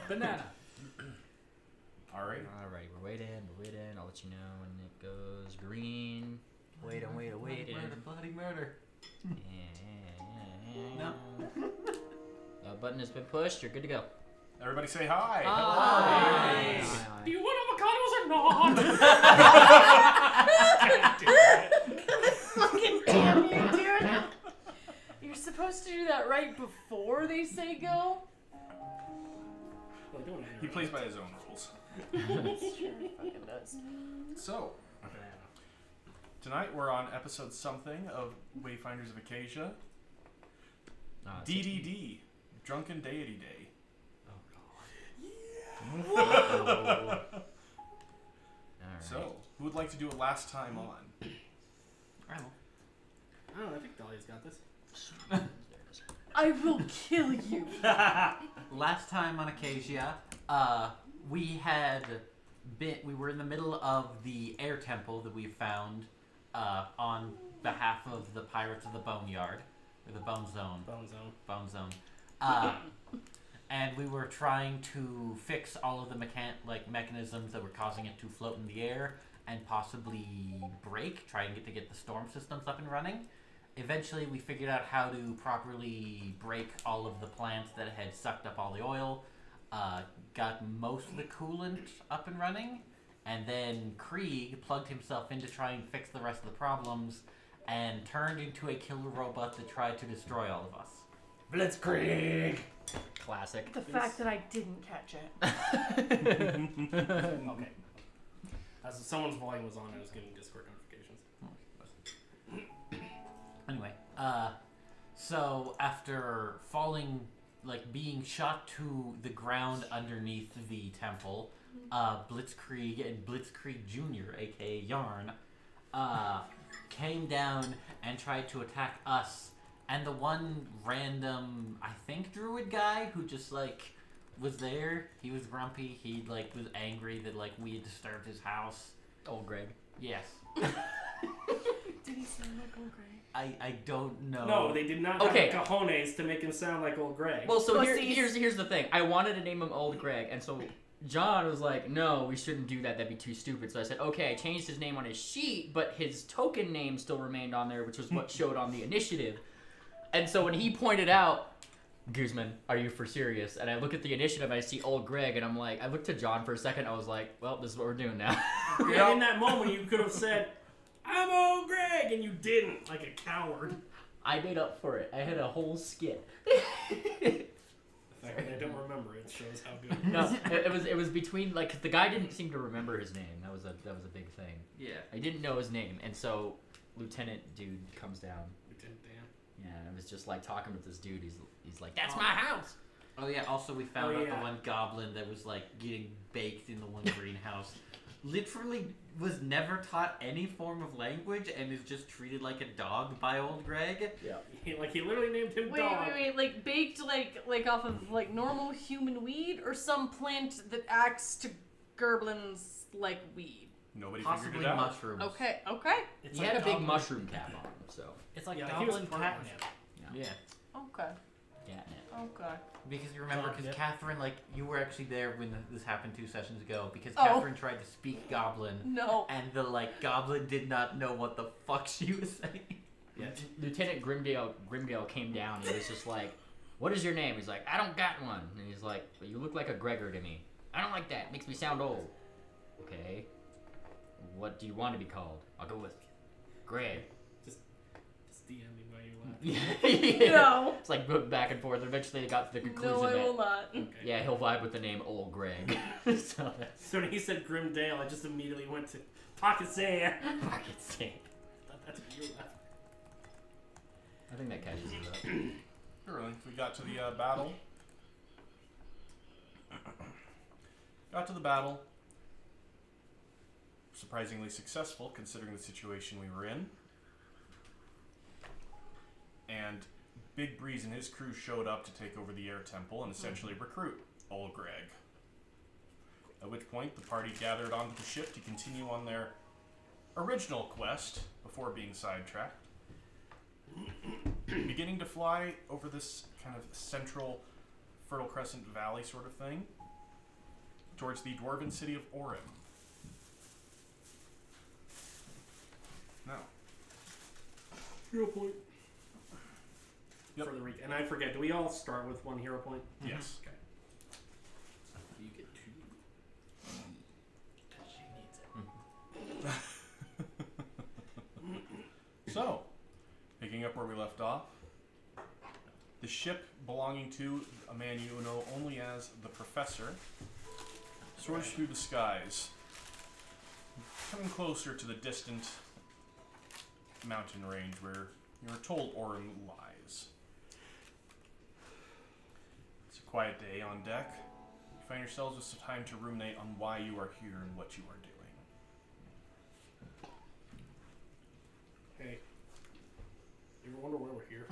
Banana. Alright. Alright, we're waiting. I'll let you know when it goes green. Waiting. Bloody murder. No. The button has been pushed. You're good to go. Everybody say hi. Hi. Do you want avocados or not? Fucking damn you, dude. You're supposed to do that right before they say go. Well, don't He plays by his own rules. Sure, fucking does. So, tonight we're on episode something of Wayfinders of Acasia. DDD, Drunken Deity Day. Oh god. So, who would like to do a last time on? I don't know, I think Dahlia's got this. I will kill you. Last time on Acasia, we were in the middle of the air temple that we found on behalf of the Pirates of the Boneyard, or the Bone Zone. Bone Zone. And we were trying to fix all of the mechanisms that were causing it to float in the air and possibly break, trying to get the storm systems up and running. Eventually, we figured out how to properly break all of the plants that had sucked up all the oil, got most of the coolant up and running, and then Krieg plugged himself in to try and fix the rest of the problems, and turned into a killer robot that tried to destroy all of us. Blitzkrieg! Classic. The fact that I didn't catch it. Okay. As someone's volume was on, I was getting Discord notifications. Anyway, so after falling, being shot to the ground underneath the temple, Blitzkrieg and Blitzkrieg Jr., aka Yarn, came down and tried to attack us. And the one random, I think, druid guy who just, was there, he was grumpy, he, was angry that, we had disturbed his house. Old Greg. Yes. Did he sound like Old Greg? I don't know. No, they did not have the cojones to make him sound like old Greg. Well, so here's the thing. I wanted to name him Old Greg, and so John was like, no, we shouldn't do that. That'd be too stupid. So I said, okay, I changed his name on his sheet, but his token name still remained on there, which was what showed on the initiative. And so when he pointed out, Guzman, are you for serious? And I look at the initiative and I see Old Greg, and I'm like, I looked to John for a second. I was like, well, this is what we're doing now. And in that moment, you could have said, I'm Old Greg, and you didn't, like a coward. I made up for it. I had a whole skit. The fact that I don't remember it shows how good. No, it was between the guy didn't seem to remember his name. That was a big thing. Yeah. I didn't know his name, and so Lieutenant dude comes down. Lieutenant Dan. Yeah, and I was just talking with this dude. He's like, that's my house. Oh yeah. Also, we found out the one goblin that was getting baked in the one greenhouse. Literally was never taught any form of language and is just treated like a dog by Old Greg. Yeah. He literally named him Dog. Wait, baked off of normal human weed or some plant that acts to gerblins like weed? Nobody Possibly figured it out. mushrooms. Okay. He had a big mushroom cap on, so. It's like goblin he was catnip. Yeah. Okay. Catnip. Okay. Because you remember, because Catherine, you were actually there when this happened 2 sessions ago, because Oh. Catherine tried to speak Goblin, No. and the, Goblin did not know what the fuck she was saying. Yeah. Lieutenant Grimdale came down. He was just like, what is your name? He's like, I don't got one. And he's like, well, you look like a Gregor to me. I don't like that. Makes me sound old. Okay. What do you want to be called? I'll go with Greg. Just DM me while you're laughing. Yeah. No. It's back and forth. Eventually they got to the conclusion No, I that will not. Okay. yeah, he'll vibe with the name Old Greg. So So when he said Grimdale, I just immediately went to Pocket Sand. Pocket Sand. That's what you were laughing. I think that catches it up. Really, we got to the battle. Got to the battle. Surprisingly successful, considering the situation we were in. And Big Breeze and his crew showed up to take over the air temple and essentially recruit Old Greg. At which point, the party gathered onto the ship to continue on their original quest before being sidetracked. Beginning to fly over this kind of central Fertile Crescent Valley sort of thing, towards the dwarven city of Orem. Now, Hero point. Yep. For the and I forget, do we all start with 1 hero point? yes. Okay. You get 2. Because she needs it. So, picking up where we left off, the ship belonging to a man you know only as the Professor soars through the skies, coming closer to the distant mountain range where you're told Orem lies. It's a quiet day on deck. You find yourselves with some time to ruminate on why you are here and what you are doing. Hey. You ever wonder why we're here?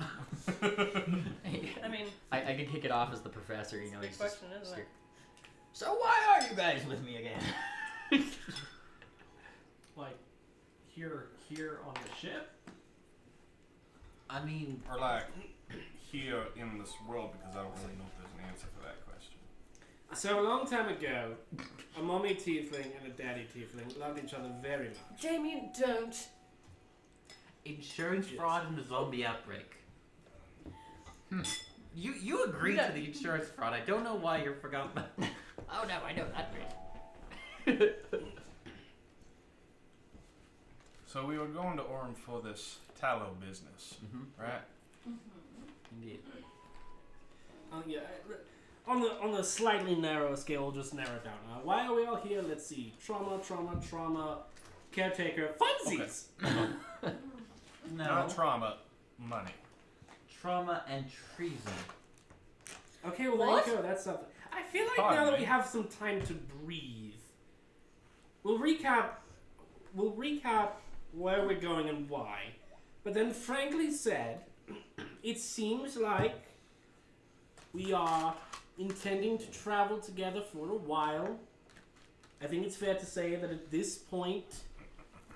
I mean, I could kick it off as the professor, you know. big he's question, just isn't it? So why are you guys with me again? Like, here on the ship? I mean, Or like, here in this world, because I don't really know if there's an answer for that question. So, a long time ago, a mommy tiefling and a daddy tiefling loved each other very much. Jamie, don't. insurance Yes. fraud and the zombie outbreak. You agreed Yeah. to the insurance fraud. I don't know why you forgot that. Oh no, I know that bit. So we were going to Orem for this tallow business, right? Indeed. Yeah, on the slightly narrower scale, we'll just narrow it down. Why are we all here? Let's see. Trauma, caretaker, funsies! No. Not trauma, money. Trauma and treason. Okay, well What? there you go. That's something. I feel like Pardon now that me. we have some time to breathe, we'll recap where we're going and why. But then, frankly said, it seems like we are intending to travel together for a while. I think it's fair to say that at this point,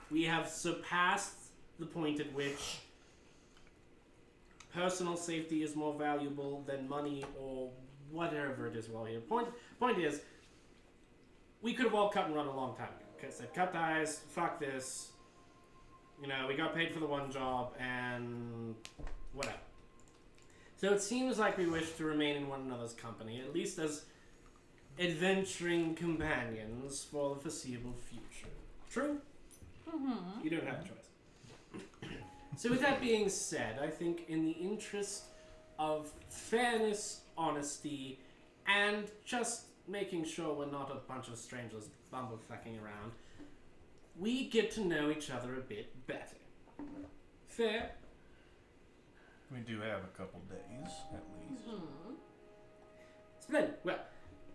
we have surpassed the point at which personal safety is more valuable than money or whatever it is while here. Point is, we could have all cut and run a long time ago. Okay, said cut ties, fuck this. You know, we got paid for the one job and whatever. So it seems like we wish to remain in one another's company, at least as adventuring companions for the foreseeable future. True? Mm-hmm. You don't have a choice. So with that being said, I think in the interest of fairness, honesty, and just making sure we're not a bunch of strangers bumblefucking around, we get to know each other a bit better. Fair? We do have a couple days, at least. Splendid. Well,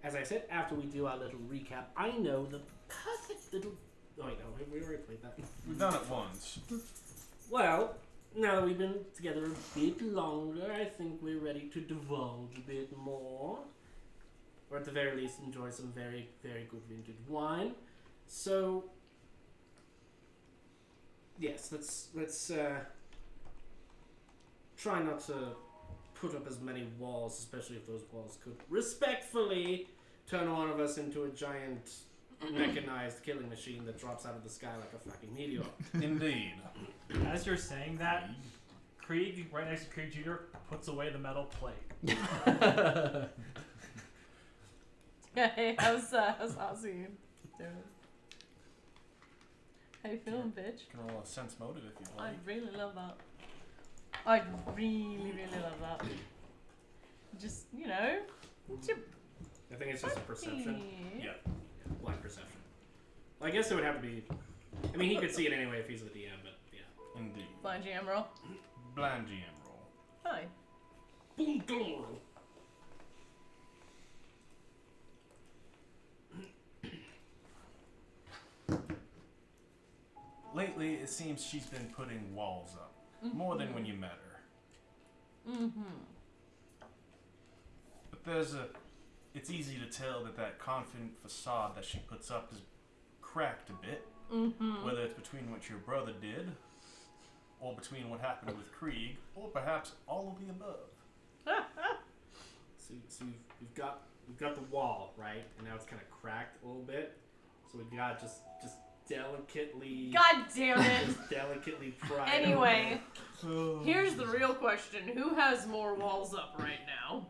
as I said, after we do our little recap, I know the perfect little... Oh, wait, no, we already played that. We've done it once. Well, now that we've been together a bit longer, I think we're ready to divulge a bit more. Or at the very least, enjoy some very, very good vintage wine. So, yes, let's try not to put up as many walls, especially if those walls could respectfully turn one of us into a giant mechanized killing machine that drops out of the sky like a fucking meteor. Indeed. As you're saying that, Krieg, right next to Krieg Jr., puts away the metal plate. Hey, how's Ozzy doing? How you feeling, bitch? You can roll a sense motive if you'd I like. really love that. I really, really love that. Just, you know, it's your I think it's just a perception. birthday. Yeah. Blind perception. Well, I guess it would have to be... I mean, he could see it anyway if he's the DM, but yeah. Indeed. Blind GM roll. Blind GM roll. Hi. Boom, boom. Lately, it seems she's been putting walls up. More than when you met her. But it's easy to tell that confident facade that she puts up is cracked a bit. Whether it's between what your brother did, or between what happened with Krieg, or perhaps all of the above. So we've got we've got the wall, right? And now it's kind of cracked a little bit. So we've got just delicately... God damn it. Just delicately pried Anyway, here's the real question. Who has more walls up right now?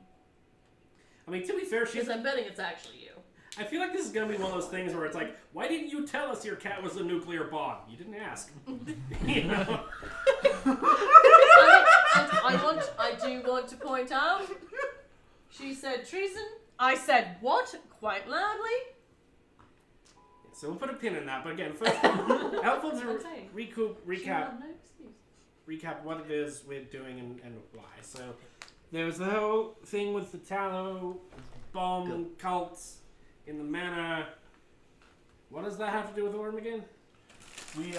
I mean, to be fair, Because I'm betting it's actually you. I feel like this is going to be one of those things where it's like, why didn't you tell us your cat was a nuclear bomb? You didn't ask. You know? I do want to point out, she said treason. I said what? Quite loudly. So we'll put a pin in that. But again, first, helpful to I'm saying. She recap had no excuse. recap what it is we're doing and why. So there was the whole thing with the tallow bomb cults in the manor. What does that have to do with Orm again? We,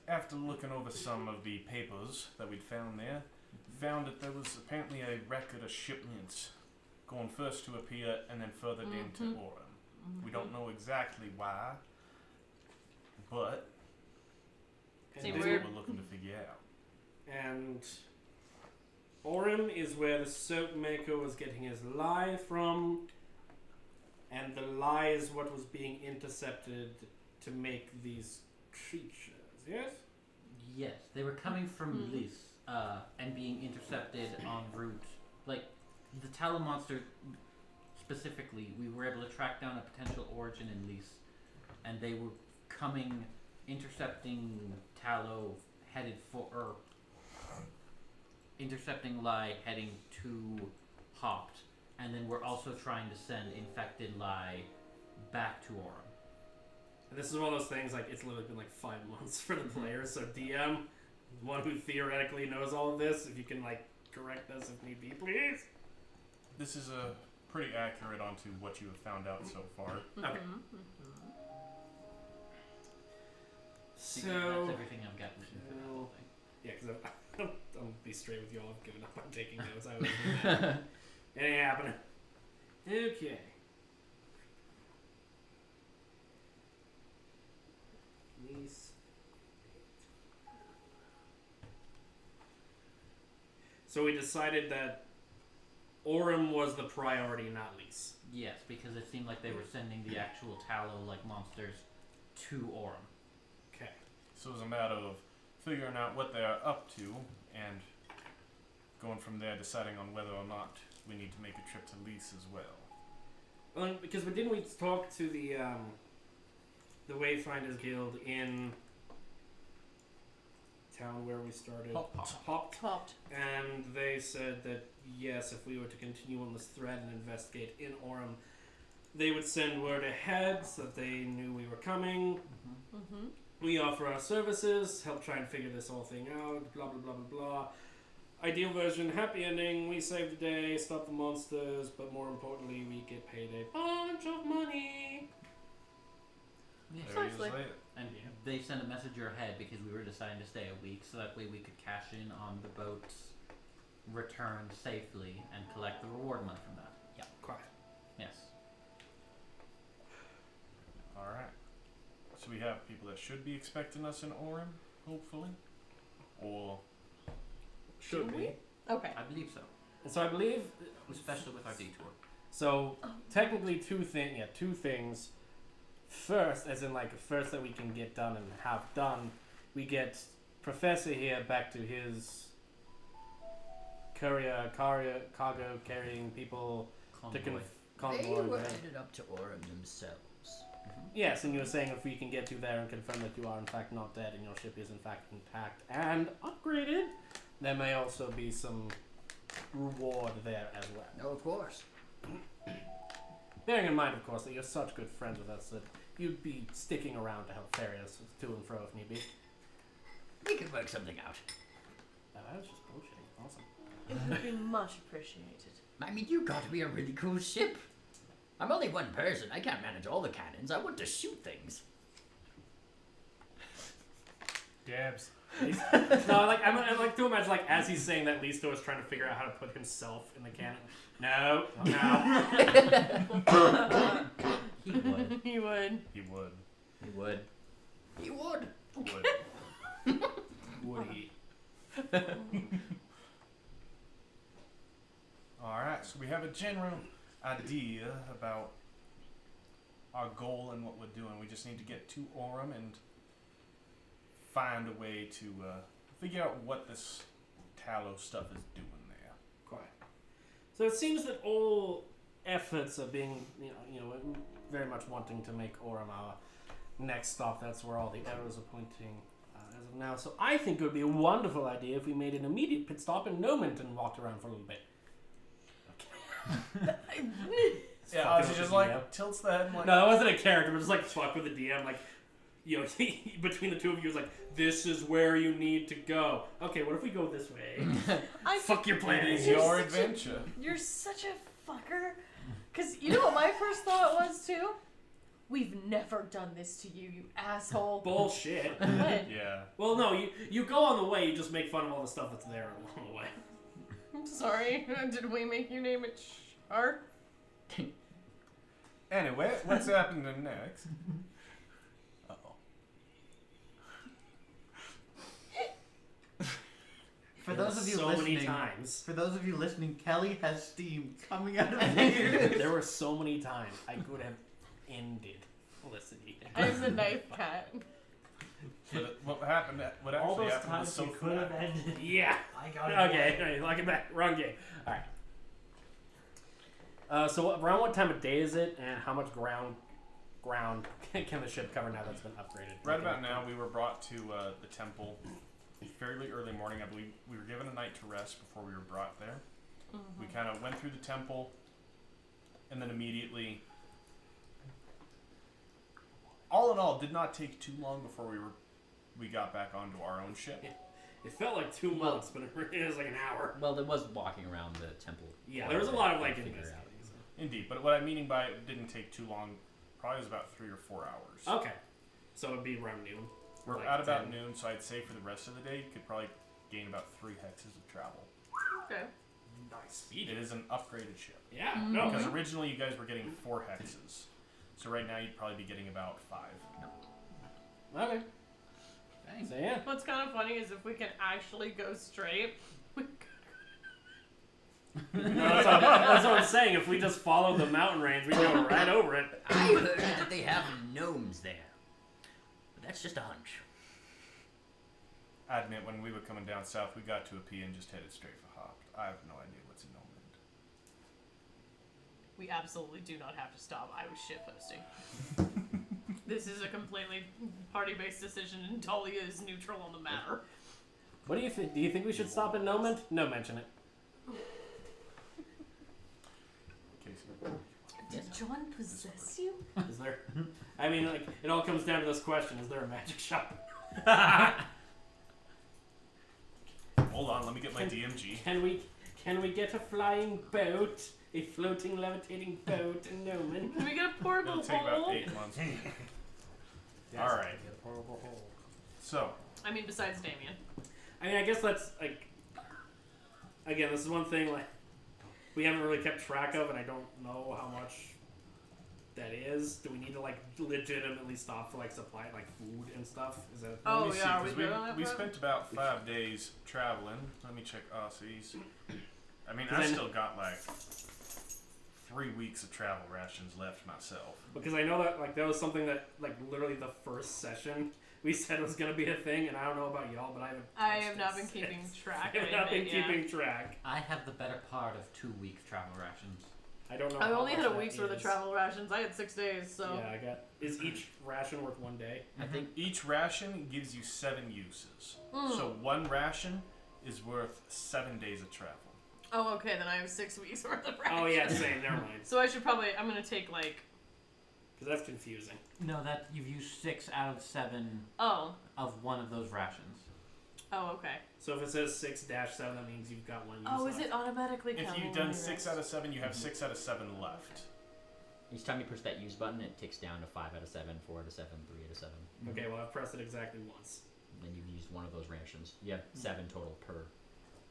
after looking over some of the papers that we'd found there, found that there was apparently a record of shipments going first to Apia and then further down to Orem. We don't know exactly why, but that's Seems what weird. we're looking to figure out. And Orem is where the soap maker was getting his lye from, and the lye is what was being intercepted to make these creatures, yes? Yes, they were coming from Lys and being intercepted en route. Like, the tallow monster, specifically, we were able to track down a potential origin in Lys, and they were coming, intercepting tallow, headed for, intercepting lye, heading to Hopped, and then we're also trying to send infected lye back to Orem. And this is one of those things, like, it's literally been like 5 months for the players, so DM, one who theoretically knows all of this, if you can, like, correct us if need be, please. This is pretty accurate onto what you have found out so far. Okay. Because So, that's everything I've got written for that so- whole thing. yeah, because I'm gonna be straight with y'all, I've given up on taking notes, I was doing that. It ain't happening. Okay. Lease. So we decided that Orem was the priority, not Lease. Yes, because it seemed like they were sending the actual tallow-like monsters to Orem. Okay. So it was a matter of figuring out what they are up to and going from there deciding on whether or not we need to make a trip to Lys as well. Well, because didn't we talk to the Wayfinders Guild in town where we started? Hopped. Topped. And they said that yes, if we were to continue on this thread and investigate in Orem, they would send word ahead so that they knew we were coming. Mm-hmm. We offer our services, help try and figure this whole thing out, blah blah blah blah blah. Ideal version, happy ending, we save the day, stop the monsters, but more importantly, we get paid a bunch of money. Yes. There you Precisely. say it. And they sent a messenger ahead because we were deciding to stay a week, so that way we could cash in on the boat's return safely and collect the reward money from that. Yeah. Quiet. Yes. Alright. So we have people that should be expecting us in Orem, hopefully. Or Should be. Okay. I believe so. And so I believe, Especially with our detour. so technically two things. First, as in like first that we can get done and have done, we get Professor here back to his cargo carrying people to convoy. They were right? headed up to Orem themselves. Yes, and you were saying if we can get you there and confirm that you are in fact not dead and your ship is in fact intact and upgraded, there may also be some reward there as well. No, of course. Bearing in mind, of course, that you're such good friends with us that you'd be sticking around to help ferry us to and fro if need be. We could work something out. That was just bullshitting. Awesome. It would be much appreciated. I mean, you got to be a really cool ship. I'm only one person. I can't manage all the cannons. I want to shoot things. Dabs. No, like I'm like to imagine like as he's saying that, Listo is trying to figure out how to put himself in the cannon. No, no. He would. He would. he would. He would. He would. Would. Would he? Alright, so we have a general idea about our goal and what we're doing. We just need to get to Orem and find a way to figure out what this tallow stuff is doing there. Quite. So it seems that all efforts are being, very much wanting to make Orem our next stop. That's where all the arrows are pointing as of now. So I think it would be a wonderful idea if we made an immediate pit stop in Nomant and walked around for a little bit. Yeah, Ozzy just like tilts the head and like. No, that wasn't a character, but just like fuck with the DM. Like, between the two of you, it's like, this is where you need to go. Okay, what if we go this way? Fuck your plan. It is your adventure. You're such a fucker. Because you know what my first thought was, too? We've never done this to you, you asshole. Bullshit. What? Yeah. Well, no, you go on the way, you just make fun of all the stuff that's there along the way. I'm sorry. Did we make you name it Shark? Anyway, what's happening next? Uh-oh. For those of you so listening, many times. for those of you listening, Kelly has steam coming out of her ears. There were so many times I could have ended listening. I'm the knife cat. But what happened? What All actually those happened was times so you could have ended. Yeah. I got it. Okay, all right, lock it back. Wrong game. All right. So around what time of day is it, and how much ground can the ship cover now that's been upgraded? Right about now, we were brought to the temple fairly early morning. I believe we were given a night to rest before we were brought there. Mm-hmm. We kind of went through the temple, and then immediately, all in all, did not take too long before we got back onto our own ship. It felt like 2 months, but it was like an hour. Well, there was walking around the temple. Yeah, there was a lot of like figure investigating. out. Indeed, but what I'm meaning by it didn't take too long, probably was about 3 or 4 hours. Okay, so it'd be around noon. We're like at about 10. noon, so I'd say for the rest of the day, you could probably gain about 3 hexes of travel. Okay. Nice speed. It is an upgraded ship. Yeah. Mm-hmm. No. Because originally you guys were getting 4 hexes. So right now you'd probably be getting about 5. Okay. So yeah. What's kind of funny is if we can actually go straight, we No, that's what I'm saying. If we just follow the mountain range, we go right over it. I heard that they have gnomes there, but that's just a hunch. I admit, when we were coming down south, we got to a P and just headed straight for Hopped. I have no idea what's in Nomad. We absolutely do not have to stop. I was shitposting. This is a completely party-based decision, and Talia is neutral on the matter. What do you think? Do you think we should stop at Nomad? No, mention it. Casey. Did John possess you? Is there? I mean, like, it all comes down to this question: is there a magic shop? Hold on, let me get my DMG. Can we get a flying boat, a floating, levitating boat in Nomad? Can we get a portable It'll take about hole? 8 months. Yes, Alright. get a portable hole. So, I mean, besides Damien. I mean, I guess that's like. Again, this is one thing like we haven't really kept track of, and I don't know how much that is. Do we need to like legitimately stop for like supply like food and stuff? Is that? Oh, let me see, yeah, are we 'cause good on that we front? spent about 5 days traveling. Let me check Aussies. I mean, 'Cause I I still got like 3 weeks of travel rations left myself. Because I know that like that was something that like literally the first session we said was gonna be a thing, and I don't know about y'all, but I haven't. I touched have not it been since. keeping track. I have I not been admit, yeah. keeping track. I have the better part of 2 weeks travel rations. I don't know. I how only had much a that week's worth of is. travel rations. I had 6 days, so. Yeah, I got. Is each ration worth 1 day? I think Each ration gives you 7 uses. Mm. So 1 ration is worth 7 days of travel. Oh, okay, then I have 6 weeks worth of rations. Oh yeah, same. Never mind. So I should probably. I'm gonna take like. Because that's confusing. No, that you've used 6 out of 7 Oh. of one of those rations. Oh, okay. So if it says 6-7, that means you've got 1 use. Oh, is left. it automatically If counting? you've done 6 out of 7, you have 6 out of 7 left. each time you push that use button, it ticks down to 5 out of 7, 4 out of 7, 3 out of 7. Okay, well I've pressed it exactly once. And then you've used one of those rations. You have 7 total per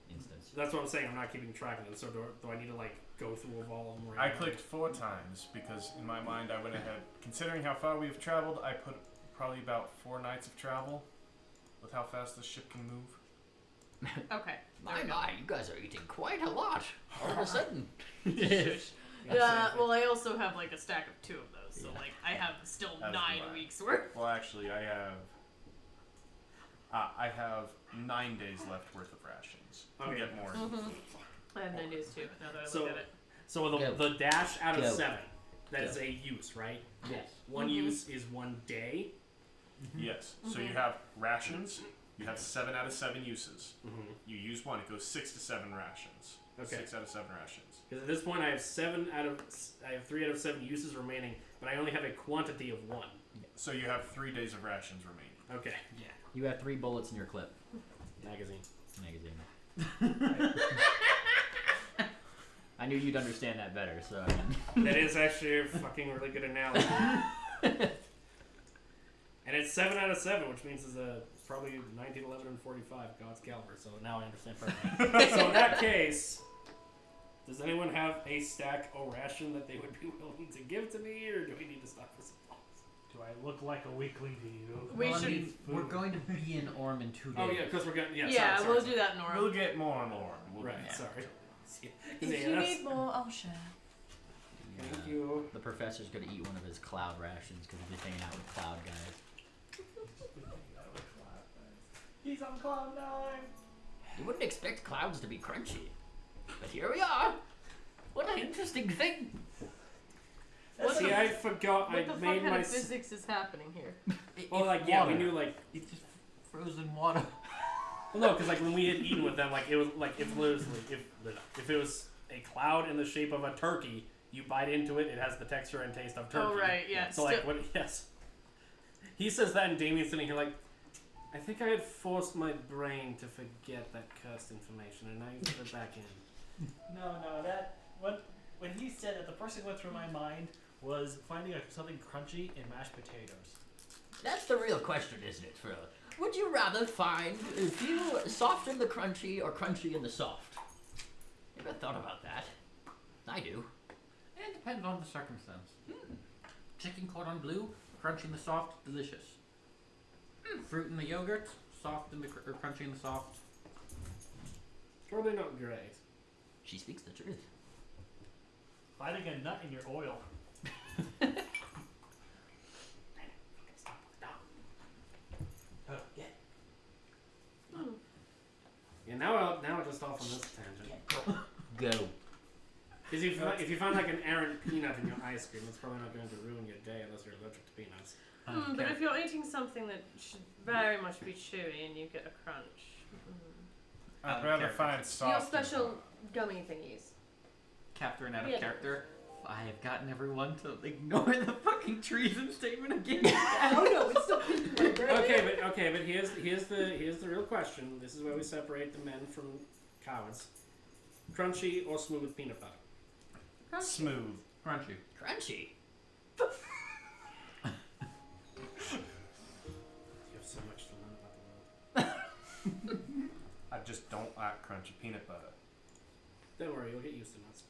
instance. That's what I'm saying. I'm not keeping track of them. So do I need to like go through all of them? I clicked 4 times because in my mind I went ahead. Considering how far we've traveled, I put probably about 4 nights of travel with how fast this ship can move. Okay. My, you guys are eating quite a lot. All of a sudden. Well, I also have like a stack of 2 of those, so like I have still As 9 do I. weeks worth. Well, actually, I have 9 days left worth of rations. I'll Okay. get more. I have 9 days too. Now that I So- look at it. So Go. the dash out of Go. 7, that is Go. a use, right? Yes. One use is 1 day. Yes. So you have rations. You have 7 out of 7 uses. You use 1, it goes 6 to 7 rations. Okay. 6 out of 7 rations. Because at this point, I have 3 out of 7 uses remaining, but I only have a quantity of 1. So you have 3 days of rations remaining. Okay. You have 3 bullets in your clip. Magazine. I knew you'd understand that better, so. That is actually a fucking really good analogy. And it's 7 out of 7, which means it's probably 19, 11, and 45 God's caliber. So now I understand perfectly. So in that case, does anyone have a stack or ration that they would be willing to give to me, or do we need to stop for supplies? Do I look like a weakling to you? We Well, I should- mean, we're going to be in Orm in 2 days. Oh yeah, because we're going. Yeah, Yeah, sorry, we'll sorry. do that, Nora. We'll get more and more. We'll Right, get- sorry. If Yeah, you that's- need more, I'll share. Thank you. The professor's gonna eat one of his cloud rations because he's just hanging out with cloud guys. He's on cloud 9. You wouldn't expect clouds to be crunchy, but here we are. What an interesting thing. See, I forgot What I the fuck made kind my. of physics is happening here? Well, It's like yeah, we water. knew like. It's just frozen water. Well, no, because like when we had eaten with them, like it was like if it was a cloud in the shape of a turkey, you bite into it, it has the texture and taste of turkey. Oh right, yeah. So like what? Yes. He says that, and Damien's sitting here like, I think I had forced my brain to forget that cursed information, and I put it back in. No, when he said that, the first thing that went through my mind was finding something crunchy in mashed potatoes. That's the real question, isn't it, Phil? Would you rather feel soft in the crunchy or crunchy in the soft? You ever thought about that? I do. It depends on the circumstance. Chicken cordon bleu, crunchy in the soft, delicious. Fruit in the yogurt, soft in the or crunchy in the soft. Probably not great. She speaks the truth. Finding a nut in your oil. Yeah, now I'll just off on this tangent. Go. Because if you find like an errant peanut in your ice cream, it's probably not going to ruin your day unless you're allergic to peanuts. But if you're eating something that should very much be chewy and you get a crunch. I'd rather find soft. Your special gummy thingies. Catherine out of Yeah. character. I have gotten everyone to ignore the fucking treason statement again. Oh no, it's still Okay, but here's the real question. This is where we separate the men from cowards. Crunchy or smooth peanut butter? Smooth. Crunchy. Crunchy. You have so much to learn about the world. I just don't like crunchy peanut butter. Don't worry, you'll get used to nuts.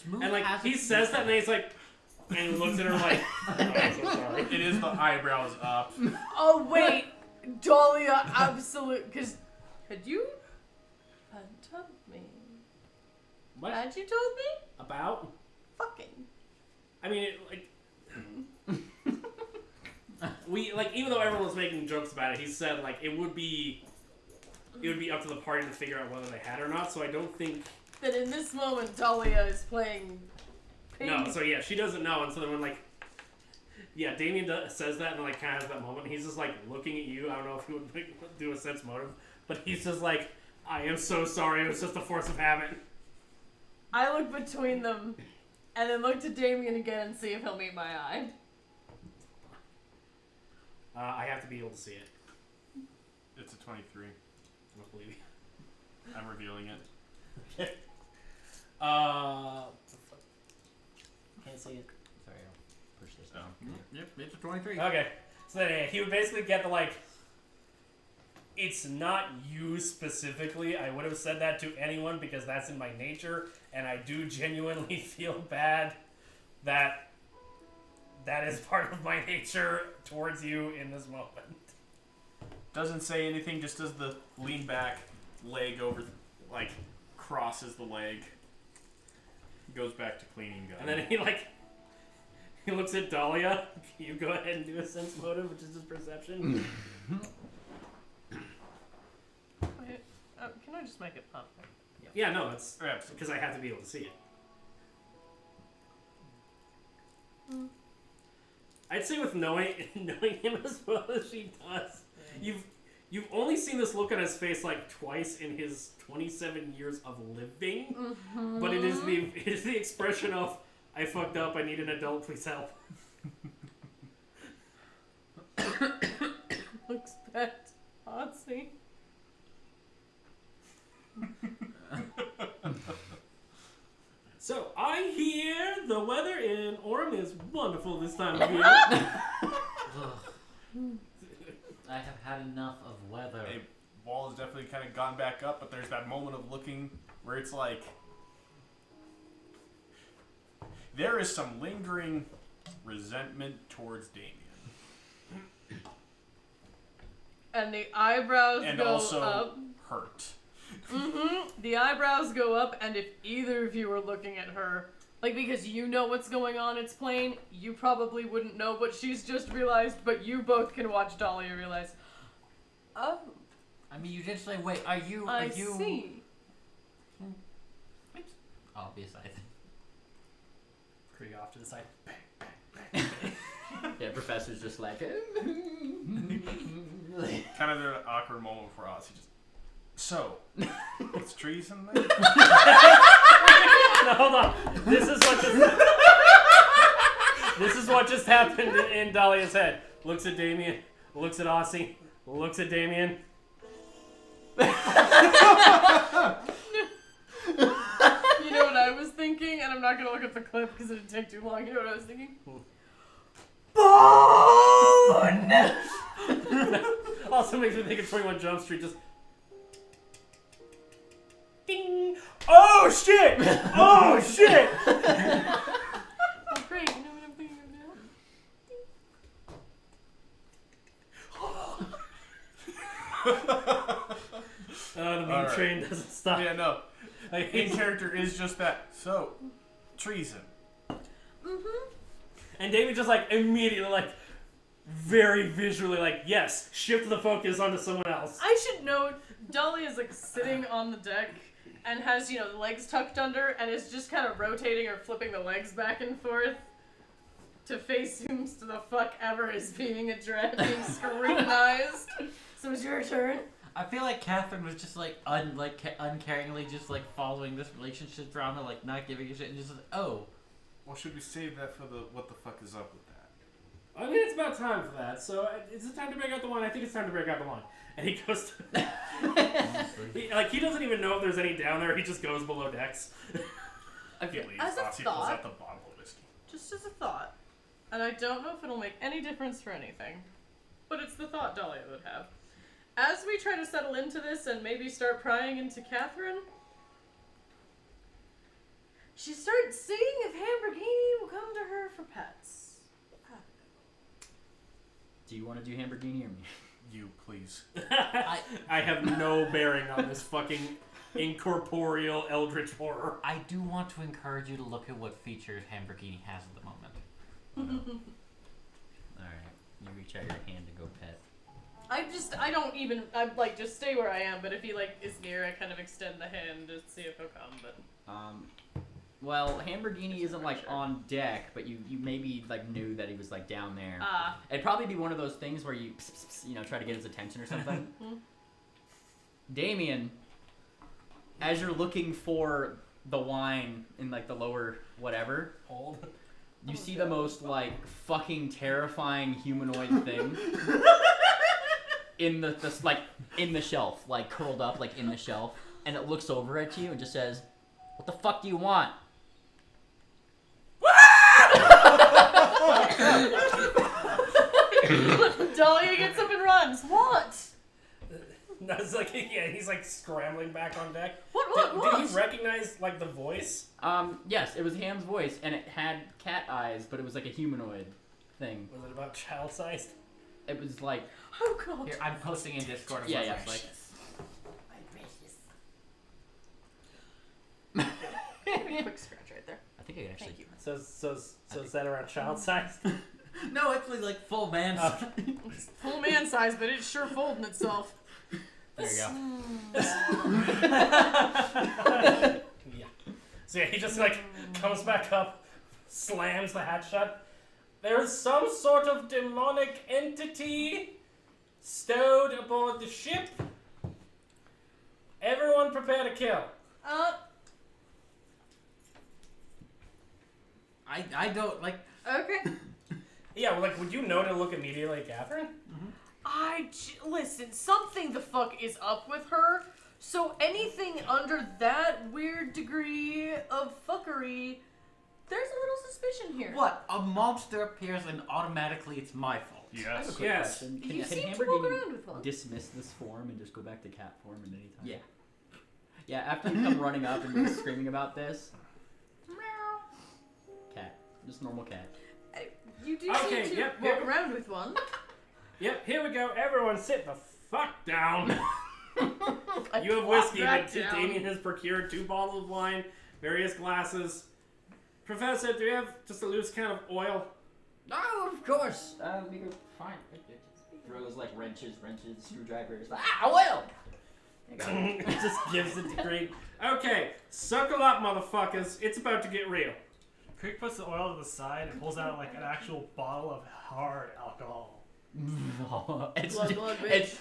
Smooth And like as he a says that, and he's like, and he looks at her like, oh, I'm so sorry. It is the eyebrows up. Oh wait, Dahlia, absolute. Because had you told me? What? Had you told me? About? Fucking. I mean, we like even though everyone was making jokes about it, he said like it would be up to the party to figure out whether they had or not. So I don't think. That in this moment, Dahlia is playing. No, so yeah, she doesn't know, and so then when like, yeah, Damien says that, and like kind of has that moment, he's just like looking at you. I don't know if he would do a sense motive, but he's just like, I am so sorry. It was just a force of habit. I look between them, and then look to Damien again and see if he'll meet my eye. I have to be able to see it. It's a 23. I don't believe you. I'm revealing it. Can't see it. Sorry, I'll push this down. Yep, it's a 23. Okay, so then he would basically get the like. It's not you specifically. I would have said that to anyone because that's in my nature, and I do genuinely feel bad that that is part of my nature towards you in this moment. Doesn't say anything, just does the lean back leg over, like, crosses the leg. Goes back to cleaning gun. And then he looks at Dahlia. You go ahead and do a sense motive, which is his perception. Wait, can I just make it pop? Yeah, no, it's because I have to be able to see it. I'd say with knowing him as well as she does, you've only seen this look on his face like twice in his 27 years of living, but it is the expression of I fucked up, I need an adult, please help. Looks bad. Odsy. So I hear the weather in Orem is wonderful this time of year. I have had enough of weather. A wall has definitely kind of gone back up, but there's that moment of looking where it's like there is some lingering resentment towards Damien. And the eyebrows And go also up. hurt. The eyebrows go up, and if either of you are looking at her, like, because you know what's going on, it's plain, you probably wouldn't know what she's just realized, but you both can watch Dahlia realize, oh, I mean, you did say, wait, are you... I see. Oops. Obvious, I think. Krieg off to the side. Yeah, Professor's just like... Kind of an awkward moment for us. He just... So, it's treason then? No, hold on. This is what just happened in Dahlia's head. Looks at Damien, looks at Aussie, looks at Damien. You know what I was thinking? And I'm not going to look at the clip because it'd take too long. You know what I was thinking? Bone! Also makes me think of 21 Jump Street, just... Ding! Oh, shit! Oh, shit! Oh, great. You know what I'm thinking of now? The main Alright. train doesn't stop. Yeah, no. In character is just that. So, treason. And David just immediately very visually yes, shift the focus onto someone else. I should note, Dolly is sitting on the deck and has, the legs tucked under and is just kind of rotating or flipping the legs back and forth to face whom the fuck ever is being scrutinized. So it's your turn. I feel like Catherine was just uncaringly just following this relationship drama, not giving a shit, and just oh. Well, should we save that for the what the fuck is up with that? I mean, it's about time for that. So is it time to break out the wine? I think it's time to break out the wine. And he goes to... he doesn't even know if there's any down there. He just goes below decks. He leaves. As a Aussie pulls thought- out the bottle of whiskey. Just as a thought, and I don't know if it'll make any difference for anything, but it's the thought Dahlia would have. As we try to settle into this and maybe start prying into Catherine, she starts seeing if Hamburgini will come to her for pets. Do you want to do Hamburgini or me? You, please. I have no bearing on this fucking incorporeal eldritch horror. I do want to encourage you to look at what features Hamburgini has at the moment. Alright, you reach out your hand to go pet. I just stay where I am, but if he is near, I kind of extend the hand to see if he'll come, but... Well, Hamburgini isn't on deck, but you maybe knew that he was down there. It'd probably be one of those things where you try to get his attention or something. Damien, as you're looking for the wine in the lower whatever, you see the most fucking terrifying humanoid thing in the in the shelf, curled up in the shelf, and it looks over at you and just says, "What the fuck do you want?" Dahlia gets up and runs. What? No, it's he's scrambling back on deck. What? Did he recognize the voice? Yes, it was Ham's voice, and it had cat eyes, but it was a humanoid thing. Was it about child sized? It was Oh god. Here, I'm posting in Discord. yeah, yeah, Quick scratch right there. think I actually. Thank you. So is that around child size? No, it's like full man. It's full man size, but it's sure folding itself. There you go. Yeah. So yeah, he just like comes back up, slams the hatch shut. There's some sort of demonic entity stowed aboard the ship. Everyone prepare to kill. I don't like. Okay. Yeah, well, like, would you know to look immediately at Catherine? Listen, something the fuck is up with her. So anything under that weird degree of fuckery, there's a little suspicion here. What? A monster appears and automatically it's my fault. I have a Yes. quick Yes. question. You Can seem to Hamburg walk even around with one. dismiss this form and just go back to cat form at any time? Yeah. Yeah, after you come running up and you're screaming about this, cat. Just normal cat. You do Okay, seem to yep, walk yep. around with one. Yep, here we go. Everyone sit the fuck down. I You have plop whiskey, back but down. Damien has procured 2 bottles of wine, various glasses. Professor, do you have just a loose can of oil? Oh, of course. We go fine. Throws like wrenches, screwdrivers. Ah, oil! It just gives it to Green. Okay, suckle up, motherfuckers. It's about to get real. Crick puts the oil to the side and pulls out like an actual bottle of hard alcohol. it's Glug, just, glug, it's,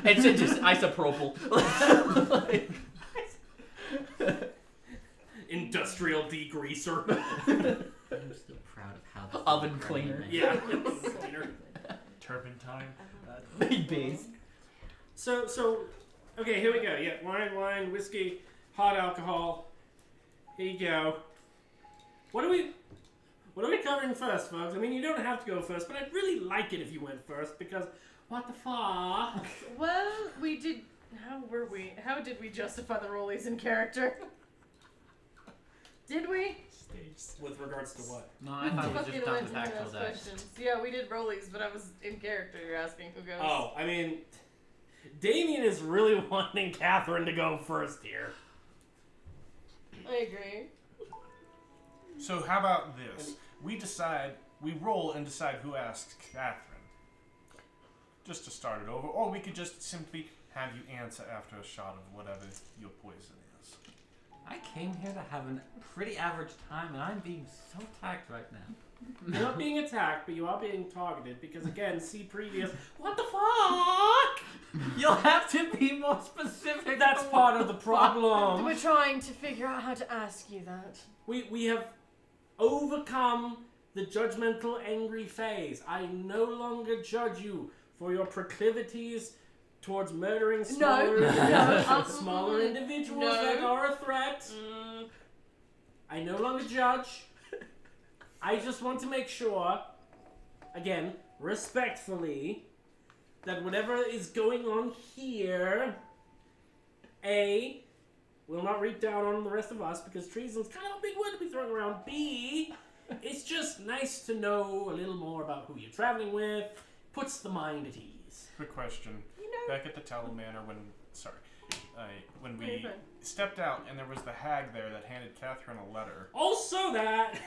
it's just isopropyl. Industrial degreaser. I'm still proud of how this Oven is cleaner. running. Yeah. Cleaner. Turpentine. Big base. So, okay, here we go. Yeah, wine, whiskey, hot alcohol. Here you go. What are we covering first, folks? I mean, you don't have to go first, but I'd really like it if you went first because what the fuck? Well, we did. How did we justify the rollies in character? Did we? With regards to what? No, I thought it was Fucking just done went with to actual those dice. questions. Yeah, we did rollies, but I was in character. You're asking who goes. Oh, I mean, Damien is really wanting Catherine to go first here. I agree. So how about this? We roll and decide who asks Catherine. Just to start it over. Or we could just simply have you answer after a shot of whatever your poison is. I came here to have a pretty average time, and I'm being so attacked right now. You're not being attacked, but you are being targeted because, again, see previous. What the fuck? You'll have to be more specific. That's part of the problem. We're trying to figure out how to ask you that. We have overcome the judgmental, angry phase. I no longer judge you for your proclivities towards murdering smaller individuals No. that are a threat. I no longer judge. I just want to make sure, again, respectfully, that whatever is going on here, A, will not reap down on the rest of us, because treason's kind of a big word to be throwing around. B, it's just nice to know a little more about who you're traveling with. Puts the mind at ease. Quick question. Back at the Tallow Manor when Very we fun. stepped out and there was the hag there that handed Catherine a letter. Also that...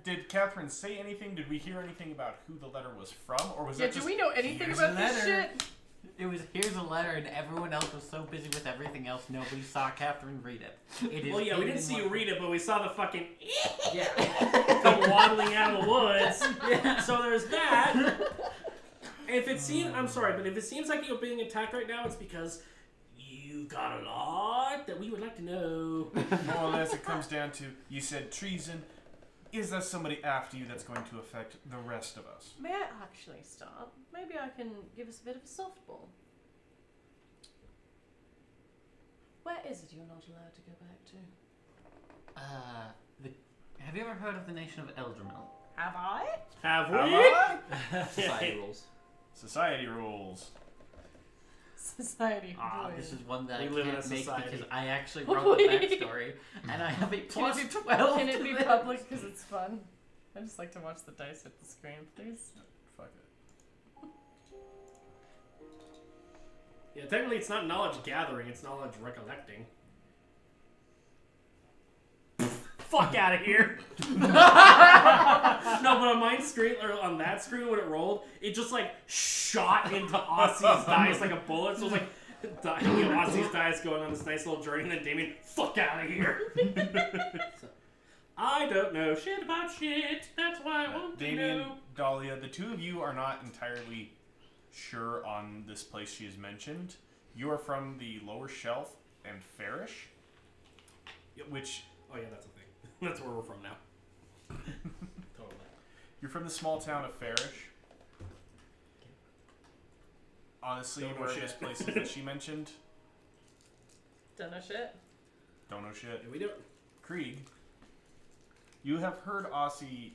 Did Catherine say anything? Did we hear anything about who the letter was from? Or was Yeah, that do just... we know anything here's about a this letter. shit? It was, here's a letter, and everyone else was so busy with everything else, nobody saw Catherine read it. It is Well, yeah, we hidden didn't in see one- you read it, but we saw the fucking Yeah. come waddling out of the woods. So there's that. If it seems, I'm sorry, but if it seems like you're being attacked right now, it's because you got a lot that we would like to know. More or less, it comes down to, you said treason. Is there somebody after you that's going to affect the rest of us? May I actually stop? Maybe I can give us a bit of a softball. Where is it you're not allowed to go back to? Have you ever heard of the nation of Eldramil? Have I? Have we? Society rules. Society rules. Society. This is one that We I live in can't a make society. because I actually wrote the backstory, and I have a plus 12. Can it be public because it's fun? I just like to watch the dice hit the screen, please. Fuck it. Yeah, technically it's not knowledge gathering, it's knowledge recollecting. fuck out of here. No, but on mine screen, or on that screen when it rolled, it just like shot into Aussie's dice like a bullet. So it was like, Aussie's dice going on this nice little journey, and then Damien, fuck out of here. So, I don't know shit about shit. That's why I want Damien, to know. Dahlia, the two of you are not entirely sure on this place she has mentioned. You are from the lower shelf and Farish, which... Oh yeah, that's a thing. That's where we're from now. Totally. You're from the small town of Farish. Honestly, Don't know where shit. this place is that she mentioned, Don't know shit. don't know shit. Yeah, we don't. Krieg, you have heard Aussie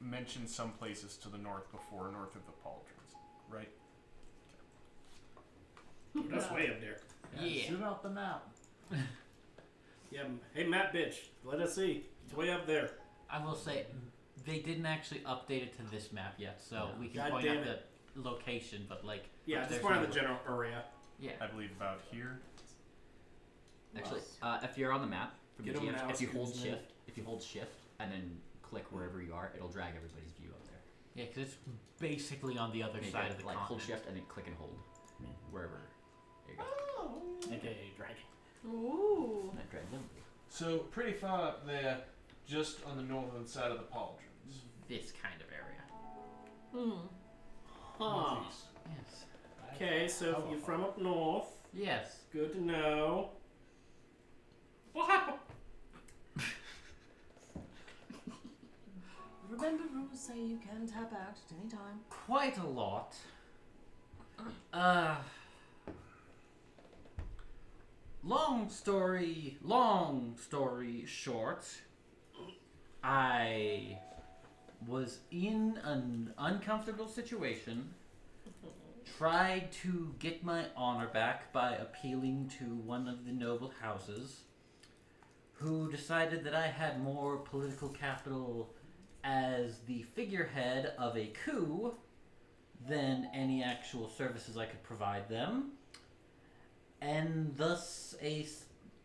mention some places to the north before, north of the Pauldrons, right? That's way up there. Yeah. Zoom out the map. Yeah. Hey, Matt, bitch. Let us see. It's way up there. I will say, they didn't actually update it to this map yet, so we can God point damn out the location, but like... Yeah, just there's point out no- the general area. Yeah. I believe about here. Actually, if you're on the map from Get the 'em GM, now, if you hold excuse me. shift and then click wherever you are, it'll drag everybody's view up there. Yeah, because it's basically on the other And you side gotta, of the like hold continent. shift and then click and hold wherever. There you go. AKA dragon. Ooh. That drags them. So, pretty far up there, just on the northern side of the Pauldrons. This kind of area. Huh. Northeast. Yes. Okay, so if you're from up north, Yes. good to know. What happened? Remember, rules say you can tap out at any time. Quite a lot. Long story short, I was in an uncomfortable situation, tried to get my honor back by appealing to one of the noble houses, who decided that I had more political capital as the figurehead of a coup than any actual services I could provide them, and thus a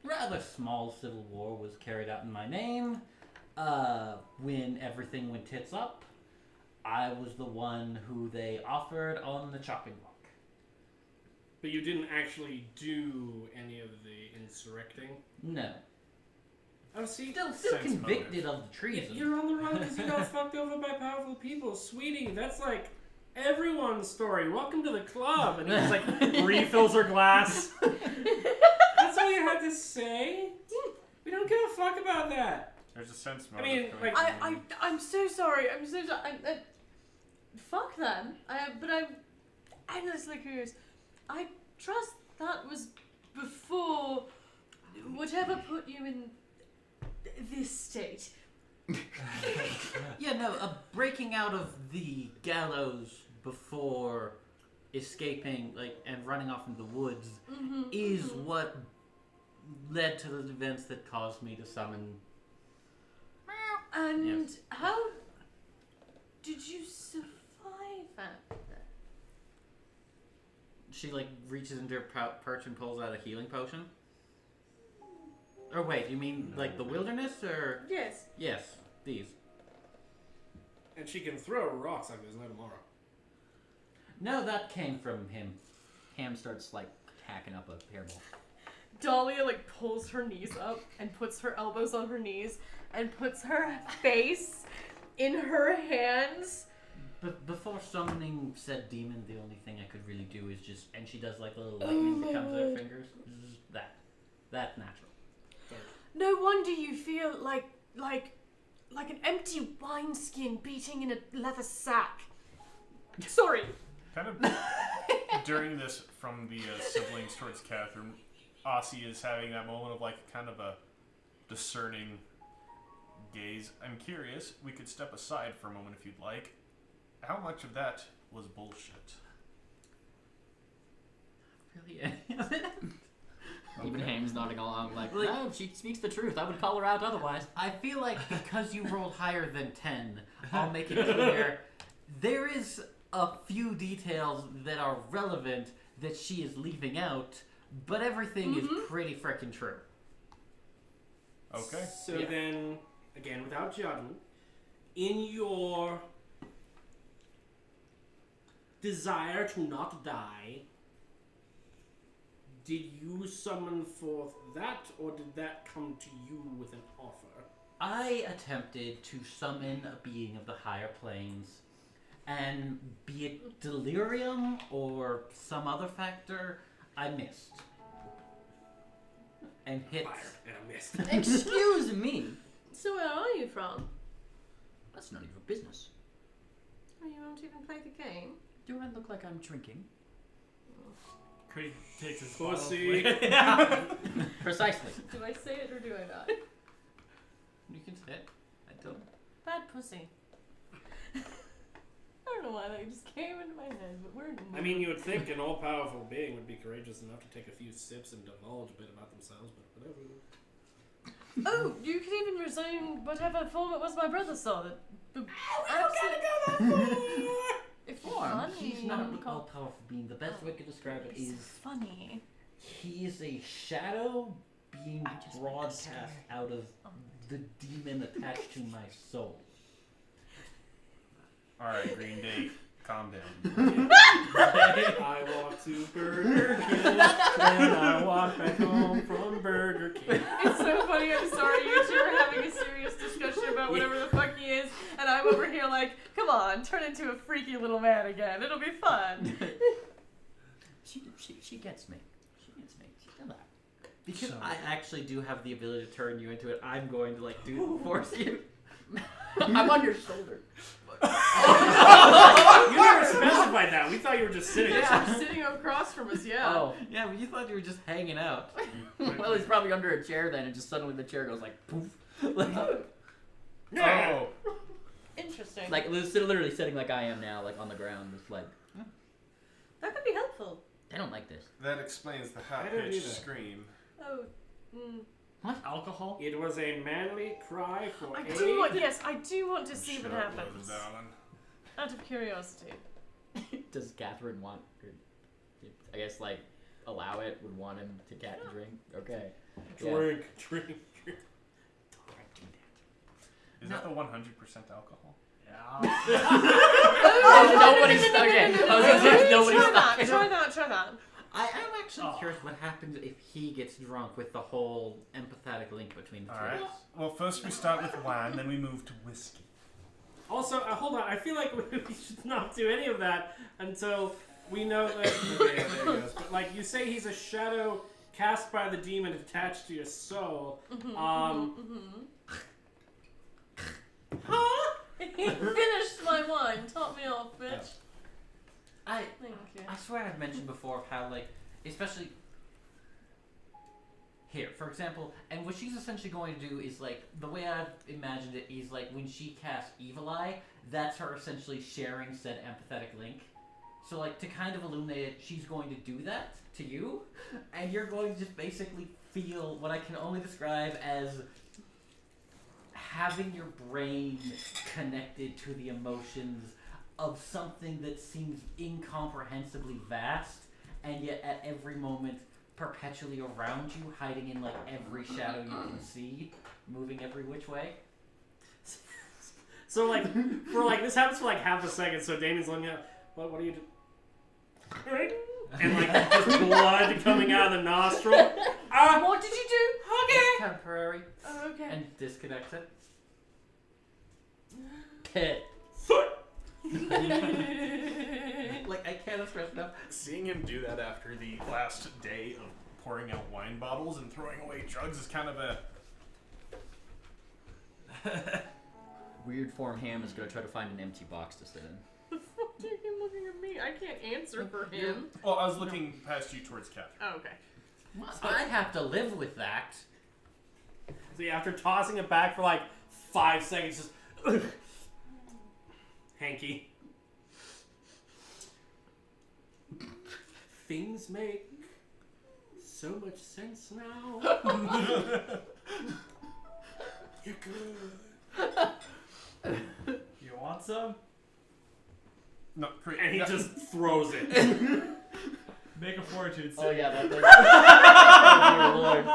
rather small civil war was carried out in my name. When everything went tits up, I was the one who they offered on the chopping block. But you didn't actually do any of the insurrecting? No. Oh, see? Still Sense convicted motive. of the treason. You're on the wrong because you got fucked over by powerful people. Sweetie, that's like everyone's story. Welcome to the club. And he just like refills her glass. That's all you had to say? We don't give a fuck about that. There's a sense I motive mean, coming like- from you. I'm so sorry. I'm so sorry. Fuck them. But I'm endlessly curious. I trust that was before whatever put you in this state. Yeah, no, breaking out of the gallows before escaping, and running off into the woods is what led to the events that caused me to summon. And Yes. how did you survive that? She reaches into her perch and pulls out a healing potion. Or wait, you mean the wilderness, or Yes. yes, these? And she can throw rocks like there's no tomorrow. No, that came from him. Ham starts hacking up a hairball. Dahlia pulls her knees up and puts her elbows on her knees and puts her face in her hands. But before summoning said demon, the only thing I could really do is and she does a little lightning that comes out of her fingers. Zzz, that's natural. No wonder you feel like an empty wineskin beating in a leather sack. Sorry. Kind of during this, from the siblings towards Catherine, Aussie is having that moment of kind of a discerning gaze. I'm curious, we could step aside for a moment if you'd like. How much of that was bullshit? Really? Even Ham's nodding along Like- no, she speaks the truth. I would call her out otherwise. I feel like because you rolled higher than 10, I'll make it clear. There is a few details that are relevant that she is leaving out, but everything is pretty freaking true. Okay. So Yeah. then, again without judgment, in your desire to not die, did you summon forth that, or did that come to you with an offer? I attempted to summon a being of the higher planes, and be it delirium or some other factor, I missed. And hit. Fire, and I missed. Excuse me. So where are you from? That's none of your business. Oh, you won't even play the game? Do I look like I'm drinking? Craig takes his Pussy. Precisely. Do I say it or do I not? You can say it. I don't. Bad pussy. I don't know why that just came into my head, but we're. I mean, you would think an all-powerful being would be courageous enough to take a few sips and divulge a bit about themselves, but whatever. Oh, you could even resign whatever form it was my brother saw. That the If you're funny, He's not an all-powerful being. The best way I could describe it He's is funny. he is a shadow being I just want to broadcast scare out of the demon attached to my soul. Alright, Green Day, calm down. I walk to Burger King, then I walk back home from Burger King. It's so funny. I'm sorry. You two are having a serious discussion about whatever the fuck he is, and I'm over here like, come on, turn into a freaky little man again. It'll be fun. She gets me. She gets me. She does that. Because So- I actually do have the ability to turn you into it, I'm going to force you. I'm on your shoulder. You never specified that. We thought you were just sitting Yeah, there. sitting across from us. Yeah. Oh. Yeah, but you thought you were just hanging out. Well, he's probably under a chair then, and just suddenly the chair goes like poof. Like, Oh! Interesting. like literally sitting like I am now, like on the ground, just like that could be helpful. they don't like this. That explains the I don't high-pitched either. scream. Oh. Alcohol? It was a manly cry for I aid. do want. Yes, I do want to see Sure what it happens. was, darling. Out of curiosity. Does Catherine want? I guess like allow it. Would want him to drink. Okay. Drink, drink, drink. Is that the 100% alcohol? Yeah. Nobody's okay. I was gonna say nobody's Try that. stuck. Try that. I am actually Oh. curious what happens if he gets drunk with the whole empathetic link between the two Alright. of us. Well, first we start with wine, then we move to whiskey. Also, hold on. I feel like we should not do any of that until we know that. Okay, yeah, there he goes. But like you say, he's a shadow cast by the demon attached to your soul. Huh? He finished my wine. Top me off, bitch. I Thank you. I swear I've mentioned before of how, like, especially here, for example, and what she's essentially going to do is, like, the way I've imagined it is, like, when she casts Evil Eye, that's her essentially sharing said empathetic link. So, like, to kind of illuminate it, she's going to do that to you, and you're going to just basically feel what I can only describe as having your brain connected to the emotions of something that seems incomprehensibly vast, and yet at every moment perpetually around you, hiding in like every shadow you can see, moving every which way. So like, for like this happens for like half a second. So Damien's looking at, what are you doing? And like just blood coming out of the nostril. What did you do? It's temporary, Oh, okay. and disconnects it. Pit. Like, I can't express enough. Seeing him do that after the last day of pouring out wine bottles and throwing away drugs is kind of a... Weird form Ham is gonna try to find an empty box to sit in. The fuck do you keep looking at me? I can't answer for him. Well, I was looking past you towards Catherine. Oh, okay. I have to live with that. See, after tossing it back for like 5 seconds, just hanky. Things make so much sense now. You're good. You want some? No, great. And he no. just throws it. Make a fortitude Oh save. yeah, that thing. Oh, dear Lord.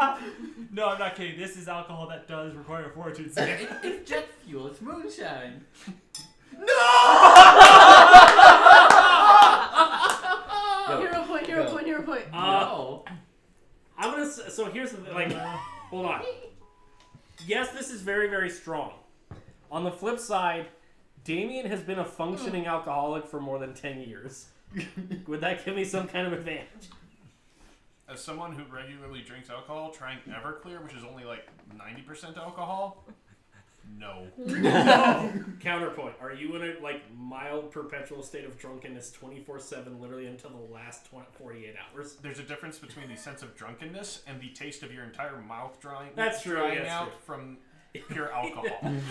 No, I'm not kidding. This is alcohol that does require a fortune save. It's jet fuel. It's moonshine. Hero point, hero point, hero point. No. I'm gonna. So here's the like. Hold on. Yes, this is very, very strong. On the flip side, Damien has been a functioning alcoholic for more than 10 years. Would that give me some kind of advantage? As someone who regularly drinks alcohol, trying Everclear, which is only like 90% alcohol, no. Counterpoint: are you in a like mild perpetual state of drunkenness 24/7, literally until the last 48 hours? There's a difference between the sense of drunkenness and the taste of your entire mouth drying. That's true, Drying that's out true. from pure alcohol.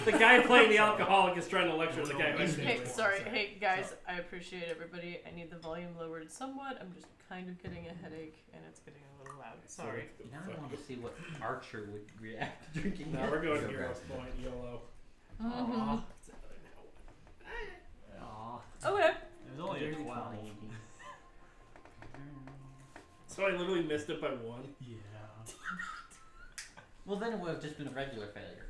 The guy playing the alcoholic is trying to lecture the guy. Hey, sorry. Hey, guys, I appreciate everybody. I need the volume lowered somewhat. I'm just kind of getting a headache, and it's getting a little loud. Sorry. Now I want to see what Archer would react to drinking Now that. we're going Hero's Point, YOLO. Mm-hmm. Aw. Okay. It was only a 12. So I literally missed it by one. Yeah. Well, then it would have just been a regular failure.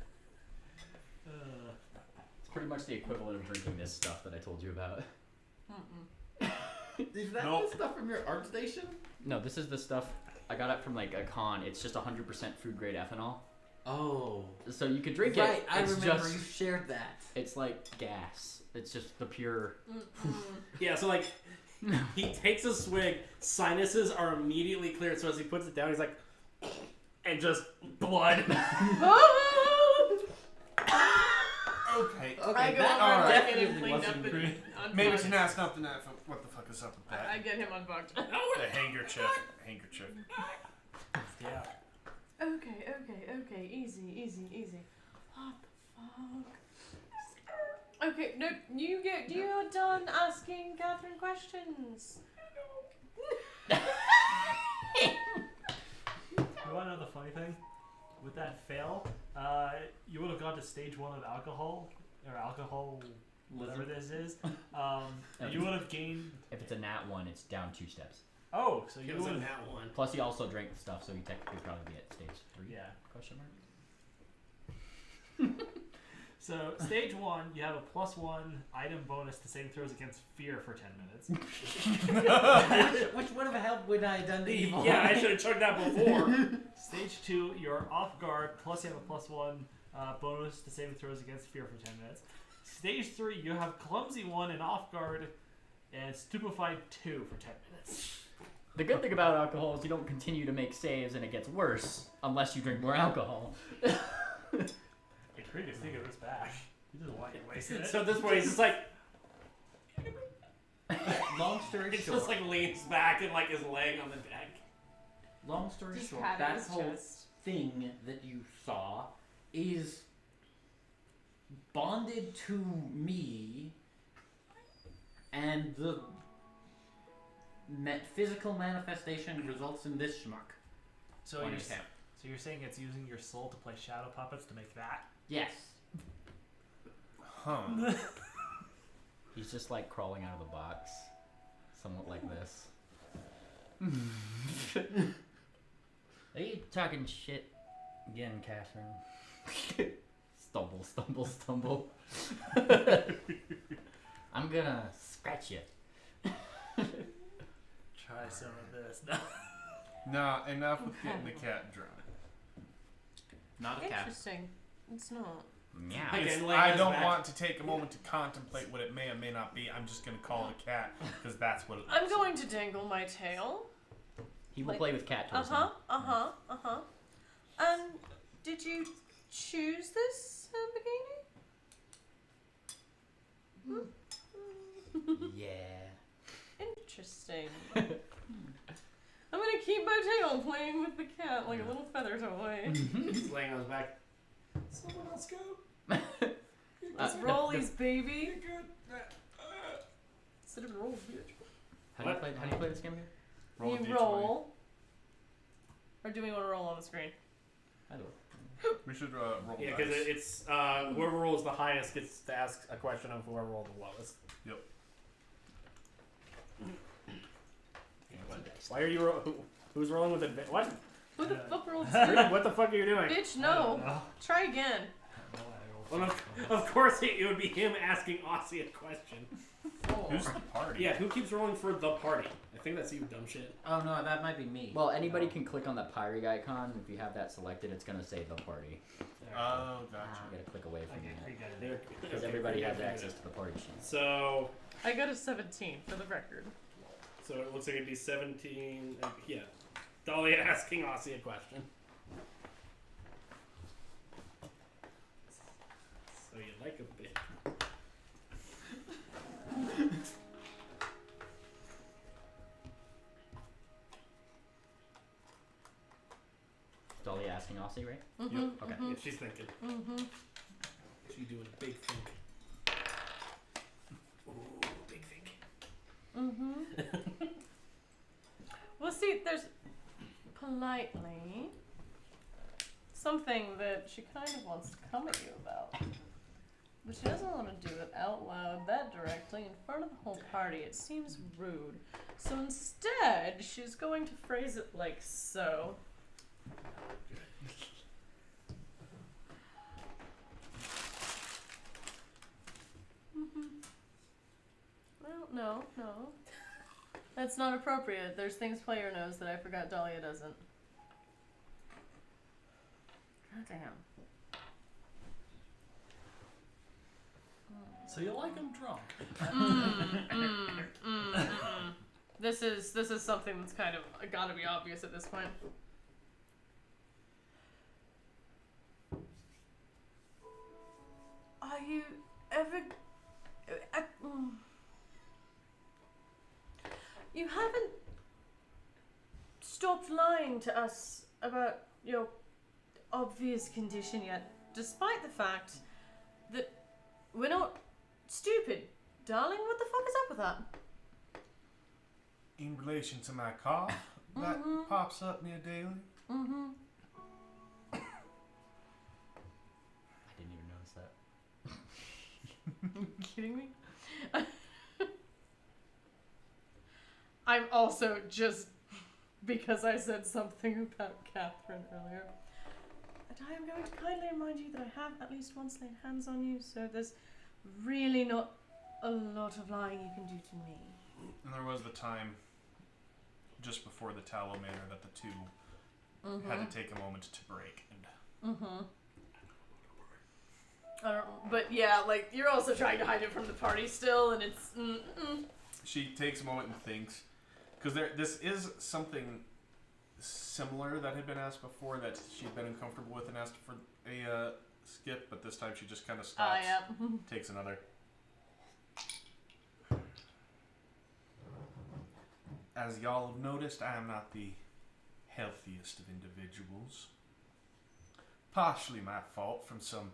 It's pretty much the equivalent of drinking this stuff that I told you about. Is that Nope. the stuff from your art station? No, this is the stuff I got it from like a con. It's just 100% food grade ethanol. Oh. So you could drink Right, it. I It's remember just, you shared that. It's like gas. It's just the pure. Yeah, so like, he takes a swig, sinuses are immediately cleared, so as he puts it down, he's like, and just blood. Okay. I go that over and get definitely him cleaned up wasn't and great. Maybe unbugged. tonight not the night for what the fuck is up with I that? get him unbugged. The handkerchief. Handkerchief. Yeah. Okay. Easy. What the fuck? Okay, no, you're done asking Catherine questions. You want to know the funny thing? With that fail, you would have gone to stage 1 of alcohol, or alcohol, whatever this is. You would have gained. If it's a nat 1, it's down 2 steps. Oh, so It you was would in have. that one. Plus, he also drank the stuff, so he technically probably be at stage 3. Yeah. Question mark. So stage 1, you have a +1 item bonus to saving throws against fear for 10 minutes. Which would have helped when I had done the evil. Yeah, I should have checked that before. Stage 2, you're off guard, plus you have a +1 bonus to saving throws against fear for 10 minutes. Stage 3, you have clumsy 1 and off guard, and stupefied 2 for 10 minutes. The good thing about alcohol is you don't continue to make saves and it gets worse unless you drink more alcohol. It's pretty to think of this back. You just wasted it. So at this point, he's just like, Long story he short. just like leans back and like is laying on the deck. Long story Just short, patting that his whole chest. thing that you saw is bonded to me, and the physical manifestation results in this schmuck. So on you're, your s- account. so you're saying it's using your soul to play shadow puppets to make that? Yes. Huh. He's just like crawling out of the box, somewhat like this. Are you talking shit again, Catherine? Stumble. I'm gonna scratch you. Try some of this. No. Nah, enough with getting the cat drunk. Not a cat. Interesting. It's not. Meow. Again, It's- laying I on don't his back. want to take a moment to contemplate what it may or may not be. I'm just gonna call it a cat because that's what it I'm looks going to dangle my tail. He will Like- play with cat toys. Did you choose this, Lamborghini? Yeah. Interesting. I'm gonna keep my tail playing with the cat like a little feather toy. He's laying on his back. Someone else go. It's the- Rollies, baby. Sit up and roll, bitch. How do you play this game again? Roll a You D20. roll. Or do we want to roll on the screen? Either way. We should roll Yeah, because dice. it's whoever rolls the highest gets to ask a question of whoever rolled the lowest. Yep. Why are you who's rolling with advantage? What? Who the fuck rolled Rude, what the fuck are you doing? Bitch, I no. don't know. Try again. Well, of course, it would be him asking Aussie a question. Who's the party? Yeah, who keeps rolling for the party? I think that's you, dumb shit. Oh no, that might be me. Well, anybody can click on the Pyrig icon. If you have that selected, it's gonna say the party. Oh, gotcha. You gotta click away I from get that. you got it. There, Because okay, everybody yeah, has yeah, access to the party sheet. So I got a 17 for the record. it looks like it'd be 17. Yeah, Dahlia asking Aussie a question. So you like a bit. Dolly asking Aussie, right? Mm-hmm. Okay. Yeah, she's thinking. Mm-hmm. She's doing a big think. Ooh, big think. Mm-hmm. Well, see, there's politely something that she kind of wants to come at you about. But she doesn't want to do it out loud that directly in front of the whole party. It seems rude. So instead, she's going to phrase it like so. Well, no. That's not appropriate. There's things player knows that I forgot Dahlia doesn't. God damn. So you like him drunk? This is something that's kind of gotta be obvious at this point. Are you ever? You haven't stopped lying to us about your obvious condition yet, despite the fact that we're not stupid. Darling, what the fuck is up with that? In relation to my cough that pops up near daily. Mm-hmm. I didn't even notice that. Are you kidding me? I'm also just because I said something about Catherine earlier. And I am going to kindly remind you that I have at least once laid hands on you, so there's really not a lot of lying you can do to me. And there was the time just before the Tallow Manor that the two had to take a moment to break. And I don't, but yeah, like you're also trying to hide it from the party still, and it's. she takes a moment and thinks, because this is something similar that had been asked before that she'd been uncomfortable with and asked for a skip, but this time she just kind of stops, Yeah. takes another. As y'all have noticed, I am not the healthiest of individuals. Partially my fault from some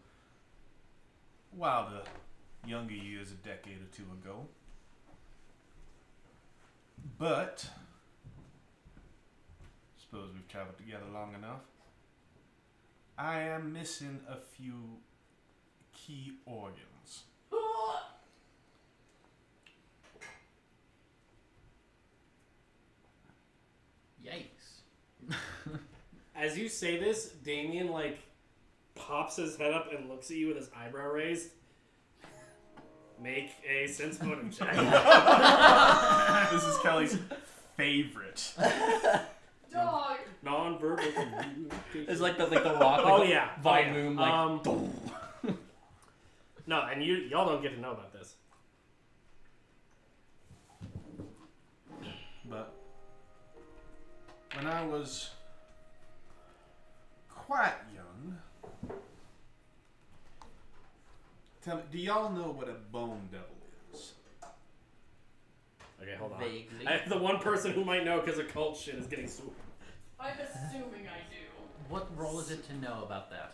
wilder younger years a decade or two ago. But suppose we've traveled together long enough. I am missing a few key organs. Yikes. As you say this, Damien like pops his head up and looks at you with his eyebrow raised. Make a sense motive check. This is Kelly's favorite. Dog. Non-verbal communication. It's like the rock. Oh like yeah, Vine oh, yeah. Moon, like. No, and y'all don't get to know about this. But when I was quite young, tell me, do y'all know what a bone devil is? Okay, hold on. Vaguely. The one person who might know because of cult shit is getting swooped. I'm assuming I do. What role is it to know about that?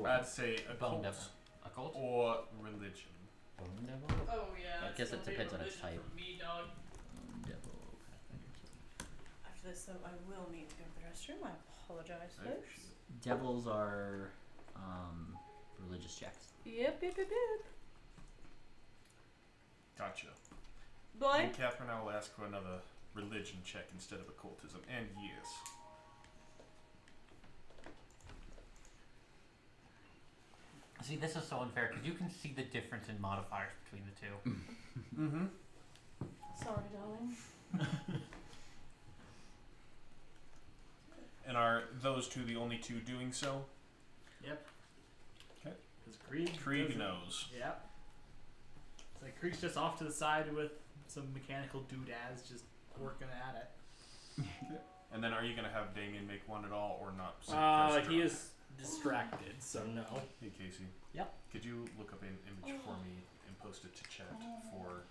I'd say a Bone cult devil. A cult? or religion. Bone devil? Oh yeah. I guess it's it gonna be depends on its religion type. for me, dog. Bone devil. After this, though, I will need to go to the restroom. I apologize, Oh, folks. shit. Devils are religious checks. Yep. Gotcha. Boy. And Catherine, I will ask for another religion check instead of occultism. And yes. See, this is so unfair because you can see the difference in modifiers between the two. Mm-hmm. Sorry, darling. And are those two the only two doing so? Yep. Okay. Because Krieg. Krieg doesn't- knows. Yep. It's like Krieg's just off to the side with some mechanical doodads just working at it. And then are you going to have Damien make one at all or not? He is distracted, so no. Hey, Casey. Yep. Could you look up an image for me and post it to chat for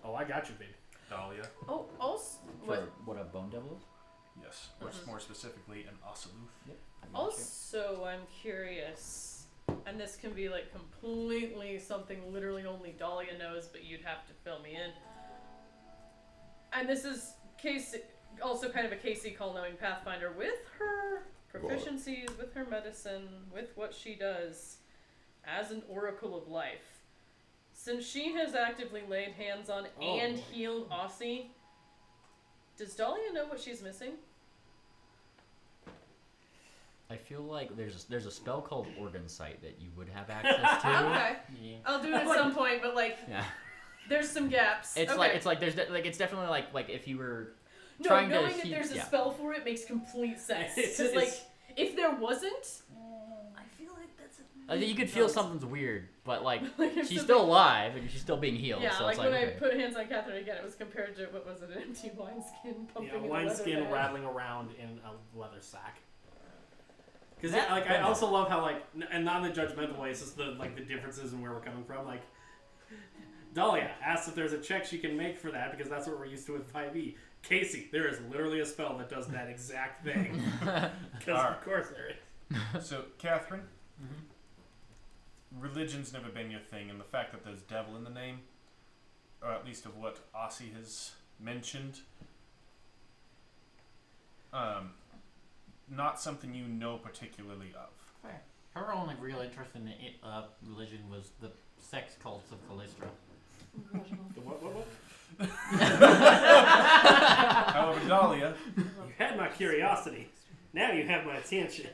Oh, I got you, baby. Dahlia? Oh, also, For what a bone devil is? Yes. Or more specifically, an Ossiluth. also, I'm curious, and this can be like completely something literally only Dahlia knows, but you'd have to fill me in. And this is Casey, also kind of a Casey call knowing Pathfinder with her proficiencies, with her medicine, with what she does as an Oracle of Life. Since she has actively laid hands on and healed Aussie, does Dahlia know what she's missing? I feel like there's a spell called Organ Sight that you would have access to. Okay, Yeah. I'll do it at some point, but like, Yeah. there's some gaps. It's okay. it's definitely like if you were No, trying to knowing that heal- there's a yeah. spell for it makes complete sense. It's- Because, like, it's- if there wasn't, I feel like that's I think you could feel something's weird, but like like if she's something- still alive and she's still being healed. Yeah, so like it's when okay. I put hands on Catherine again, it was compared to, what was it, an empty wineskin pumping Yeah, in a wineskin leather bag. rattling around in a leather sack. Because That- like I also love how like and not in a judgmental way, it's just the like the differences in where we're coming from. Like Dahlia asks if there's a check she can make for that because that's what we're used to with 5e. Casey, there is literally a spell that does that exact thing. Because of course there is. So, Catherine, religion's never been your thing, and the fact that there's devil in the name, or at least of what Aussie has mentioned, not something you know particularly of. Fair. Her only real interest in religion was the sex cults of Callistra. The what? However, Dahlia, You had my curiosity. Now you have my attention.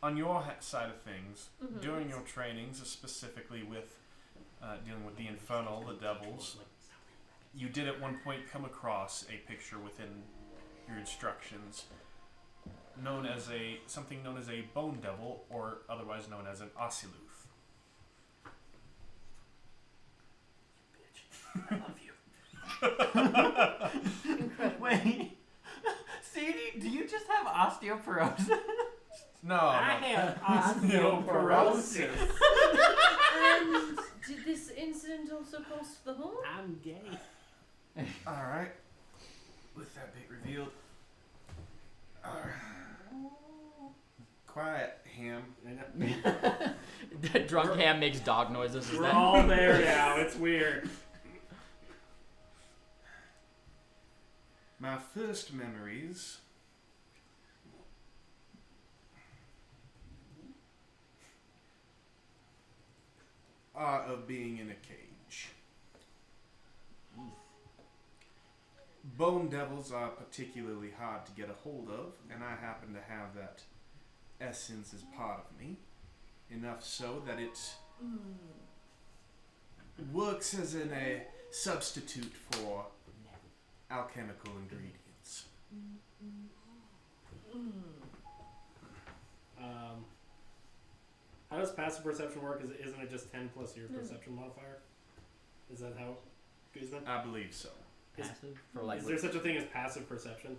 on your side of things, during your trainings, specifically with dealing with the infernal, the devils, you did at one point come across a picture within your instructions something known as a bone devil, or otherwise known as an Ossiluth. I love you. Incredible. Wait, CD, do you just have osteoporosis? No, I have osteoporosis. And did this incident also cost the home? I'm gay. Alright. With that bit revealed. Quiet, Ham. Drunk ham makes dog noises. Is We're that? all there now. It's weird. My first memories are of being in a cage. Bone devils are particularly hard to get a hold of, and I happen to have that essence as part of me. Enough so that it works as a substitute for alchemical ingredients. How does passive perception work? Isn't it just 10 plus your perception modifier? Is that how it goes? I believe so. Passive for like. Is there such a thing as passive perception?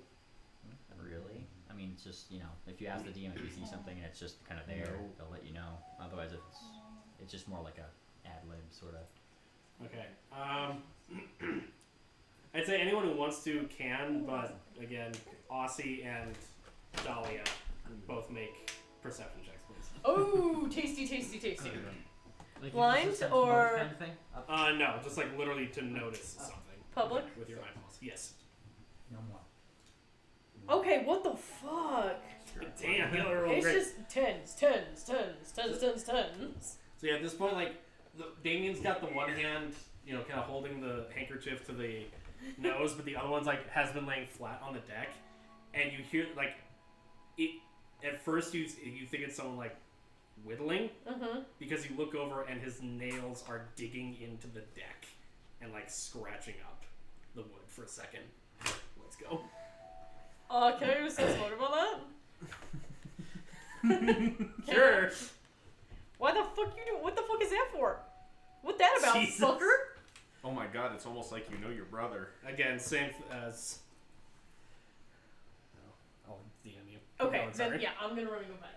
Really? I mean, it's just if you ask the DM if you see something and it's just kind of there, No. they'll let you know. Otherwise, it's just more like a ad lib sort of. Okay. I'd say anyone who wants to can, but again, Aussie and Dahlia both make perception checks, please. Oh, tasty, tasty, tasty. Like Blind just a sense or- motive kind of thing? No, just like literally to notice something. Public? With your eyeballs. Yes. No more. Okay, what the fuck? Damn, you are It's great. just tens. So yeah, at this point, like, Damien's got the one hand, kind of holding the handkerchief to the nose, but the other one's like has been laying flat on the deck, and you hear like it. At first, you think it's someone like whittling Mm-hmm. because you look over and his nails are digging into the deck and like scratching up the wood for a second. Let's go. Can I use sense motive on that? Sure. Why the fuck you do? What the fuck is that for? What that about, Jesus. fucker? Oh my god, it's almost like you know your brother. Again, same as. No, I'll DM you. Okay, No, then sorry. yeah, I'm gonna run and go back.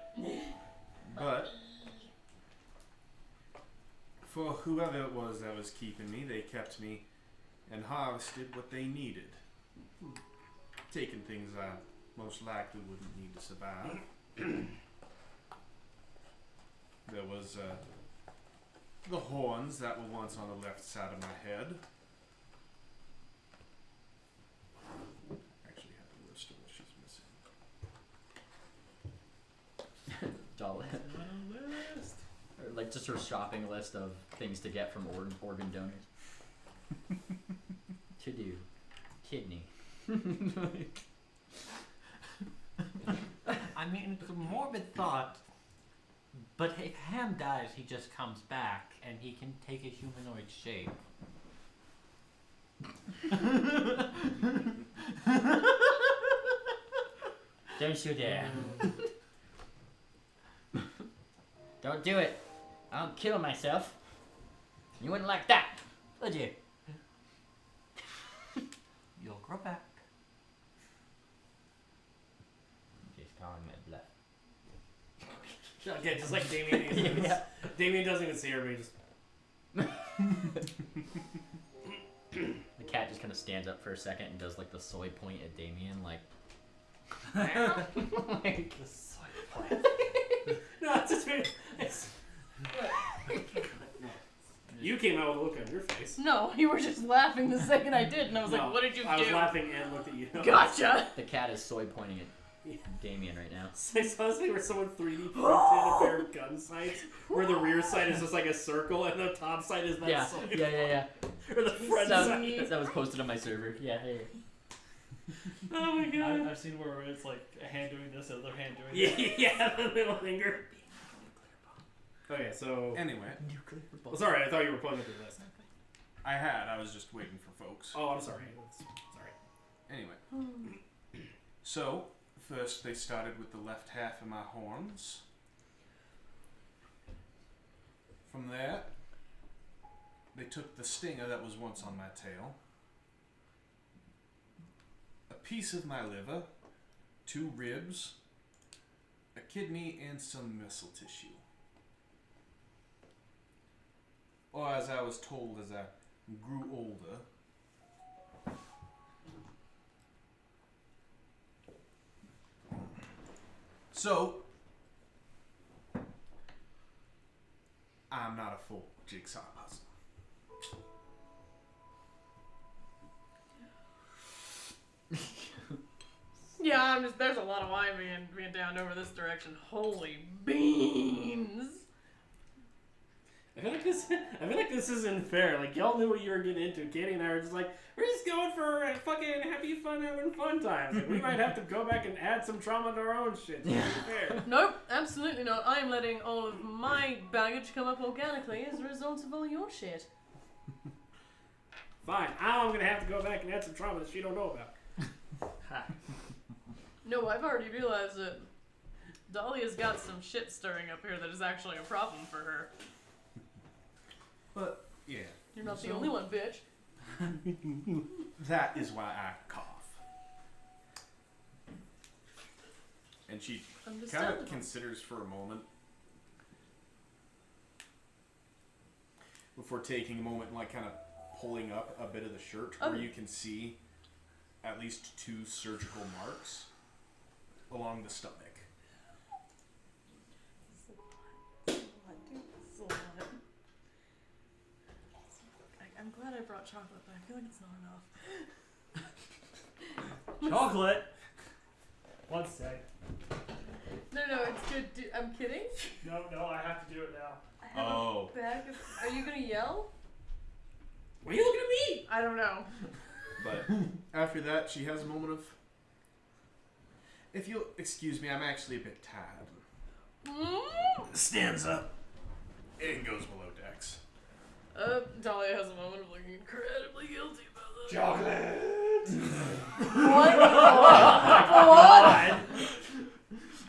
But for whoever it was that was keeping me, they kept me and harvested what they needed. Taking things I most likely wouldn't need to survive. There was the horns that were once on the left side of my head. Actually have a list of what she's missing. Dolly. Or like just her shopping list of things to get from organ donors. To do. Kidney. I mean, it's a morbid thought, but if Ham dies, he just comes back and he can take a humanoid shape. Don't you dare. Don't do it. I'll kill myself. You wouldn't like that, would you? You'll grow back. Just calling me a bluff. Again, just like Damien. Yeah. Damien doesn't even see her, but he just. The cat just kind of stands up for a second and does like the soy point at Damien, like. Like The soy plant. No, it's just. It's... You came out with a look on your face. No, you were just laughing the second I did, and I was No, like, "What did you I was do?" laughing and looked at you. Gotcha. the cat is soy pointing at Damien right now. I saw this thing where someone 3D printed a pair of gun sights, where the rear sight is just like a circle and the top side is that Yeah, soy yeah. Or the front That, side. that was posted on my server. Yeah, hey. Oh my god. I've seen where it's like a hand doing this, the other hand doing that. Yeah, the middle finger. Okay, so. Anyway, Well, sorry, I thought you were pulling up your list. I was just waiting for folks. Oh, I'm sorry. Sorry. Anyway, so first they started with the left half of my horns. From there, they took the stinger that was once on my tail, a piece of my liver, 2 ribs, a kidney, and some muscle tissue. Or as I was told as I grew older, so I'm not a full jigsaw puzzle. Yeah, I'm just. There's a lot of wine being down over this direction. Holy beans! I feel like this isn't fair. Like, y'all knew what you were getting into. Katie and I were just like, we're just going for a fucking happy fun, having fun times. Like, we might have to go back and add some trauma to our own shit. To be fair. Nope, absolutely not. I am letting all of my baggage come up organically as a result of all your shit. Fine. Now I'm gonna have to go back and add some trauma that she don't know about. No, I've already realized that Dahlia's got some shit stirring up here that is actually a problem for her. But yeah, You're not the So- only one, bitch. that is why I cough. And she kind Understandable. of considers for a moment before taking a moment and like kind of pulling up a bit of the shirt where you can see at least 2 surgical marks along the stomach. I'm glad I brought chocolate, but I feel like it's not enough. Chocolate. One sec. No, it's good. I'm kidding. No, I have to do it now. I have Oh. a bag of. Are you gonna yell? Why are you looking at me? I don't know. But after that, she has a moment of, if you'll excuse me, I'm actually a bit tired. stands up and goes below decks. Dahlia has a moment of looking incredibly guilty about that. Chocolate! What? What?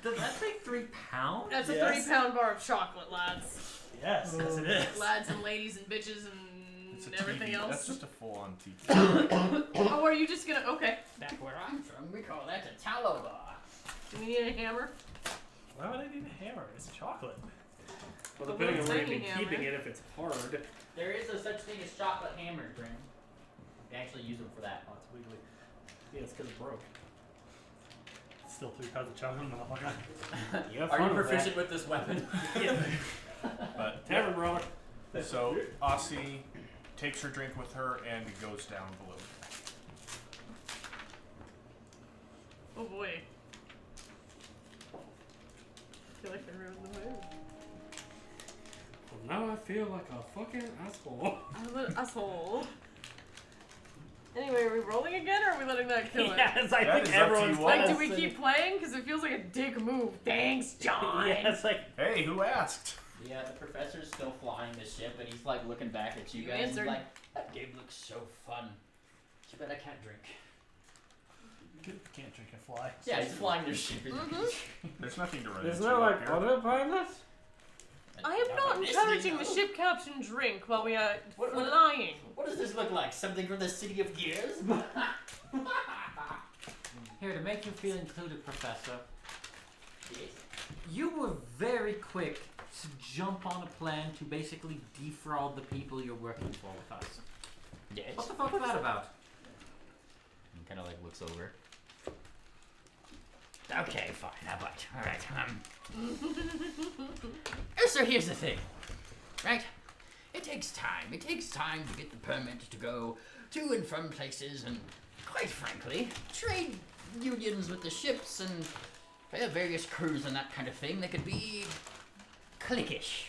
Does that take 3 pounds? That's a Yes. 3-pound bar of chocolate, lads. Yes, yes it is. Lads and ladies and bitches It's a and everything TV. else. That's just a full-on TV. Oh, are you just gonna? Okay. Back where I'm from, we call that a tallow bar. Do we need a hammer? Why would I need a hammer? It's chocolate. Well, The depending on little where you've tiny been keeping hammer. it, if it's hard. There is no such thing as chocolate hammers, Brandon. They actually use them for that. Oh, it's wiggly. Yeah, it's because it broke. It's still 3 pounds of chocolate, motherfucker. You have Are fun you with proficient with this weapon? But Tavern brother. so Aussie takes her drink with her and goes down below deck. Oh boy. I feel like I ruined the mood. Well, now I feel like a fucking asshole. I'm an asshole. Anyway, are we rolling again, or are we letting that kill it? Yes, I That think is up to everyone's you all. Like, do we keep playing? Because it feels like a dick move. Thanks, John. Yeah, it's like Hey, who asked? Yeah, the professor's still flying the ship, and he's like looking back at you You guys and answered. he's like, that game looks so fun. Too bad I can't drink. Can't drink and fly. Yeah, he's flying their ship. There's nothing to run there's into no up like here. autopilot. I am not encouraging the ship captain drink while we are flying. What does this look like? Something from the City of Gears? Here, to make you feel included, Professor, Yes. you were very quick to jump on a plan to basically defraud the people you're working for with us. Yes. What the fuck is that about? And kind of like looks over. Okay, fine. How about? All right. So here's the thing, right? It takes time. It takes time to get the permit to go to and from places, and quite frankly, trade unions with the ships and various crews and that kind of thing. They could be cliquish.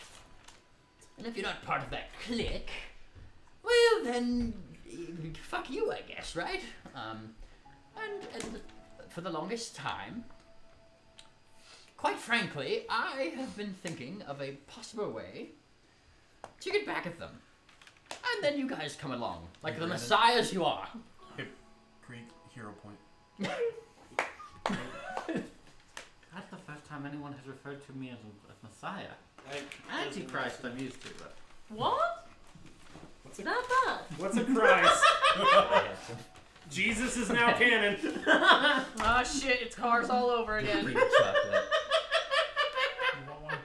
And if you're not part of that clique, well then, fuck you, I guess, right? And for the longest time, quite frankly, I have been thinking of a possible way to get back at them. And then you guys come along, like the messiahs you are. Greek hero point. That's the first time anyone has referred to me as a messiah. Antichrist I'm used to, but... What? What's a, Not bad. what's a Christ? Jesus is now canon. Ah, shit, it's cars all over again. Read chocolate. You want one?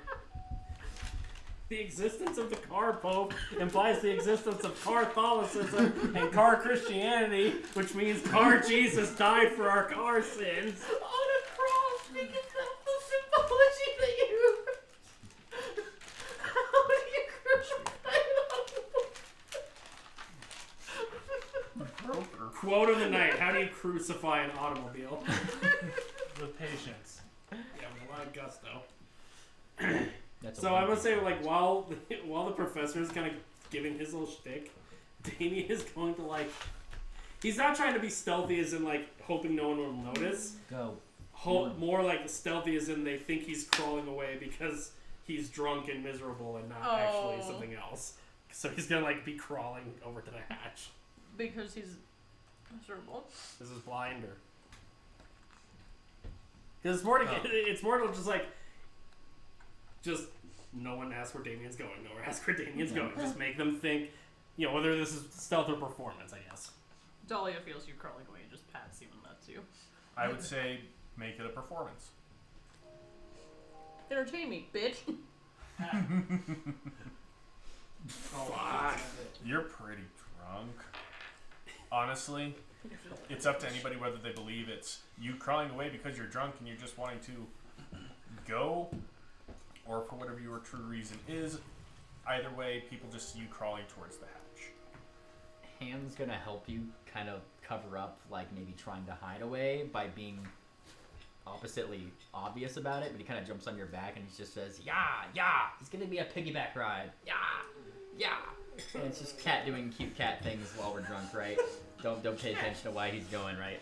The existence of the car pope implies the existence of car Catholicism and car Christianity, which means car Jesus died for our car sins. On a cross, because that's the symbology they use. How do you crucify Quote of the night: how do you crucify an automobile? With patience. Yeah, with a lot of gusto. That's So I would say, like, while the professor is kind of giving his little shtick, Damien is going to, like, he's not trying to be stealthy as in, like, hoping no one will notice. Go. More like stealthy as in they think he's crawling away because he's drunk and miserable and not actually Oh. something else. So he's gonna, like, be crawling over to the hatch. Because he's miserable. This is blind, or because it's more to it's more to just like no one asks where Damien's going. No one asks where Damien's going. Just make them think, you know, whether this is stealth or performance, I guess. Dahlia feels you crawling away and just pats you and that's you. I would say make it a performance. Entertain me, bitch. You're pretty drunk. Honestly, it's up to anybody whether they believe it's you crawling away because you're drunk and you're just wanting to go, or for whatever your true reason is. Either way, people just see you crawling towards the hatch. Ham's gonna help you kind of cover up, like maybe trying to hide away by being oppositely obvious about it, but he kind of jumps on your back and he just says, "Yeah, yeah, it's gonna be a piggyback ride. Yeah, yeah." And it's just cat doing cute cat things while we're drunk, right? Don't pay attention to why he's going, right?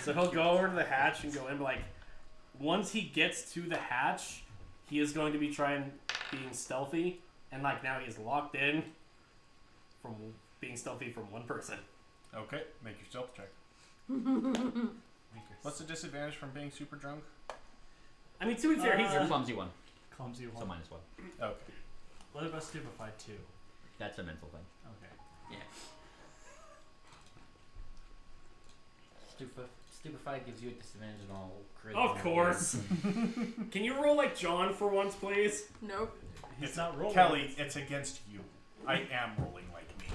So he'll go over to the hatch and go in, but like once he gets to the hatch, he is going to be trying being stealthy, and like now he's locked in from being stealthy from one person. Okay, make your stealth check. What's the disadvantage from being super drunk? I mean, to be fair, he's You're a clumsy one, Clumsy one. so -1. Okay. What about stupefied 2? That's a mental thing. Okay. Stupefied gives you a disadvantage on all critical. Of course. Can you roll like John for once, please? Nope. He's not rolling. Kelly, it's against you. I am rolling like me.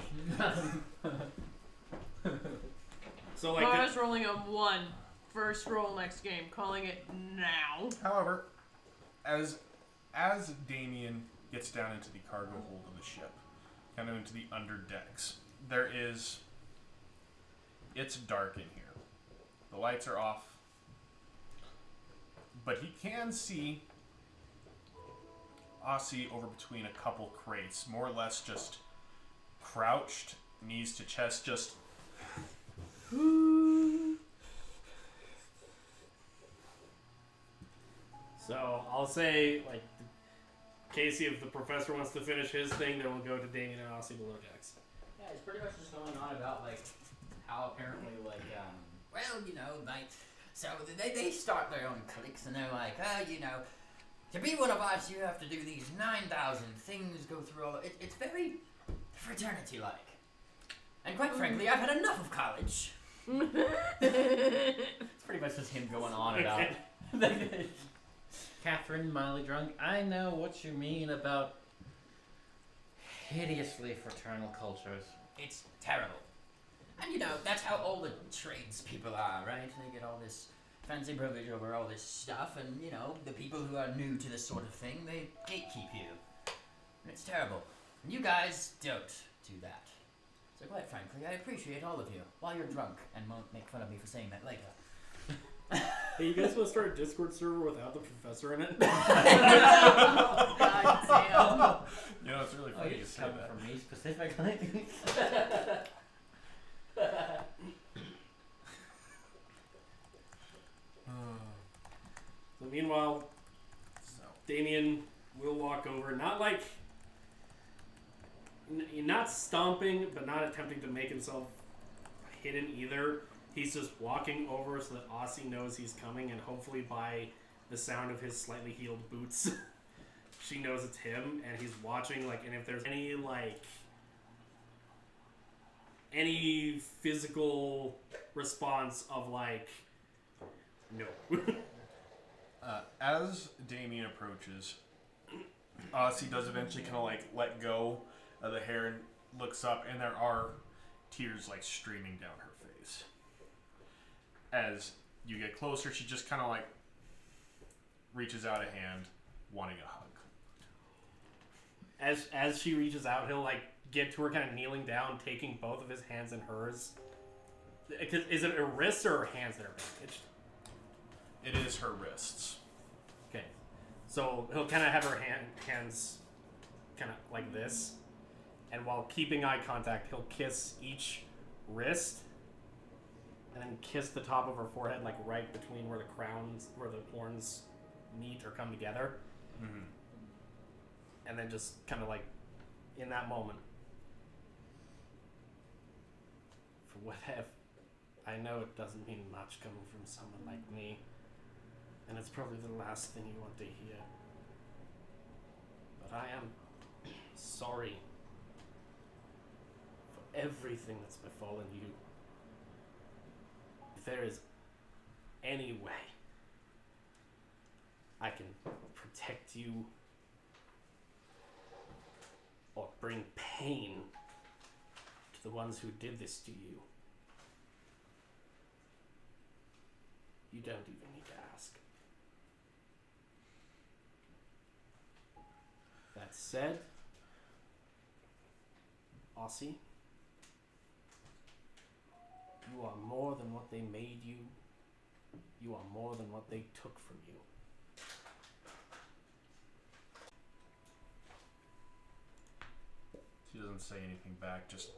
So like, Mara's rolling a 1. First roll next game. Calling it now. However, as Damien gets down into the cargo hold of the ship, kind of into the underdecks, it's dark in here. The lights are off, but he can see Aussie over between a couple crates, more or less just crouched, knees to chest, just so I'll say like, Casey, if the professor wants to finish his thing, then we'll go to Damien and Aussie below decks. Yeah, it's pretty much just going on about like how apparently like Well, like, so they start their own cliques, and they're like, to be one of us, you have to do these 9,000 things, go through all. It's very fraternity-like. And quite frankly, I've had enough of college. it's pretty much just him going on about. Catherine, mildly drunk. I know what you mean about hideously fraternal cultures. It's terrible. And that's how all the tradespeople are, right? They get all this fancy privilege over all this stuff, and the people who are new to this sort of thing, they gatekeep you. And it's terrible. And you guys don't do that. So quite frankly, I appreciate all of you while you're drunk, and won't make fun of me for saying that later. Hey, you guys want to start a Discord server without the professor in it? God damn. it's really funny you say coming that. from me specifically. So meanwhile, Damien will walk over, not like, not stomping, but not attempting to make himself hidden either. He's just walking over so that Aussie knows he's coming, and hopefully by the sound of his slightly heeled boots, she knows it's him, and he's watching, like, and if there's any physical response of, like, no. As Damien approaches, Aussie does eventually kind of like let go of the hair and looks up, and there are tears like streaming down her face. As you get closer, she just kind of like reaches out a hand, wanting a hug. As she reaches out, he'll like get to her, kind of kneeling down, taking both of his hands in hers. Is it her wrists or her hands that are bandaged? It is her wrists. Okay, so he'll kind of have her hands kind of like this, and while keeping eye contact, he'll kiss each wrist, and then kiss the top of her forehead, like right between where the horns meet or come together. Mm-hmm. And then just kind of like, in that moment, for whatever, I know it doesn't mean much coming from someone like me, and it's probably the last thing you want to hear, but I am sorry for everything that's befallen you. If there is any way I can protect you or bring pain to the ones who did this to you, you don't even need to ask. That said, Aussie, you are more than what they made you. You are more than what they took from you. She doesn't say anything back, just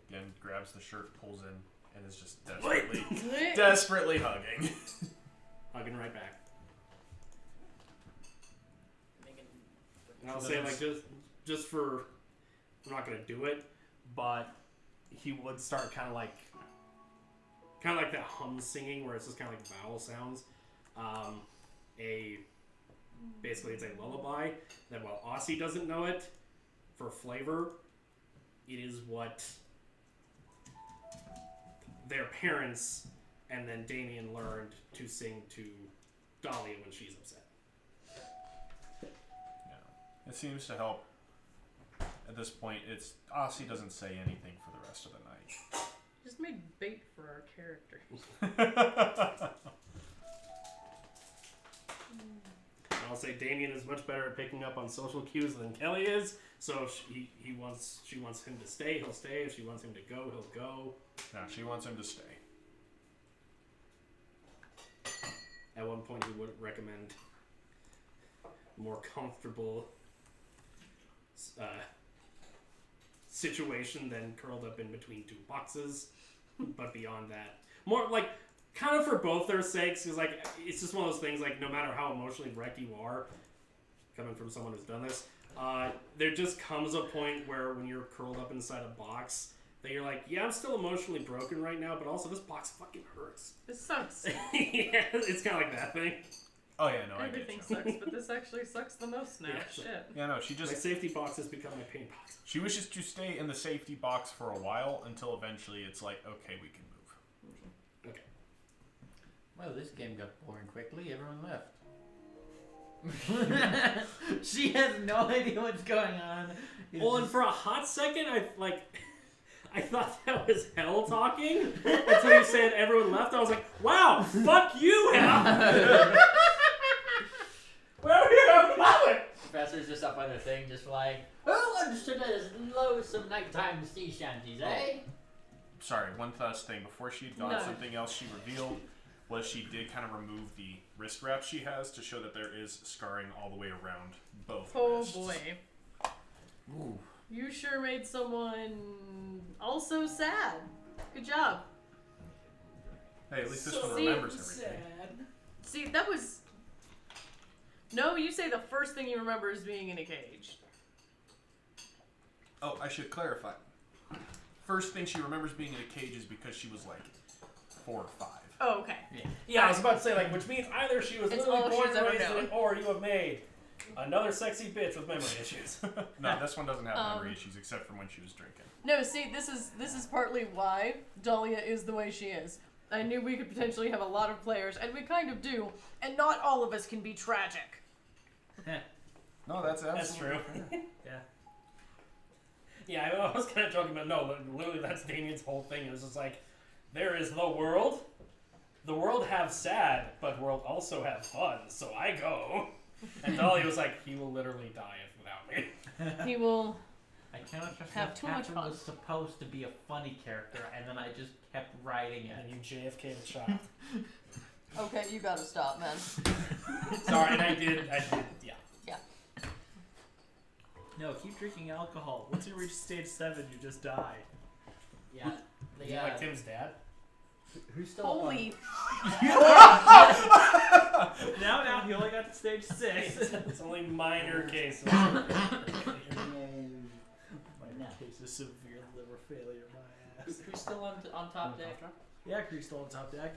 again grabs the shirt, pulls in, and is just desperately hugging. Hugging right back. And I'll say like just for, I'm not gonna do it, but he would start kind of like that hum singing where it's just kind of like vowel sounds. Basically it's a lullaby that while Aussie doesn't know it, for flavor, it is what their parents and then Damien learned to sing to Dahlia when she's upset. Yeah. It seems to help. At this point, it's Aussie doesn't say anything for the rest of the night. Just made bait for our characters. I'll say Damien is much better at picking up on social cues than Kelly is. So if she wants him to stay, he'll stay. If she wants him to go, he'll go. No, she wants him to stay. At one point, he would recommend more comfortable situation than curled up in between two boxes. But beyond that, more like kind of for both their sakes, because like it's just one of those things. Like no matter how emotionally wrecked you are, coming from someone who's done this, there just comes a point where when you're curled up inside a box, that you're like, yeah, I'm still emotionally broken right now, but also this box fucking hurts. This sucks. Yeah, it's kind of like that thing. Oh yeah, no, Everything I get you. sucks, but this actually sucks the most now. Yeah. Shit. Yeah, no, she My just safety box has become my pain box. she wishes to stay in the safety box for a while until eventually it's like, okay, we can move. Okay. Well, this game got boring quickly. Everyone left. She has no idea what's going on. It's Well, and just- for a hot second, I thought that was Hell talking until you said everyone left. I was like, wow, fuck you, Hell. Where are you having a moment? Professor's just up on the thing, just like, who understood as loathsome nighttime sea shanties, eh? Sorry, one last thing. Before she had gone, No. something else she revealed was she did kind of remove the wrist wrap she has to show that there is scarring all the way around both Oh wrists. boy. Ooh. You sure made someone also sad. Good job. Hey, at least this So one remembers everything. See, that was... No, you say the first thing you remember is being in a cage. Oh, I should clarify. First thing she remembers being in a cage is because she was like 4 or 5. Oh, okay. Yeah, I was about to say, like, which means either she was It's literally all born she's and ever raised in known. it, or you have made another sexy bitch with memory issues. No, this one doesn't have memory issues except from when she was drinking. No, see, this is partly why Dahlia is the way she is. I knew we could potentially have a lot of players, and we kind of do, and not all of us can be tragic. No, that's That's true. Yeah. Yeah, I was kind of joking, but no, literally that's Damien's whole thing. It was just like, there is the world. The world have sad, but world also have fun, so I go. And Dahlia was like, he will literally die without me. He will... I cannot trust Have that too much Captain fun. was supposed to be a funny character, and then I just kept writing it. And you JFK the child. Okay, you gotta stop, man. Sorry, and I did, yeah. No, keep drinking alcohol. Once you reach stage 7, you just die. Yeah. Is he like Tim's dad? Who's still Holy... Now he only got to stage 6. It's only minor cases. My case is severe liver failure, my ass. Who's still on top deck? Yeah, Creek's still on top deck.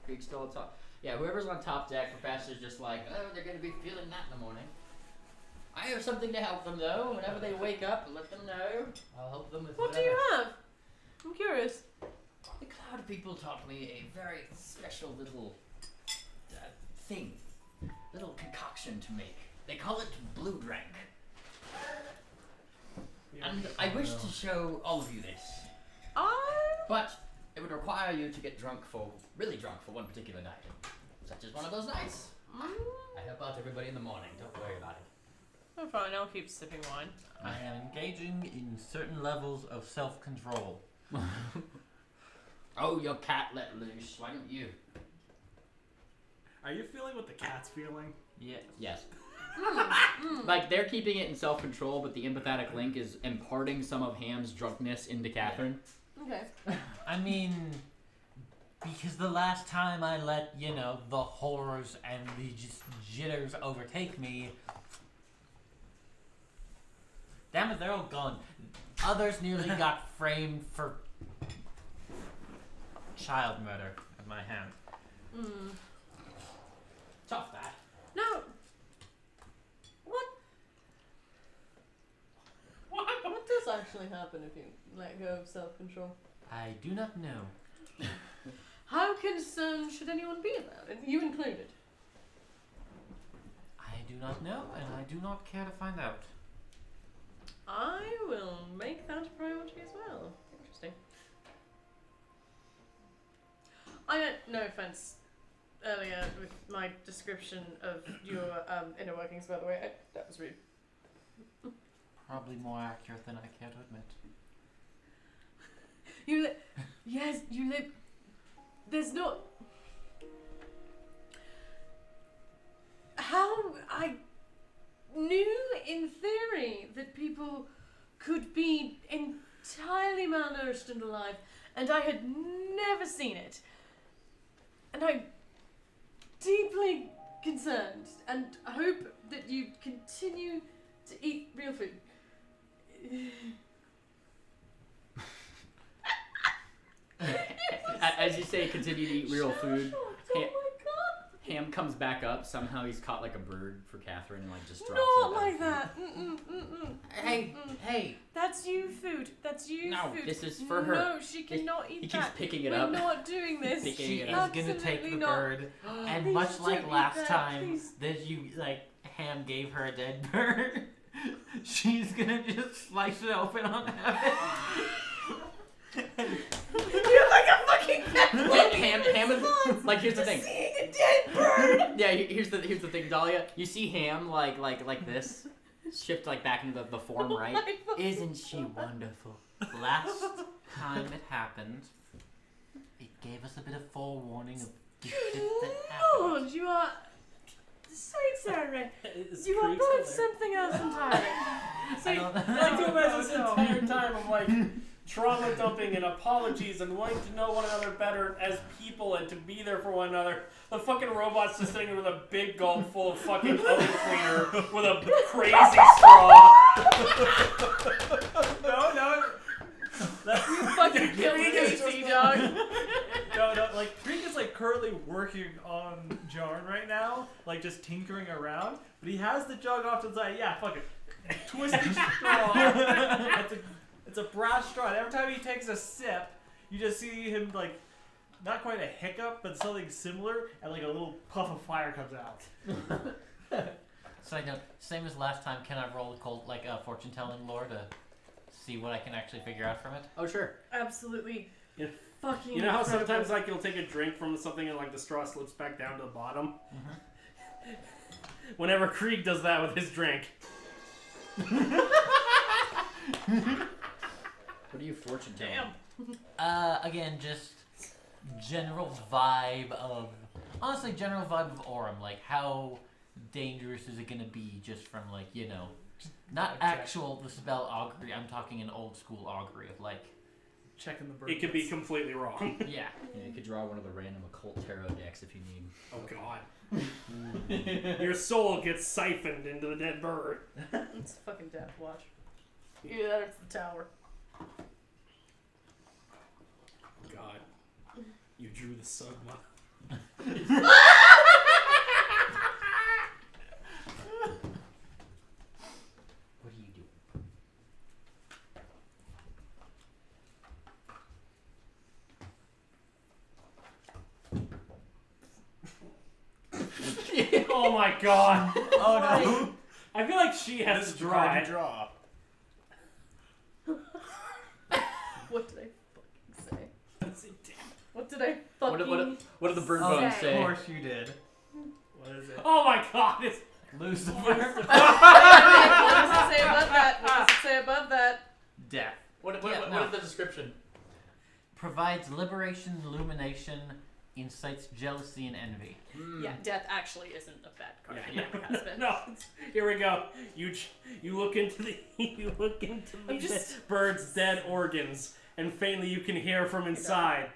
Creek's still on top. Yeah, whoever's on top deck, Professor's just like, oh, they're gonna be feeling that in the morning. I have something to help them though. Whenever they wake up, let them know. I'll help them with What do whatever. you have? I'm curious. The Cloud people taught me a very special little thing, little concoction to make. They call it Blue Drank. And I wish to show all of you this, but it would require you to get really drunk for one particular night, such as one of those nights. I help out everybody in the morning. Don't worry about it. I'm fine. I'll keep sipping wine. I am engaging in certain levels of self-control. Oh, your cat let loose. Why don't you? Are you feeling what the cat's feeling? Yeah. Yes. Like, they're keeping it in self-control, but the empathetic link is imparting some of Ham's drunkenness into Catherine. Okay. I mean, because the last time I let, the horrors and the just jitters overtake me, Damn it, they're all gone. Others nearly got framed for child murder at my hand. Tough that. No. What does actually happen if you let go of self-control? I do not know. How concerned should anyone be about it? You included. I do not know, and I do not care to find out. I will make that a priority as well. Interesting. I meant no offense earlier with my description of your inner workings, by the way. That was rude. Probably more accurate than I care to admit. Yes, you live. There's not. How I knew in theory that people could be entirely malnourished and alive, and I had never seen it. And I'm deeply concerned, and I hope that you continue to eat real food. As you say, continue to eat real food. Oh my god! Ham comes back up. Somehow he's caught like a bird for Catherine and like just drops Not it. like that. Mm-mm. Hey! That's you food. That's you No, food. this is for her. No, she cannot eat He keeps that. picking it We're up. not doing this. Picking She it is up. gonna take Absolutely the not. bird, and Please much like don't eat last that, time please. that you Ham gave her a dead bird, she's gonna just slice it open on heaven. You're like a fucking Ham is like, here's the thing. seeing a dead bird. Yeah, here's the thing, Dahlia. You see Ham like this, shift like back into the form, right? Isn't she wonderful? Last time it happened, it gave us a bit of forewarning of the shit that happened. Lord, you are sweet Sarah. Is You are Krieg both still there? something else entirely. I don't I like to imagine this entire time of like trauma dumping and apologies and wanting to know one another better as people and to be there for one another. The fucking robot's just sitting there with a big gulp full of fucking oven cleaner with a crazy straw. No. That's You fucking killed Krieg is Casey, just- dog. no. Like Krieg is like currently working on Jarn right now, like just tinkering around. But he has the jug off to the side. Yeah, fuck it. Twisted straw. It's a brass straw. And every time he takes a sip, you just see him like, not quite a hiccup, but something similar, and like a little puff of fire comes out. Side note, same as last time, can I roll a cold, like a fortune telling lore to see what I can actually figure out from it? Oh sure. Absolutely. Yeah. Fucking You know how incredible. sometimes like you'll take a drink from something and like the straw slips back down to the bottom? Whenever Krieg does that with his drink. What are you fortune telling? Damn. Again, just general vibe of Orem. Like, how dangerous is it gonna be just from like, not actual the spell augury. I'm talking an old school augury of like. Checking the bird. It could be completely wrong. Yeah, you could draw one of the random occult tarot decks if you need. Oh god. Your soul gets siphoned into the dead bird. It's fucking death watch. Either that or it's the tower. God. You drew the Sugma. What do you do? Oh my god. Oh no! I feel like she has This to is the card draw. you draw. What did I fucking say? That's it, damn. What did I fucking What do the bird Oh, bones of say? course you did. What is it? Oh my god. It's Lucifer. What does it say above that? What does it say above that? Death. What no. is the description? Provides liberation, illumination, incites jealousy and envy. Yeah, death actually isn't a bad card. Yeah. It never has been. No, here we go. You look into the I'm just- bird's dead organs, and faintly you can hear from inside.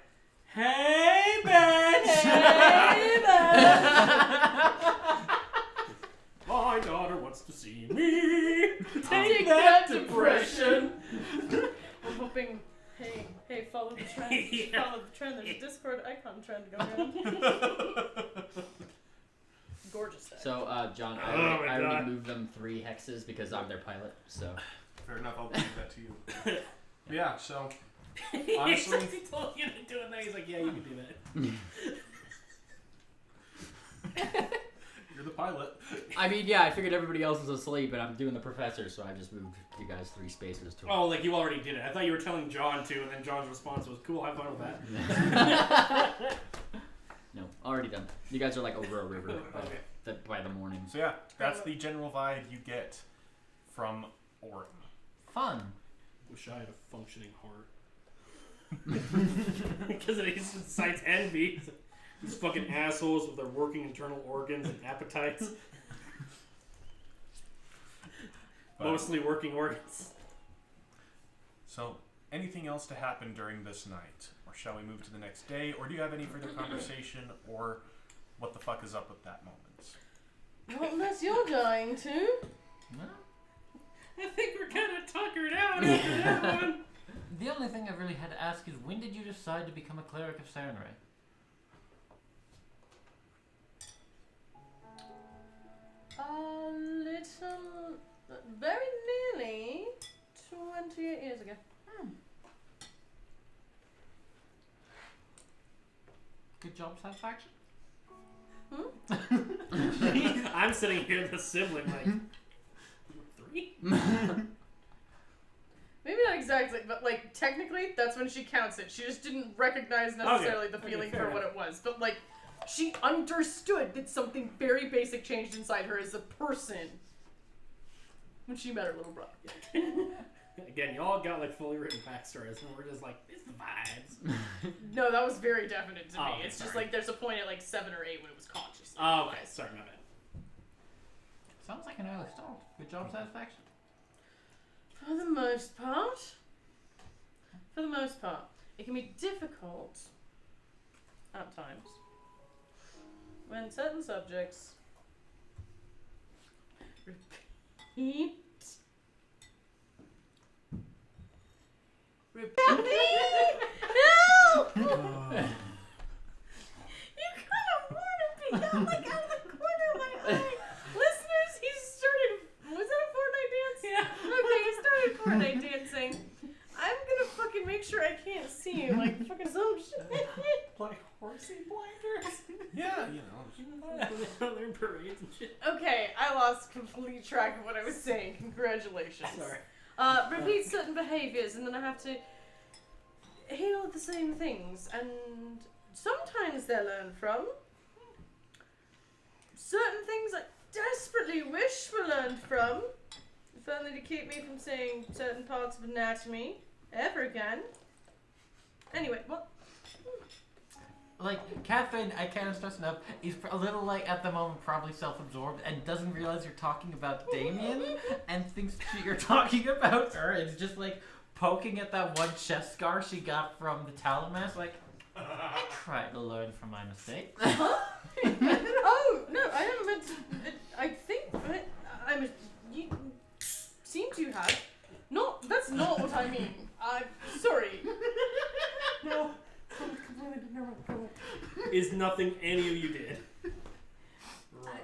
Hey, bitch! Hey, man. Oh, My daughter wants to see me. Take that, depression. I'm hoping. Hey, follow the trend. Yeah. Follow the trend. There's a Discord icon trend going on. Gorgeous deck. So, John, Oh my I already God. moved them 3 hexes because I'm their pilot. So, Fair enough, I'll leave that to you. Yeah, so Honestly, honestly, he told you to do it now. He's like, yeah, you can do that. you're the pilot. I mean, yeah, I figured everybody else was asleep, and I'm doing the professor, so I just moved you guys 3 spaces to. Oh, like you already did it. I thought you were telling John to, and then John's response was, cool, have fun with that. No, already done. You guys are like over a river Okay. by the morning. So yeah, that's the general vibe you get from Orin. Fun. Wish I had a functioning heart. Because it incites envy. These fucking assholes with their working internal organs and appetites. But- Mostly working organs. So, anything else to happen during this night? Or shall we move to the next day? Or do you have any further conversation? Or what the fuck is up with that moment? Not unless you're dying to. No. I think we're kind of tuckered out after that one. The only thing I really had to ask is, when did you decide to become a cleric of Sarenrae? Very nearly 28 years ago. Good job satisfaction? I'm sitting here, the sibling, like, 3? Maybe not exactly, but like technically, that's when she counts it. She just didn't recognize necessarily the feeling fair for what it was, but like she understood that something very basic changed inside her as a person when she met her little brother. Again, y'all got like fully written backstories, and we're just like, it's the vibes. No, that was very definite to me. Oh, It's just sorry. like there's a point at like 7 or 8 when it was conscious. Oh, okay, sorry, my bad. Sounds like an early start. Good job satisfaction. For the most part. For the most part. It can be difficult at times when certain subjects repeat. Repeat! No! You kind of want to be out like out of the corner of my eye. Listeners, he started. Was that a Fortnite dance? Yeah. Okay, he started Fortnite dancing. I'm gonna fucking make sure I can't see you like fucking some shit. Like horsey blinders. Yeah, you know. They're in parades and shit. Okay, I lost complete track of what I was saying. Congratulations. Sorry. Repeat certain behaviors, and then I have to heal the same things, and sometimes they're learned from. Certain things I desperately wish were learned from, if only to keep me from saying certain parts of anatomy ever again. Anyway, what? Like, Catherine, I can't stress enough, is a little, like, at the moment, probably self-absorbed and doesn't realize you're talking about Damien and thinks you're talking about her. It's just, like, poking at that one chest scar she got from the Talon Mask, like, I try to learn from my mistakes. Oh, no, I never meant to. I think. You seem to have. No, that's not what I mean. I'm sorry. No. Completely different. Is nothing any of you did. Right.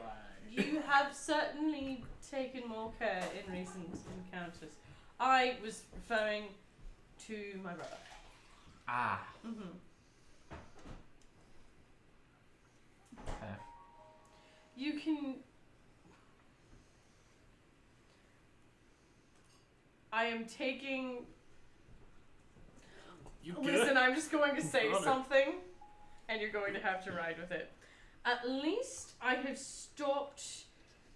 You have certainly taken more care in recent encounters. I was referring to my brother. Ah. Mm-hmm. Okay. You can. I am taking. You good? Listen, I'm just going to say Brother. something, and you're going to have to ride with it. At least I have stopped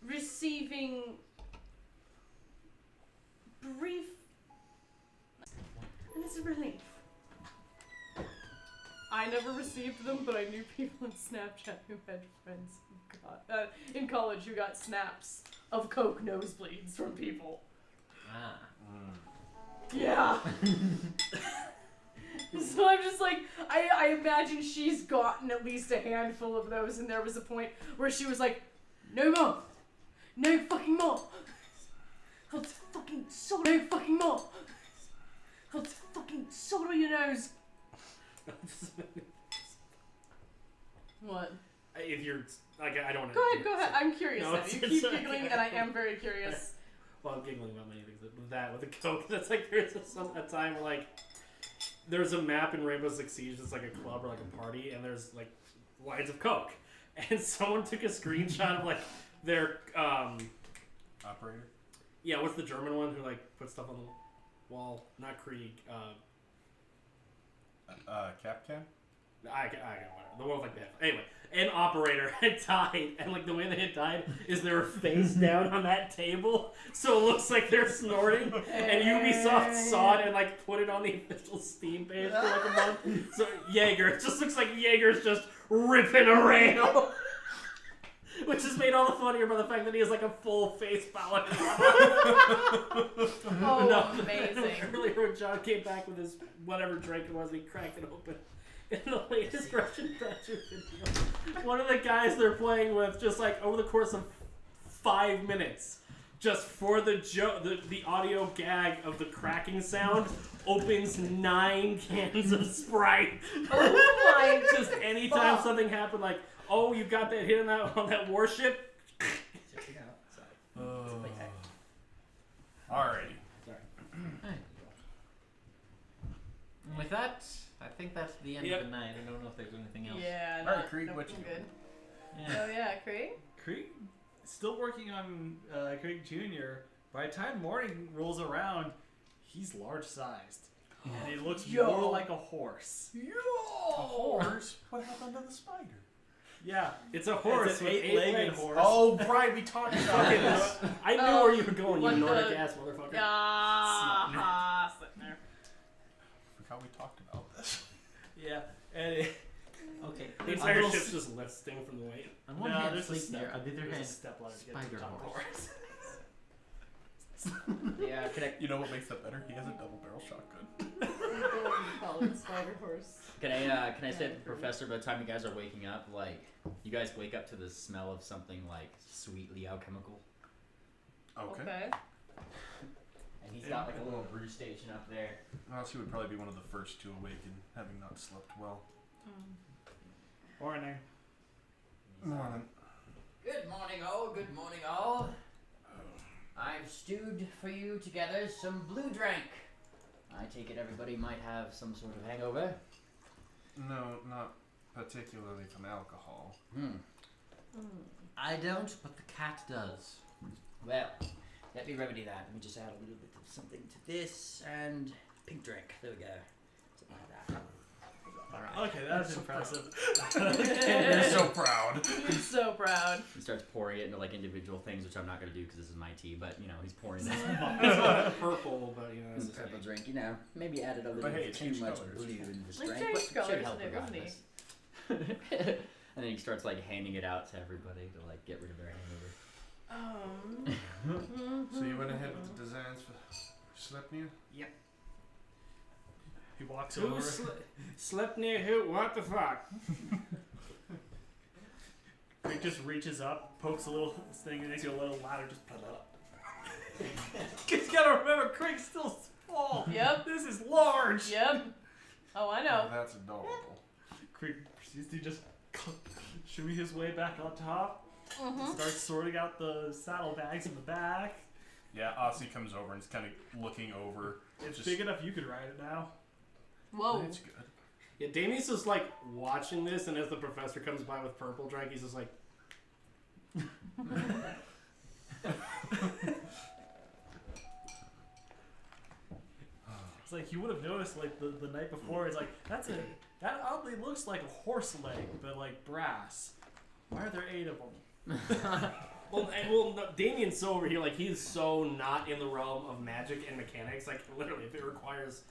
receiving brief. And it's a relief. I never received them, but I knew people in Snapchat who had friends in college who got snaps of Coke nosebleeds from people. Ah. Yeah. So I'm just like, I imagine she's gotten at least a handful of those, and there was a point where she was like, no more. No fucking more. I'll fucking sword no fucking more. I'll fucking sword on your nose. What? If you're like, I don't want to. Go ahead. I'm curious No, now. it's- You it's keep okay. giggling, and I am very curious. Well, I'm giggling about many things. With that, with the Coke, that's like there's a time where like there's a map in Rainbow Six Siege that's like a club or like a party, and there's like lines of Coke, and someone took a screenshot of like their Operator. yeah, what's the German one who like puts stuff on the wall? Not Krieg. Capcan. I got whatever. The one with like that. Anyway, an operator had died, and like the way they had died is they were face down on that table, so it looks like they're snorting. And Ubisoft saw it and like put it on the official Steam page for like a month. So Jaeger, it just looks like Jaeger's just ripping a rail. Which is made all the funnier by the fact that he has like a full face palette. Oh, amazing. Earlier when John came back with his whatever drink it was, he cracked it open. In the latest Russian Badger video, one of the guys they're playing with, just like over the course of 5 minutes, just for the the audio gag of the cracking sound, opens 9 cans of Sprite. Oh my Just anytime fuck. something happened, like, oh, you got that hit on that warship. Alrighty. And with that, I think that's the end Yep. of the night. I don't know if there's anything else. Yeah. All right, not- Krieg, nope, what you I'm doing? good. Yeah. Oh yeah, Krieg. Krieg still working on Krieg Jr. By the time morning rolls around, he's large sized. And he looks more like a horse. A horse? What happened to the spider? Yeah. It's a horse It's an with 8-legged legs. horse. Oh, Brian, we talked about Okay, this. I knew where you were going, you What Nordic the- ass motherfucker. Ah, sitting there. Forgot we talked about this. Yeah. And Okay. The A entire little ship's s- just listing from the weight. On one No, hand, there's a sleep near. step. On the other There's a hand, step ladder to get to spider the top of the horse. horse. Yeah, You know what makes that better? He has a double barrel shotgun. Spider horse. can I say to the professor, by the time you guys are waking up, like, you guys wake up to the smell of something like sweetly alchemical, Okay. and he's got like a little brew station up there. Honestly, would probably be one of the first to awaken, having not slept well. Morning. Morning. Good morning, all. Good morning, all. I've stewed for you together some blue drink. I take it everybody might have some sort of hangover. No, not particularly from alcohol. I don't, but the cat does. Well, let me remedy that. Let me just add a little bit of something to this and pink drink. There we go. Something like that. Alright. Okay, that's impressive. You're so proud. He's so proud. He starts pouring it into like individual things, which I'm not gonna do because this is my tea. But you know, he's pouring it. It's not purple, but you know, It's it's a purple drink, you know. Maybe added a little But hey, it too changed much colors. blue in this Like, drink, changed but should colors help in it, wasn't he? regardless. And then he starts like handing it out to everybody to like get rid of their hangover. So you went ahead with the designs for Sleipnir? He walks Who over. slept near who? What the fuck? Krieg just reaches up, pokes a little thing, and makes you a little ladder. Just put it up. Cause you gotta remember, Krieg's still small. Yep. This is large. Yep. Oh, I know. Oh, that's adorable. Krieg proceeds to just shimmy his way back on top. Mm-hmm. Starts sorting out the saddlebags in the back. Yeah, Aussie comes over and is kind of looking over. It's Just- big enough you could ride it now. Whoa. That's good. Yeah, Damien's just like watching this, and as the professor comes by with purple drink, he's just like, It's like you would have noticed like the night before. It's like that oddly looks like a horse leg, but like brass. Why are there 8 of them? well, no, Damien's so over here, like he's so not in the realm of magic and mechanics. Like literally, if it requires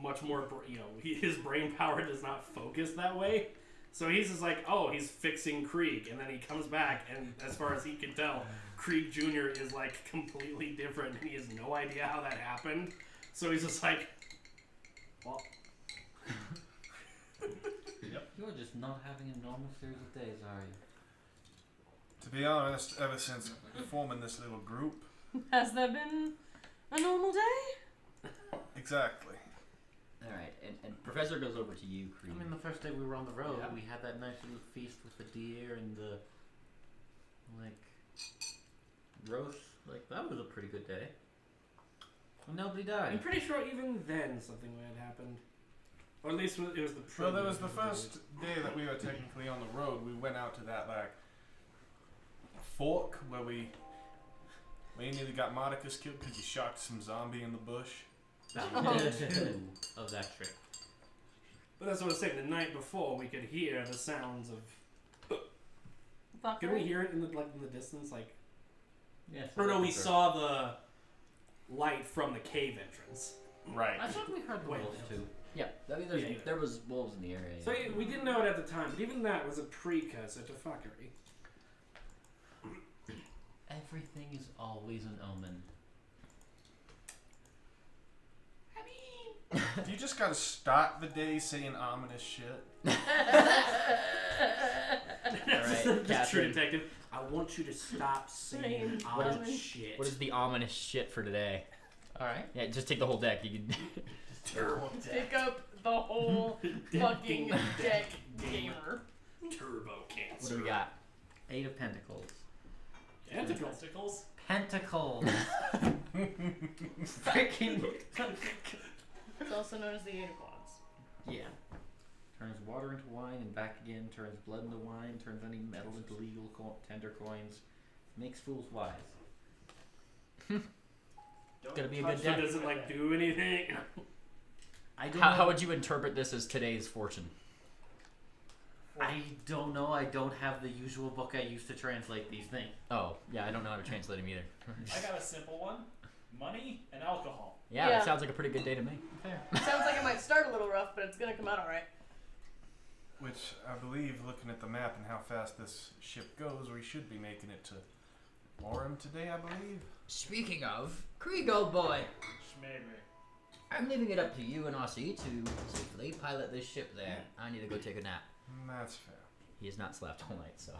much more, his brain power does not focus that way. So he's just like, oh, he's fixing Krieg, and then he comes back, and as far as he can tell, Krieg Jr. is like completely different, and he has no idea how that happened. So he's just like, well, You're just not having a normal series of days, are you? To To be honest, ever since forming this little group, Has there been a normal day? exactly. All right, and Professor goes over to you, Creed. I mean, the first day we were on the road, Yeah. we had that nice little feast with the deer and the roast. Like that was a pretty good day. And nobody I'm died. pretty sure even then something weird happened. Or at least it was the Well, that was the prelude. first day that we were technically on the road. We went out to that like fork where we nearly got Monica's killed because you shot some zombie in the bush. That Oh. was day 2 of that trip. But that's what I was saying. The night before, we could hear the sounds of. Can we hear it in the distance? Like, Yes. or no, we saw the light from the cave entrance. Right. I thought we heard the Wait. wolves too. Yeah, there was wolves in the area. So we didn't know it at the time, but even that was a precursor to fuckery. Everything is always an omen. You just gotta start the day saying ominous shit. All right, the true Catherine. detective. I want you to stop saying What is- ominous shit. What is the ominous shit for today? All right. Yeah, just take the whole deck. You can. Turbo Pick up the whole fucking deck, gamer. Turbo What cancer. do we got? 8 of Pentacles. Tentacles. Testicles. Pentacles. Freaking. It's also known as the Eight of Wands. Yeah. Turns water into wine and back again. Turns blood into wine. Turns any metal into legal tender coins. Makes fools wise. Don't Gonna be a touch good So deck. does it like do anything? I don't How, know. how would you interpret this as today's fortune? I don't know. I don't have the usual book I use to translate these things. Oh, yeah, I don't know how to translate them either. I got a simple one. Money and alcohol. Yeah, Yeah. that sounds like a pretty good day to me. Fair. Sounds like it might start a little rough, but it's gonna come out alright. Which I believe, looking at the map and how fast this ship goes, we should be making it to Orem today, I believe. Speaking of, Krieg, old boy, Schmaybe. I'm leaving it up to you and Aussie to safely pilot this ship there. I need to go take a nap. That's fair. He has not slept all night, so.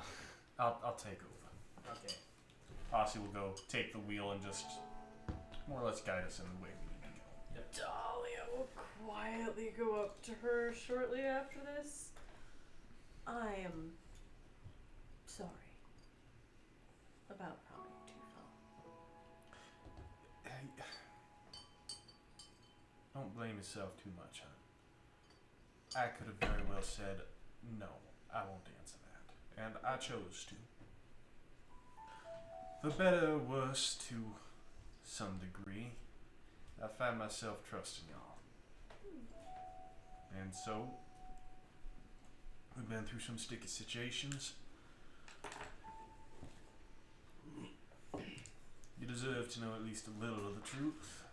I'll take over. Okay. Aussie will go take the wheel and just more or less guide us in the way we need to go. Dahlia will quietly go up to her shortly after this. I am sorry about prying too far. Hey, don't blame yourself too much, hon. I could have very well said, no, I won't answer that. And I chose to. For better or worse, to some degree, I find myself trusting y'all. And so, we've been through some sticky situations. You deserve to know at least a little of the truth.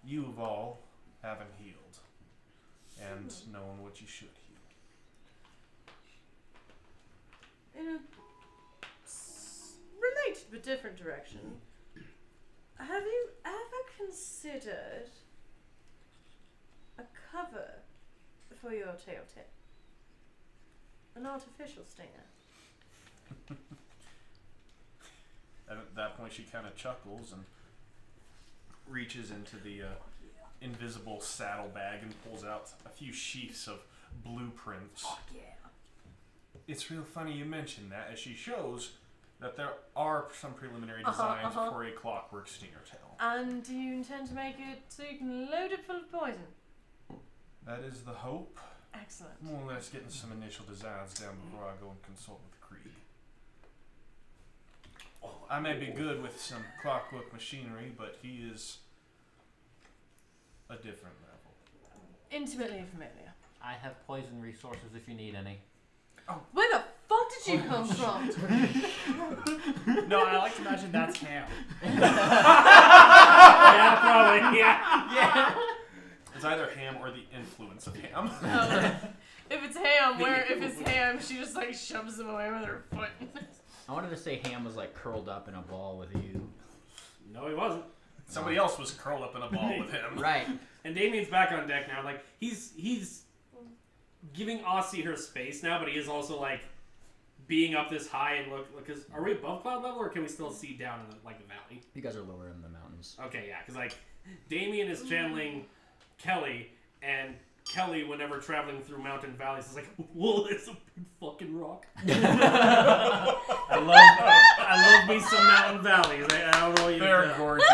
You of all haven't healed, and known what you should heal. In a related but different direction, have you ever considered a cover for your tail tip? An artificial stinger? And at that point, she kind of chuckles and reaches into the invisible saddlebag and pulls out a few sheafs of blueprints. Oh, yeah. It's real funny you mention that, as she shows that there are some preliminary designs for a clockwork stinger tail. And do you intend to make it so you can load it full of poison? That is the hope. Excellent. More or less getting some initial designs down before I go and consult with Krieg. I may be good with some clockwork machinery, but he is a different level. Intimately familiar. I have poison resources if you need any. Where the fuck did you come from? No, I like to imagine that's ham. Yeah, probably. Yeah. It's either ham or the influence of ham. If it's ham, if it's ham, she just like shoves him away with her foot. I wanted to say Ham was like curled up in a ball with you. No, he wasn't. Somebody else was curled up in a ball with him. Right. And Damien's back on deck now. Like he's giving Aussie her space now, but he is also like being up this high and look, because are we above cloud level or can we still see down in the valley? You guys are lower in the mountains. Okay, yeah, because like Damien is channeling Kelly, and Kelly, whenever traveling through mountain valleys, is like, whoa, there's a big fucking rock. I love me some mountain valleys. I don't know what you They're gorgeous.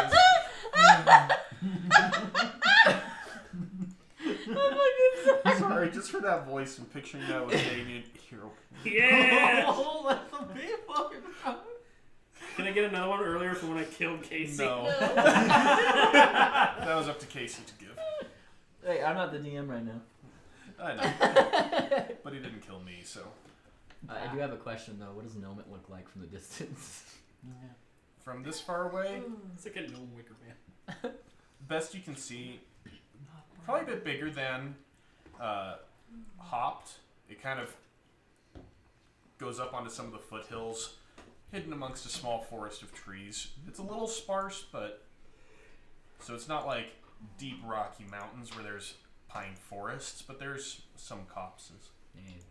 Sorry, just for that voice and picturing that with Damien. Hero. Yeah! Oh, that's a big fucking rock. Can I get another one earlier from when I killed Casey? No. That was up to Casey to give. Hey, I'm not the DM right now. I know. But he didn't kill me, so. I do have a question though. What does Nomit look like from the distance? From this far away, It's like a gnome wicker man. best you can see, probably a bit bigger than Hopped. It kind of goes up onto some of the foothills, hidden amongst a small forest of trees. It's a little sparse, but so it's not like deep rocky mountains where there's pine forests, but there's some copses. And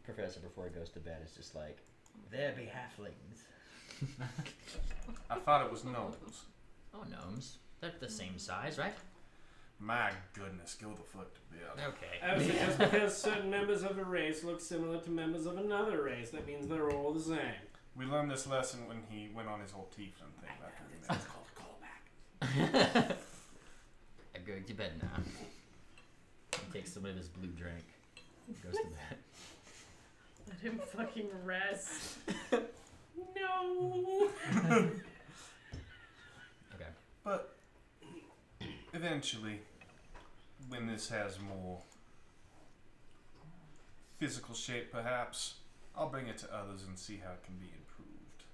Professor, before he goes to bed, is just like, there be halflings. I thought it was gnomes. Oh, gnomes. They're the same size, right? My goodness, go the fuck to bed. Okay. I was just because certain members of a race look similar to members of another race, that means they're all the same. We learned this lesson when he went on his whole tiefling thing back in the day. That's called a callback. I'm going to bed now. He takes some of his blue drink. Goes to bed. Let him fucking rest. No. Okay. But eventually, when this has more physical shape, perhaps, I'll bring it to others and see how it can be improved.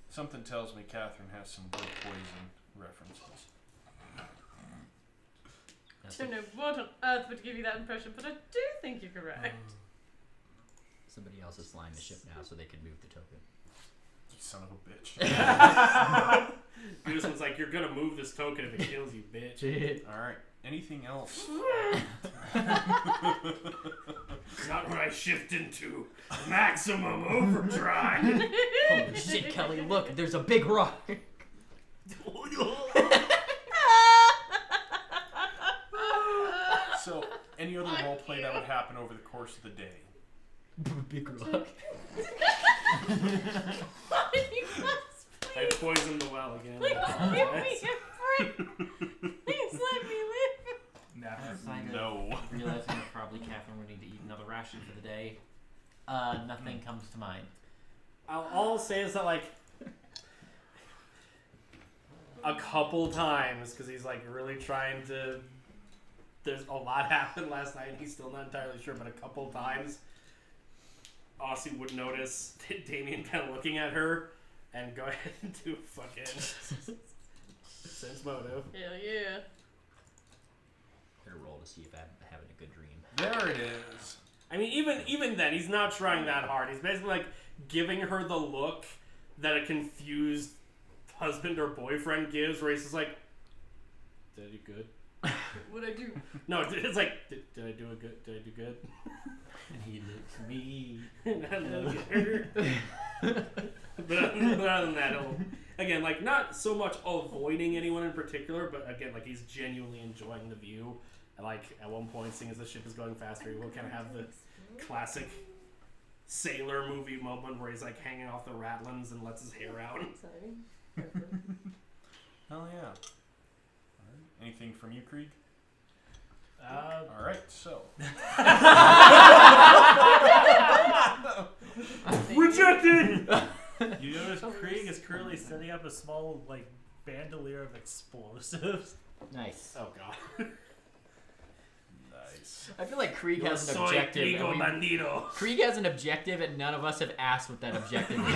Something tells me Catherine has some good poison references. I don't know what on earth would give you that impression, but I do think you're correct. Somebody else is flying the ship now, so they can move the token. You son of a bitch. This one's like, you're gonna move this token if it kills you, bitch. Alright, anything else? It's not what I shift into. Maximum overdrive. Holy shit, Kelly, look, there's a big rock. So, any other roleplay that would happen over the course of the day? Big rock. I poisoned the well again. Please give me a break. Please let me live. No. Realizing that probably Catherine would need to eat another ration for the day. Nothing comes to mind. All I'll say is that, like, a couple times, because he's, like, really trying to... There's a lot happened last night, and he's still not entirely sure, but a couple times, Aussie would notice Damien kind of looking at her, and go ahead and do fucking sense motive. Hell yeah. Better roll to see if I'm having a good dream. There it is. I mean, even then, he's not trying that hard. He's basically, like, giving her the look that a confused husband or boyfriend gives, where he's just like, did I do good? What'd I do? No, it's like, did I do it good? Did I do good? And he looks at me. And I look at her. But other than that, again, like, not so much avoiding anyone in particular, but again, like, he's genuinely enjoying the view. And, like, at one point, seeing as the ship is going faster, he will kind of have the classic sailor movie moment where he's, like, hanging off the ratlins and lets his hair out. Hell yeah. Alright. Anything from you, Krieg? Alright, so. Rejected! You notice Krieg is currently setting up a small, like, bandolier of explosives. Nice. Oh, God. Nice. I feel like Krieg has an Soy objective. Diego And Bandito. Krieg has an objective, and none of us have asked what that objective is.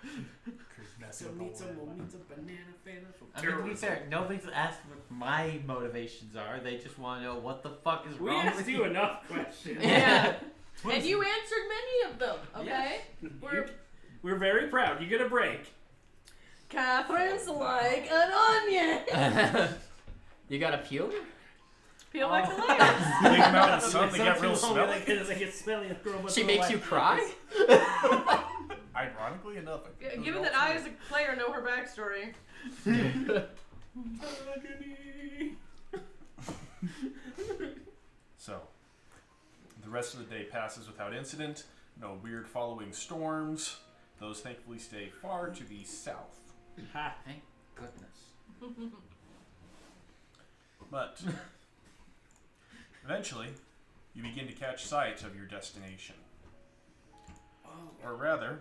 Krieg's messing with all that. I mean, to be fair, nobody's asked what my motivations are. They just want to know what the fuck is We wrong asked with you enough questions. Yeah. And you answered many of them, okay? We're very proud. You get a break. Catherine's like an onion. You got a peeler? Peel back the layers. Take them out in the sun, they It's get not real too long, smelly. They get smelly and grow a bunch She of makes white you cry? Ironically enough, I think Given those that are I, as a player, know her backstory. So, the rest of the day passes without incident. No weird following storms. Those thankfully stay far to the south. Ha. Thank goodness. But eventually, you begin to catch sight of your destination. Or rather,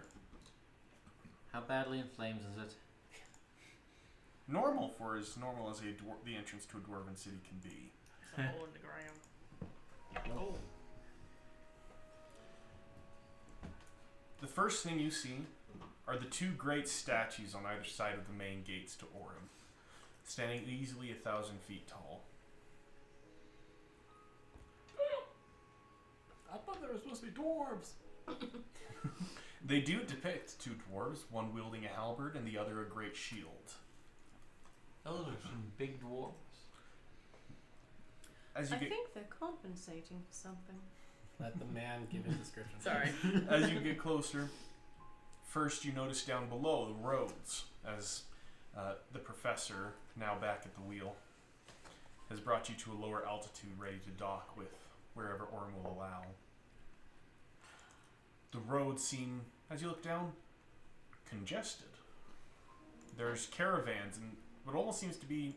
How badly in flames is it? normal for as normal as the entrance to a dwarven city can be. It's a hole in the ground. Oh. The first thing you see are the two great statues on either side of the main gates to Orem, standing easily 1,000 feet tall. I thought they were supposed to be dwarves. They do depict two dwarves, one wielding a halberd and the other a great shield. Those are some big dwarves. As you I get think they're compensating for something. Let the man give his description. Sorry. as you get closer, first you notice down below the roads as the professor, now back at the wheel, has brought you to a lower altitude ready to dock with wherever Orm will allow. The roads seem, as you look down, congested. There's caravans and what almost seems to be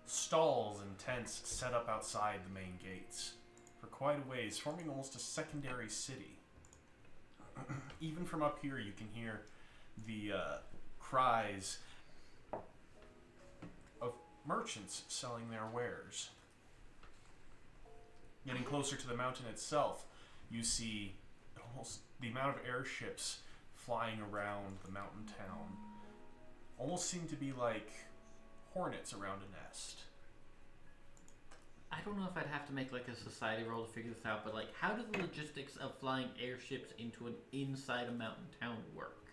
stalls and tents set up outside the main gates for quite a ways, forming almost a secondary city. Even from up here, you can hear the cries of merchants selling their wares. Getting closer to the mountain itself, you see almost the amount of airships flying around the mountain town almost seem to be like hornets around a nest. I don't know if I'd have to make like a society roll to figure this out, but like, how do the logistics of flying airships into an inside a mountain town work?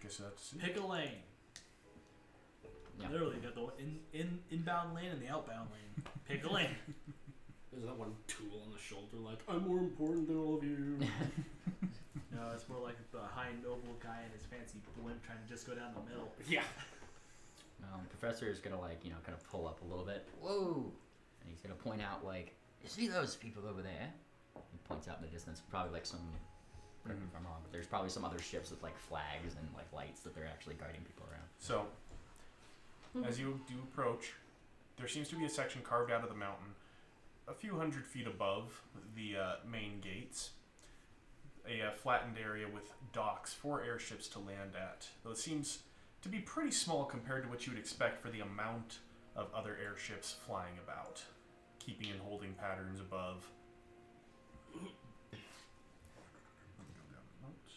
Guess you have to see. Pick a lane. Yeah. Literally, you got the inbound lane and the outbound lane. Pick a lane. There's that one tool on the shoulder, like, I'm more important than all of you. No, it's more like the high noble guy and his fancy blimp trying to just go down the middle. Yeah. Professor is gonna kind of pull up a little bit. Whoa! And he's gonna point out you see those people over there? He points out in the distance, probably like some. Correct me if I'm wrong, but there's probably some other ships with like flags and like lights that they're actually guiding people around. So, as you do approach, there seems to be a section carved out of the mountain, a few hundred feet above the main gates. A flattened area with docks for airships to land at. Though it seems to be pretty small compared to what you would expect for the amount of other airships flying about, keeping in holding patterns above. Let me go down the notes.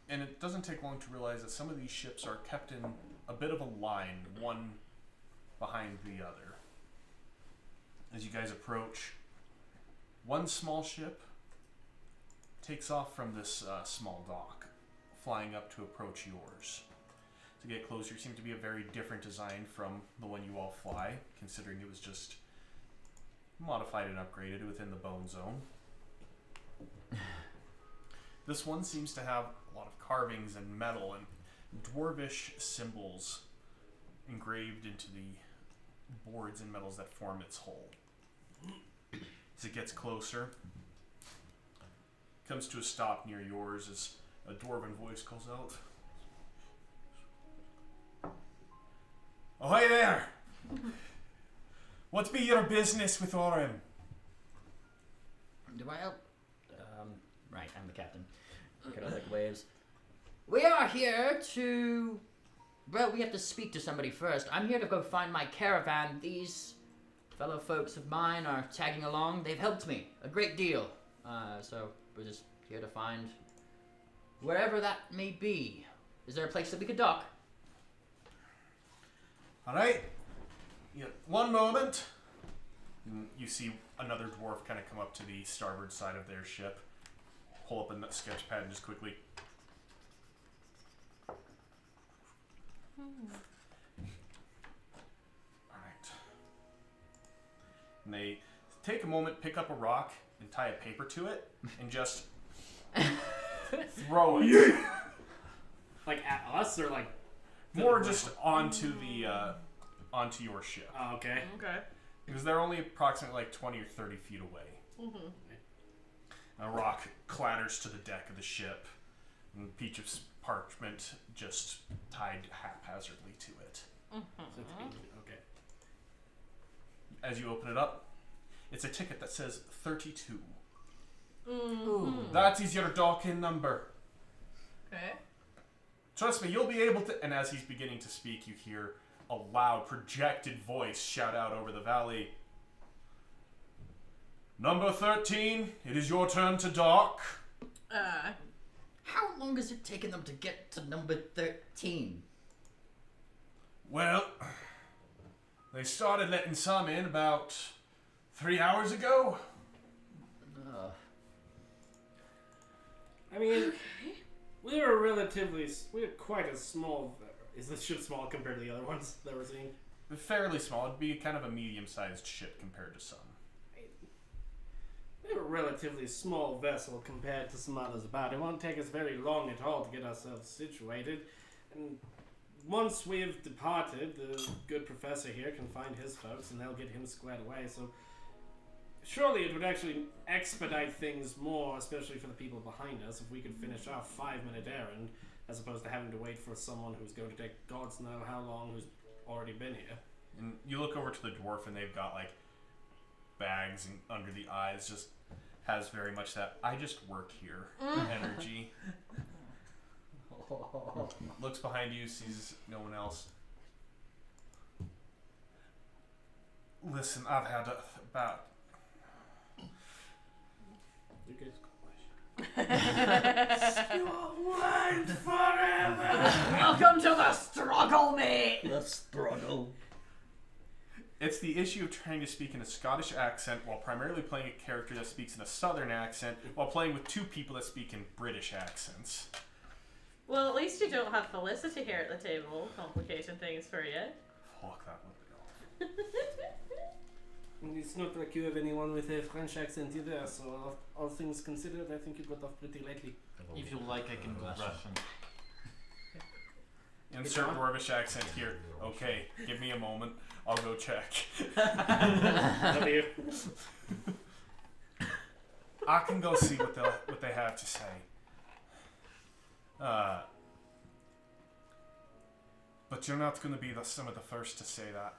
And it doesn't take long to realize that some of these ships are kept in a bit of a line, one behind the other. As you guys approach, one small ship takes off from this small dock, flying up to approach yours. To get closer, it seemed to be a very different design from the one you all fly, considering it was just modified and upgraded within the bone zone. This one seems to have a lot of carvings and metal and dwarvish symbols engraved into the boards and metals that form its hull. As it gets closer, comes to a stop near yours as a dwarven voice calls out, "Ahoy there! What be your business with Orem?" Do I help? Right, I'm the captain. Kind of like waves. We are here to. Well, we have to speak to somebody first. I'm here to go find my caravan. These fellow folks of mine are tagging along. They've helped me a great deal. So we're just here to find wherever that may be. Is there a place that we could dock? Alright. Yeah, one moment. And you see another dwarf kind of come up to the starboard side of their ship, pull up a sketch pad and just quickly take a moment, pick up a rock, and tie a paper to it, and just throw it. Like at us or like More just onto onto your ship. Oh, okay. Okay. Because they're only approximately like 20 or 30 feet away. Mm-hmm. A rock clatters to the deck of the ship, and a piece of parchment just tied haphazardly to it. Okay. As you open it up, it's a ticket that says 32. Mm-hmm. That is your dock-in number. Okay. Trust me, you'll be able to... And as he's beginning to speak, you hear a loud, projected voice shout out over the valley. Number 13, it is your turn to dock. How long has it taken them to get to number 13? Well, they started letting some in about 3 hours ago. I mean, we're quite a small. Is this ship small compared to the other ones that we're seeing? Fairly small. It'd be kind of a medium-sized ship compared to some. We're a relatively small vessel compared to some others about. It won't take us very long at all to get ourselves situated. And once we've departed, the good professor here can find his folks and they'll get him squared away. So surely it would actually expedite things more, especially for the people behind us, if we could finish our 5-minute errand, as opposed to having to wait for someone who's going to take gods know how long, who's already been here. And you look over to the dwarf and they've got like bags and under the eyes, just has very much that I just work here energy. Looks behind you, sees no one else. Listen, I've had about... You guys Welcome to the struggle, mate. The struggle. It's the issue of trying to speak in a Scottish accent while primarily playing a character that speaks in a Southern accent while playing with two people that speak in British accents. Well, at least you don't have Felicity here at the table, complicating things for you. Fuck, that would be awful. It's not like you have anyone with a French accent either, so all things considered, I think you got off pretty lightly. If you like, I can do Russian. Insert dwarvish accent here. Okay, give me a moment. I'll go check. W. I can go see what they have to say. But you're not going to be some of the first to say that.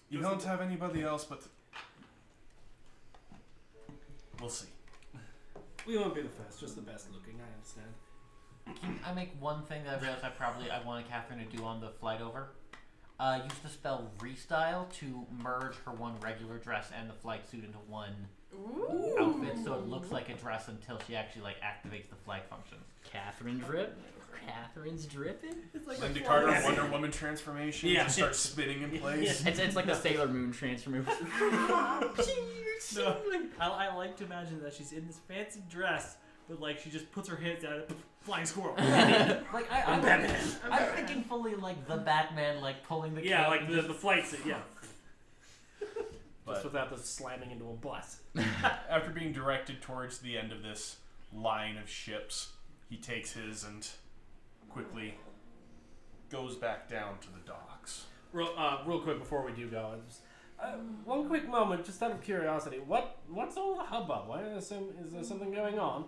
You don't have anybody else, but we'll see. We won't be the first, just the best looking, I understand. Can I make one thing that I realized I wanted Catherine to do on the flight over? Use the spell Restyle to merge her one regular dress and the flight suit into one outfit, so it looks like a dress until she actually like activates the flight function. Catherine drip. Catherine's dripping. It's like Linda Carter Wonder Woman transformation. Yeah. Just starts spinning in place. It's like the Sailor Moon transformation. No, I like to imagine that she's in this fancy dress, but like she just puts her hands out, flying squirrel. Like I'm Batman. I'm thinking fully like the Batman, like pulling the Yeah, cape like and the just- flight suit, yeah. But Just without the slamming into a bus. after being directed towards the end of this line of ships, he takes his and quickly goes back down to the docks. Real quick before we do go, one quick moment, just out of curiosity, what's all the hubbub? Is there something going on?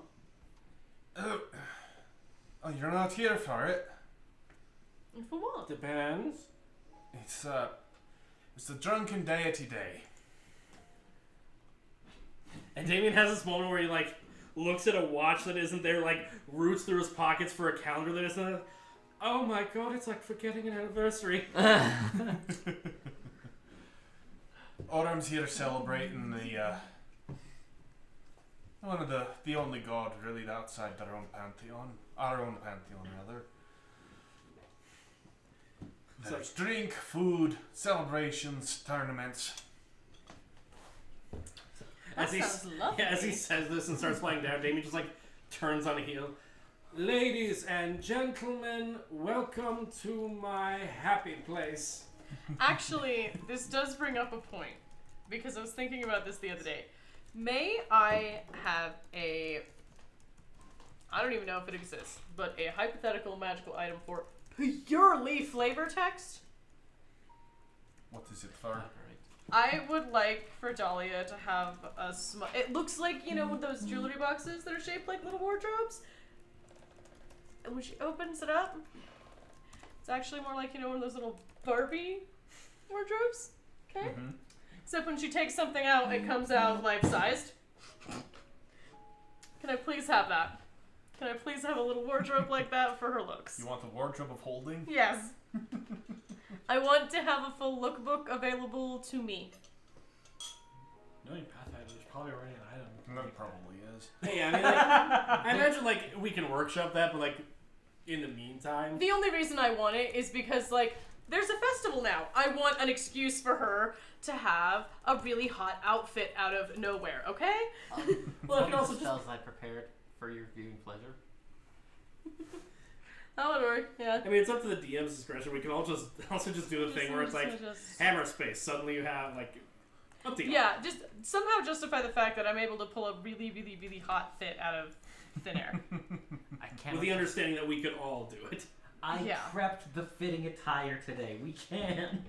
Oh, you're not here for it. For what? Depends. It's the Drunken Diety Day. And Damien has this moment where he like looks at a watch that isn't there, like roots through his pockets for a calendar that isn't there. Oh my god, it's like forgetting an anniversary. Autumn's here celebrating the one of the only god really outside their own pantheon. Our own pantheon, rather. There's drink, food, celebrations, tournaments. That sounds lovely. As he says this and starts flying down, Damien just like turns on a heel. Ladies and gentlemen, welcome to my happy place. Actually, this does bring up a point. because I was thinking about this the other day. May I have I don't even know if it exists, but a hypothetical magical item for purely flavor text? What is it for? I would like for Dahlia to have it looks like, those jewelry boxes that are shaped like little wardrobes. And when she opens it up, it's actually more like, one of those little Barbie wardrobes. Okay? Mm-hmm. Except when she takes something out, it comes out life-sized. Can I please have that? Can I please have a little wardrobe like that for her looks? You want the wardrobe of holding? Yes. I want to have a full lookbook available to me. Knowing Pathfinder, there's probably already an item. That probably is. Hey, I mean, I imagine we can workshop that, but in the meantime. The only reason I want it is because there's a festival now. I want an excuse for her to have a really hot outfit out of nowhere. Okay? Well, I can also spells I prepared for your viewing pleasure. That would work. Yeah. I mean, it's up to the DM's discretion. We can also just do the thing where it's hammer space. Suddenly you have up to you. Yeah, just somehow justify the fact that I'm able to pull a really, really, really hot fit out of thin air. I can't. With the understanding that we could all do it. I Yeah. prepped the fitting attire today. We can.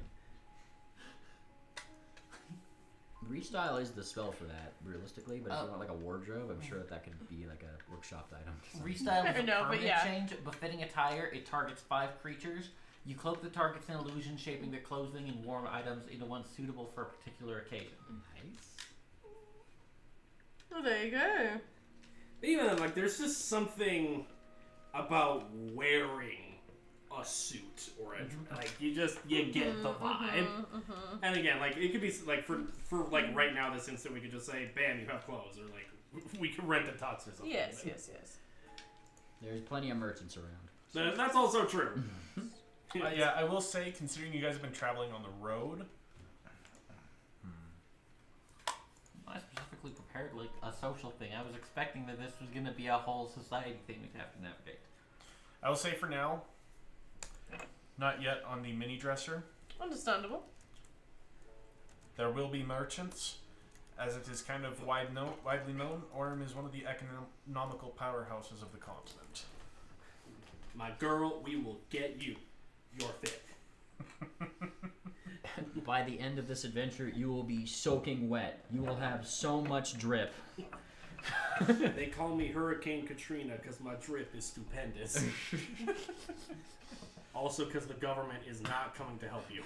Restyle is the spell for that, realistically, but if you want a wardrobe, I'm sure that could be a workshopped item. Restyle is a No, but permanent yeah. change. Befitting attire, it targets 5 creatures. You cloak the targets in illusion, shaping their clothing and warm items into one suitable for a particular occasion. Nice. Well, there you go. Even there's just something about wearing a suit or a you get the vibe. And again, it could be for right now this instant we could just say, bam, you have clothes, or we could rent a tux or something. Yes. There's plenty of merchants around. That's also true. Yeah, I will say, considering you guys have been traveling on the road, I specifically prepared a social thing. I was expecting that this was going to be a whole society thing we'd have to navigate. I will say for now, not yet on the mini dresser. Understandable. There will be merchants, as it is kind of widely known. Orem is one of the economical powerhouses of the continent. My girl, we will get you your fit. By the end of this adventure, you will be soaking wet. You will have so much drip. They call me Hurricane Katrina because my drip is stupendous. Also because the government is not coming to help you.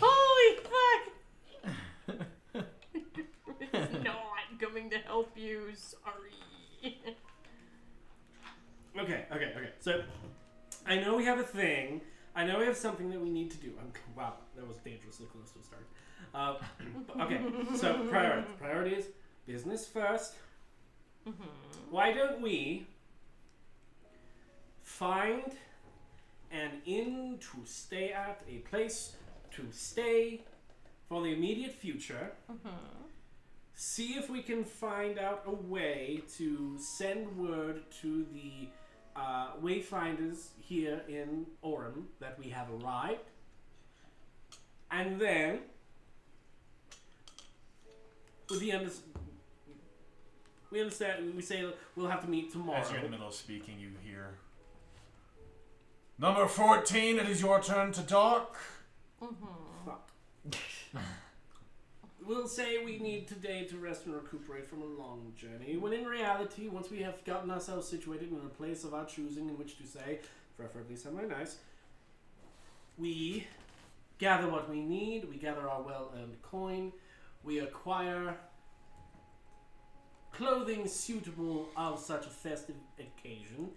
Holy fuck! It's not coming to help you. Sorry. Okay. So, I know we have a thing. I know we have something that we need to do. Wow, that was dangerously close to a start. Okay, so priorities. Business first. Why don't we find an inn to stay at, a place to stay for the immediate future. See if we can find out a way to send word to the Wayfinders here in Orem that we have arrived. And then, with the we understand, we say we'll have to meet tomorrow. As you're in the middle of speaking, you hear, Number 14, it is your turn to talk. Fuck. We'll say we need today to rest and recuperate from a long journey, when in reality, once we have gotten ourselves situated in a place of our choosing in which to stay, preferably somewhere nice, we gather what we need, we gather our well-earned coin, we acquire clothing suitable of such a festive occasion,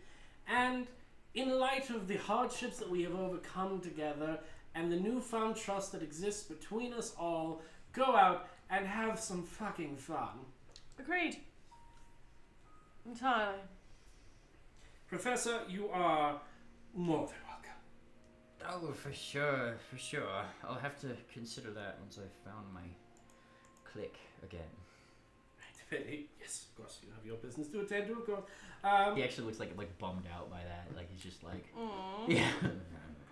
and in light of the hardships that we have overcome together and the newfound trust that exists between us all, go out and have some fucking fun. Agreed. Entirely. Professor, you are more than welcome. Oh, for sure. I'll have to consider that once I've found my clique again. Yes, of course, you have your business to attend to, of course. He actually looks like bummed out by that. He's just Aww. yeah.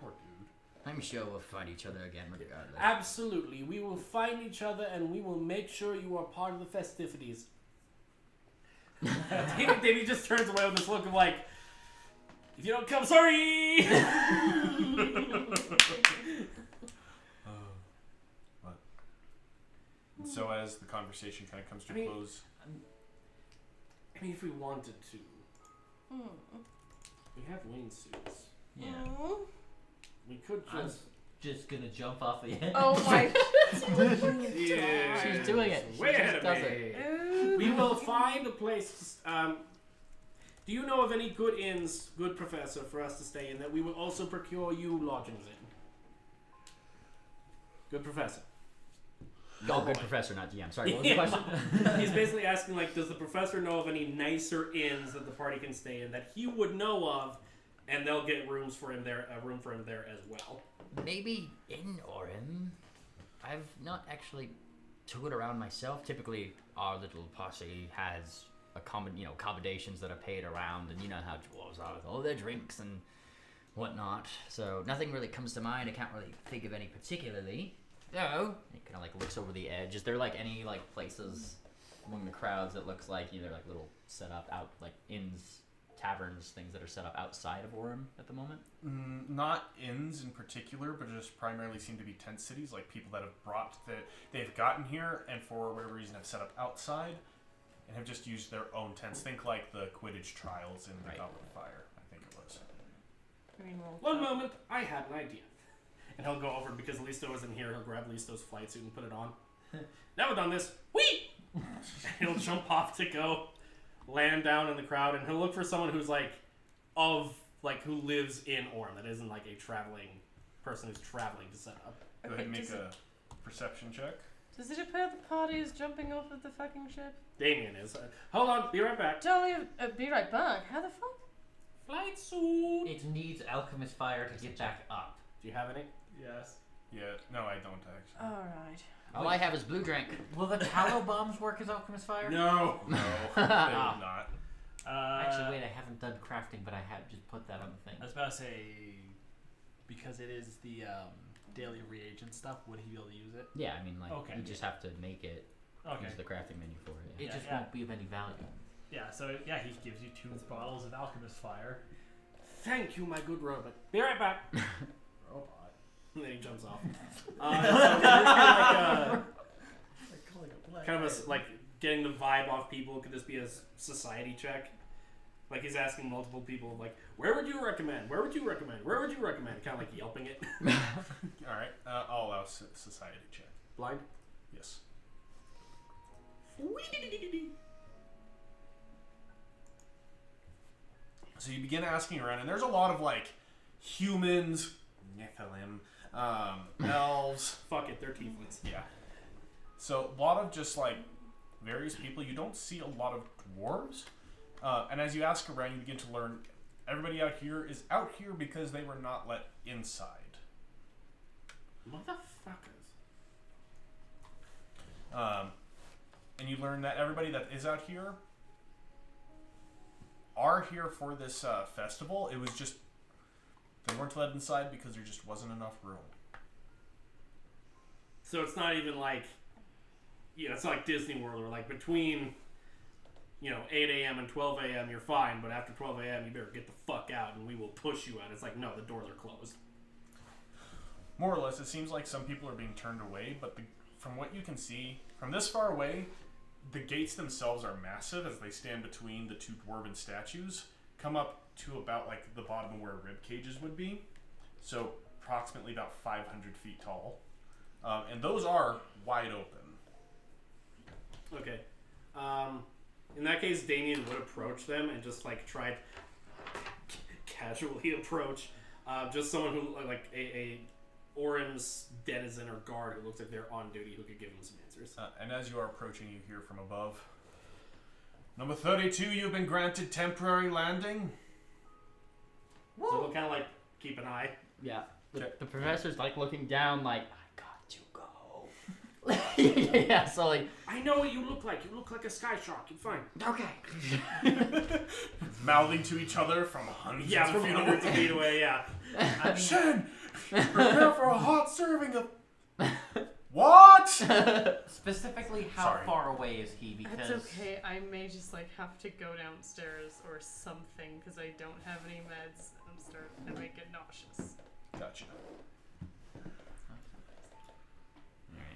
Poor dude. I'm sure we'll find each other again regardless. Absolutely. We will find each other and we will make sure you are part of the festivities. Davey just turns away with this look of like, if you don't come, sorry! And so as the conversation kind of comes to a close... I mean, if we wanted to. We have wingsuits. Yeah. We could I'm just... just gonna jump off the edge. Oh my. Yeah. She's doing it. She Way just ahead of does me. it. We will find a place. Do you know of any good inns, good professor, for us to stay in that we will also procure you lodgings in? Good professor. Oh, good professor, not GM. Sorry, what was the question? He's basically asking, like, does the professor know of any nicer inns that the party can stay in that he would know of, and they'll get rooms for him there, a room for him there as well. Maybe in Orem. I've not actually toured around myself. Typically, our little posse has accommodations that are paid around, and you know how dwarves are with all their drinks and whatnot. So nothing really comes to mind. I can't really think of any particularly. Though it kind of like looks over the edge. Is there like any like places among the crowds that looks like either like little set up out like inns, taverns, things that are set up outside of Orem at the moment? Not inns in particular, but just primarily seem to be tent cities, like people that have they've gotten here and for whatever reason have set up outside and have just used their own tents. Think like the Quidditch trials in the Goblet of Fire, I think it was. One moment, I had an idea. And he'll go over, because Listo isn't here, he'll grab Listo's flight suit and put it on. Now we've done this. Whee! And he'll jump off to go land down in the crowd, and he'll look for someone who's who lives in Orem, that isn't like a traveling person who's traveling to set up. Go ahead and make a perception check. Does it appear the party is jumping off of the fucking ship? Damien is. Hold on, be right back. Dolly, be right back. How the fuck? Flight suit! It needs alchemist fire to get back up. Do you have any? Yes. Yeah, no, I don't actually. Alright. All I have is blue drink. Will the tallow bombs work as alchemist fire? No! No, they would not. Actually, wait, I haven't done crafting, but I have just put that on the thing. I was about to say, because it is the daily reagent stuff, would he be able to use it? Yeah, I mean, like, Okay. you just have to make it. Okay. Use the crafting menu for it. It Yeah. just yeah. won't be of any value. Yeah, so yeah, he gives you 2 bottles of alchemist fire. Thank you, my good robot. Be right back. Robot. And then he jumps off. Kind of like getting the vibe off people. Could this be a society check? Like he's asking multiple people, like, where would you recommend? Where would you recommend? Where would you recommend? Kind of like yelping it. All right, I'll allow society check. Blind. Yes. So you begin asking around, and there's a lot of like humans, Nephilim, elves. Fuck it, they're tieflings. Yeah. So a lot of just like various people. You don't see a lot of dwarves. And as you ask around, you begin to learn everybody out here is out here because they were not let inside. Motherfuckers. And you learn that everybody that is out here are here for this festival. It was just they weren't let inside because there just wasn't enough room. So it's not even like, it's not like Disney World where like between 8 a.m. and 12 a.m. you're fine, but after 12 a.m. you better get the fuck out and we will push you out. It's like, no, the doors are closed. More or less, it seems like some people are being turned away, but from what you can see, from this far away, the gates themselves are massive as they stand between the 2 dwarven statues, come up to about like the bottom of where rib cages would be, so approximately about 500 feet tall. And those are wide open. Okay. In that case, Damien would approach them and just like try casually approach just someone who like a Orem's denizen or guard who looks like they're on duty who could give him some answers. And as you are approaching, you hear from above, Number 32, you've been granted temporary landing. So we'll kind of like keep an eye. Yeah. The professor's like looking down like, I got to go. Yeah, so like, I know what you look like. You look like a sky shark. You're fine. okay. Mouthing to each other from hundreds Yeah, of from feet hundreds away. of feet away, yeah. Shen! Prepare for a hot serving of. What? Specifically, how Sorry. far away is he? Because That's okay. I may just like have to go downstairs or something because I don't have any meds and I'm starting to make it nauseous. Gotcha.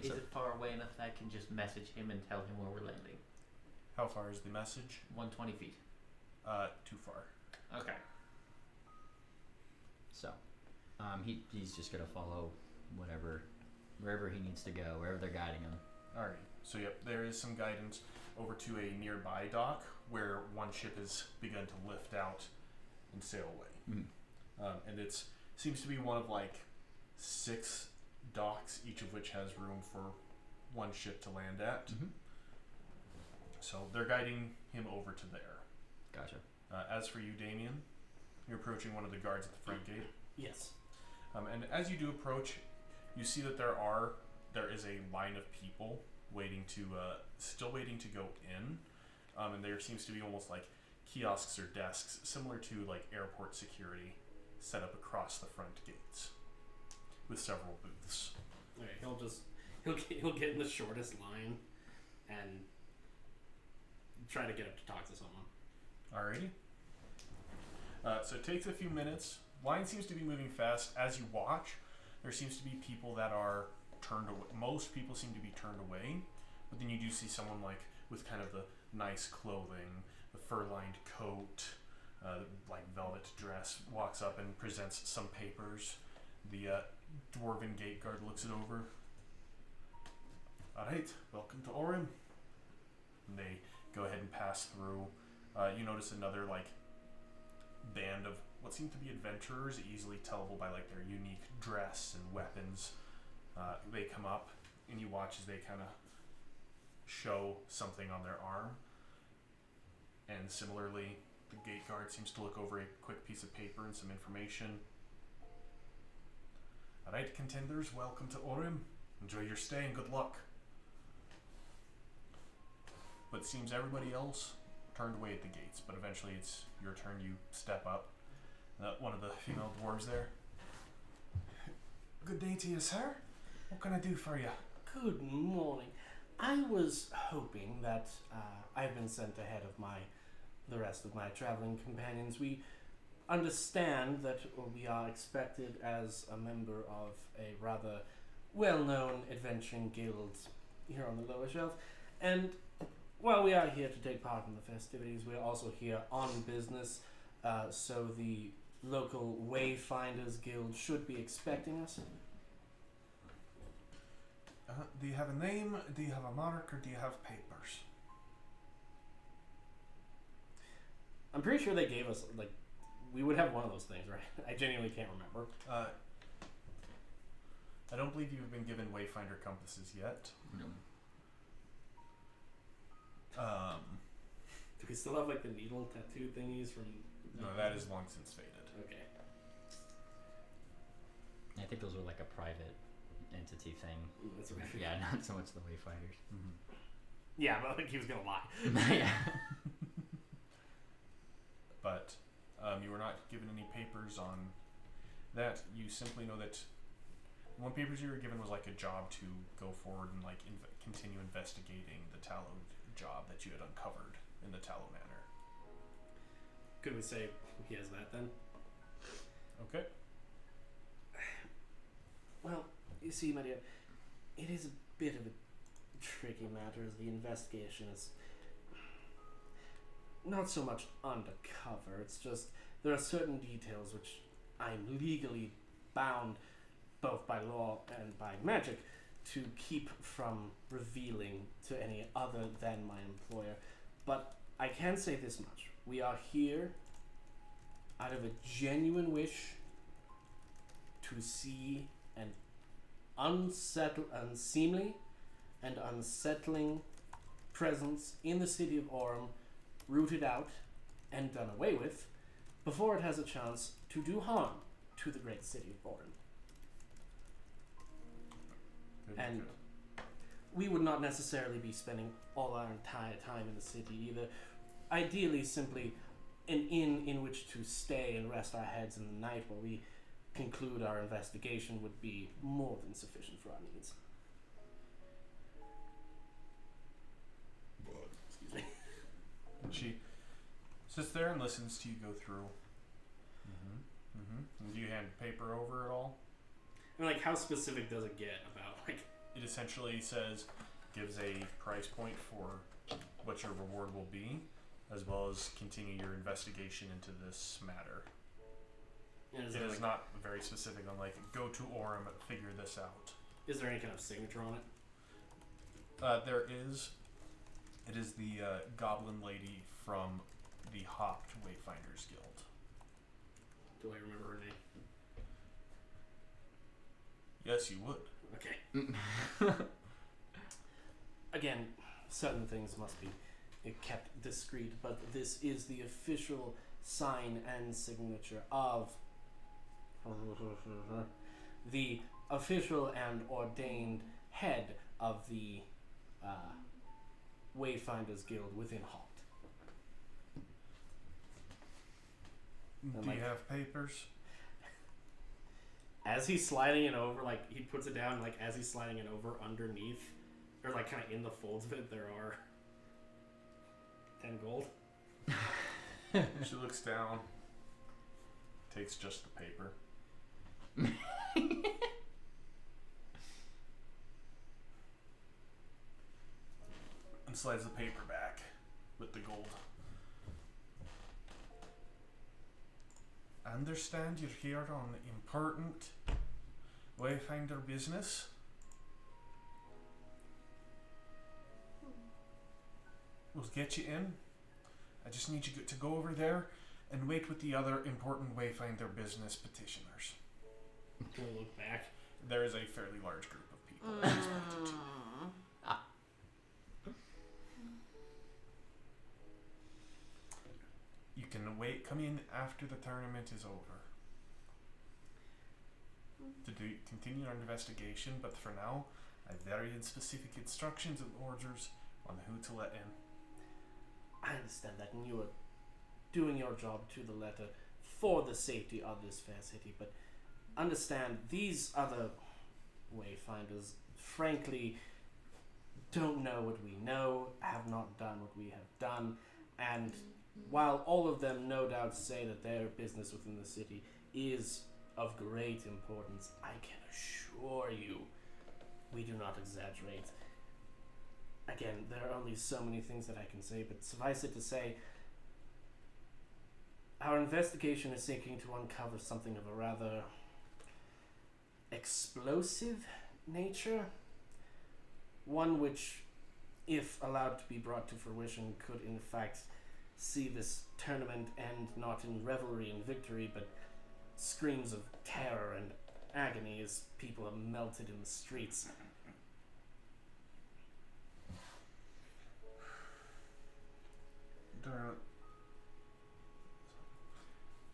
Is it far away enough that I can just message him and tell him where we're landing? How far is the message? 120 feet. Too far. Okay. So, he's just gonna follow wherever he needs to go, wherever they're guiding him. Alright. So yep, there is some guidance over to a nearby dock where one ship has begun to lift out and sail away. And it seems to be one of like 6 docks, each of which has room for one ship to land at. So they're guiding him over to there. Gotcha. As for you, Damien, you're approaching one of the guards at the front gate. Yes. And as you do approach, you see that there is a line of people still waiting to go in. And there seems to be almost like kiosks or desks, similar to like airport security, set up across the front gates, with several booths. Okay, he'll get in the shortest line, and try to get up to talk to someone. Alrighty. So it takes a few minutes. Line seems to be moving fast. As you watch, there seems to be people that are turned away. Most people seem to be turned away, but then you do see someone like with kind of the nice clothing, the fur-lined coat, like velvet dress, walks up and presents some papers. The dwarven gate guard looks it over. Alright, welcome to Orem. And they go ahead and pass through. You notice another like band of what seem to be adventurers, easily tellable by like their unique dress and weapons. They come up and you watch as they kind of show something on their arm. And similarly, the gate guard seems to look over a quick piece of paper and some information. Alright, contenders, welcome to Orem. Enjoy your stay and good luck. But it seems everybody else turned away at the gates, but eventually it's your turn. You step up. One of the female dwarves there. Good day to you, sir. What can I do for you? Good morning. I was hoping that I've been sent ahead of the rest of my traveling companions. We understand that we are expected as a member of a rather well-known adventuring guild here on the lower shelf, and while we are here to take part in the festivities, we're also here on business, so the local Wayfinders guild should be expecting us. Do you have a name? Do you have a mark? Or do you have papers? I'm pretty sure they gave us, like, we would have one of those things, right? I genuinely can't remember. I don't believe you've been given Wayfinder compasses yet. No. Do we still have, like, the needle tattoo thingies from... No, that is long since faded. Okay. I think those were like a private entity thing. Ooh, that's what I figured. Yeah, not so much the Wayfinders. Yeah, but like he was gonna lie. Yeah. But you were not given any papers on that. You simply know that one papers you were given was like a job to go forward and like continue investigating the tallow job that you had uncovered in the tallow manor. Could we say he has that then? Okay. Well, you see, my dear, it is a bit of a tricky matter as the investigation is not so much undercover. It's just there are certain details which I'm legally bound, both by law and by magic, to keep from revealing to any other than my employer. But I can say this much. We are here out of a genuine wish to see an unseemly and unsettling presence in the city of Orem rooted out and done away with before it has a chance to do harm to the great city of Orem. And we would not necessarily be spending all our entire time in the city either. Ideally, simply an inn in which to stay and rest our heads in the night while we conclude our investigation would be more than sufficient for our needs. Excuse me. And she sits there and listens to you go through. And do you hand paper over at all? And like, how specific does it get about like? It essentially gives a price point for what your reward will be, as well as continue your investigation into this matter. Is It there, is like, not very specific on like, go to Orem, figure this out. is there any kind of signature on it? There is. It is the goblin lady from the Hopped Wayfinders Guild. Do I remember her name? Yes, you would. Okay. Again, certain things must be kept discreet, but this is the official sign and signature of the official and ordained head of the Wayfinders Guild within Hopped. Do you have papers? As he's sliding it over, like he puts it down, like as he's sliding it over, underneath, or like kind of in the folds of it, there are 10 gold. She looks down, takes just the paper. And slides the paper back with the gold. I understand you're here on important Wayfinder business. We'll get you in. I just need you to go over there and wait with the other important Wayfinder business petitioners. Go look back. There is a fairly large group of people that she's pointed to. You can come in after the tournament is over to continue our investigation, but for now, I have very specific instructions and orders on who to let in. I understand that, and you are doing your job to the letter for the safety of this fair city, but understand these other Wayfinders, frankly, don't know what we know, have not done what we have done, and while all of them no doubt say that their business within the city is of great importance, I can assure you we do not exaggerate. Again, there are only so many things that I can say, but suffice it to say, our investigation is seeking to uncover something of a rather explosive nature. One which, if allowed to be brought to fruition, could in fact see this tournament end not in revelry and victory, but screams of terror and agony as people are melted in the streets.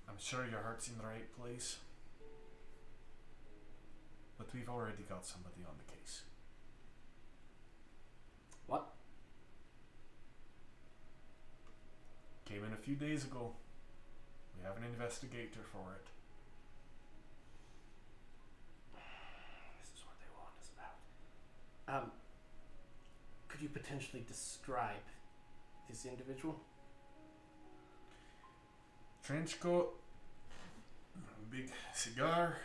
I'm sure your heart's in the right place, but we've already got somebody on the case. What? Came in a few days ago. We have an investigator for it. This is what they want us about. Could you potentially describe this individual? Trench coat, big cigar,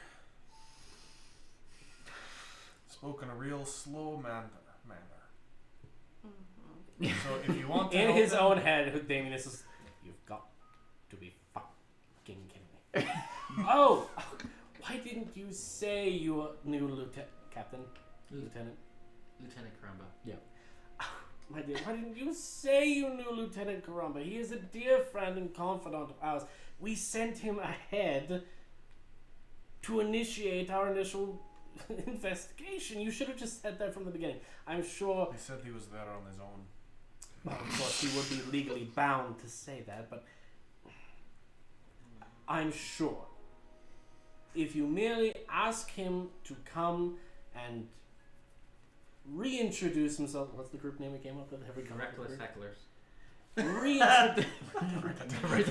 spoke in a real slow manner. So if you want to In help his him- own head, Damien is, you've got to be fucking kidding me. Oh! Why didn't you say you knew Lieutenant? Lieutenant Karumba. Yeah. My dear, why didn't you say you knew Lieutenant Karumba? He is a dear friend and confidant of ours. We sent him ahead to initiate our initial investigation. You should have just said that from the beginning. I'm sure, He said he was there on his own. well, of course, he would be legally bound to say that, but I'm sure if you merely ask him to come and reintroduce himself. What's the group name we came up with? Have we come up with Reckless a group? hecklers. Reintroduce.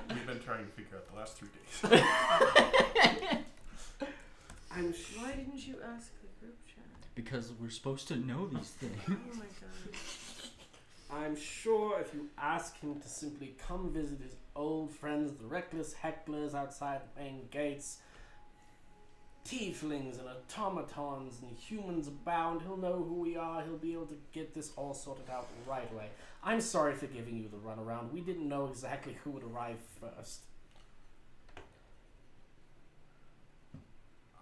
We've been trying to figure out the last 3 days. Why didn't you ask the group chat? Because we're supposed to know these things. Oh my god. I'm sure if you ask him to simply come visit his old friends, the reckless hecklers outside the main gates, tieflings and automatons and humans abound, he'll know who we are, he'll be able to get this all sorted out right away. I'm sorry for giving you the runaround. We didn't know exactly who would arrive first.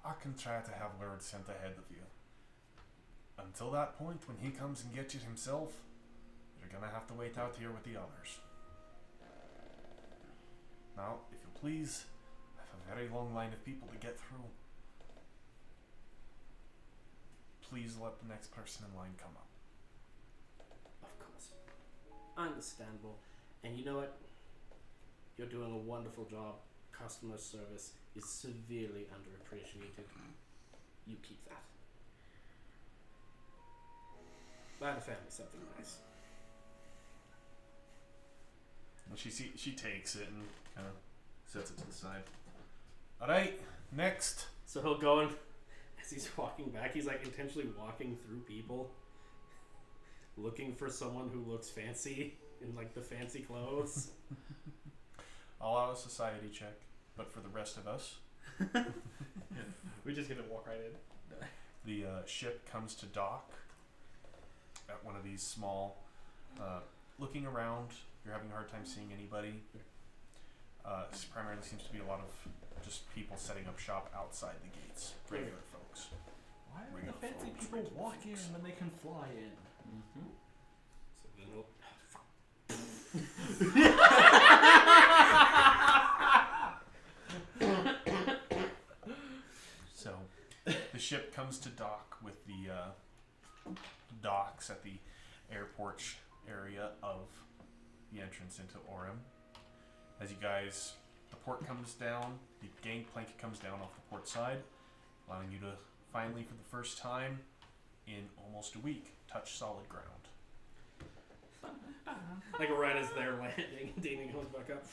I can try to have word sent ahead of you. Until that point, when he comes and gets you himself, you're gonna have to wait out here with the others. Now, if you please, I have a very long line of people to get through. Please let the next person in line come up. Of course. Understandable. And you know what? You're doing a wonderful job. Customer service is severely underappreciated. You keep that. Buy the family something nice. And she takes it and kind of sets it to the side. All right, next. So he'll go and, as he's walking back, he's like intentionally walking through people, looking for someone who looks fancy in like the fancy clothes. I'll allow a society check, but for the rest of us, We just get to walk right in. the ship comes to dock at one of these small. Looking around, you're having a hard time seeing anybody. This primarily seems to be a lot of just people setting up shop outside the gates. Regular folks. Why We do the got fancy folks, people regular walk in folks. when they can fly in? So then he'll, So, the ship comes to dock with the docks at the airport area of the entrance into Orem. As you guys, the port comes down, the gangplank comes down off the port side, allowing you to finally, for the first time in almost a week, touch solid ground. like right as they're landing, Damien comes back up.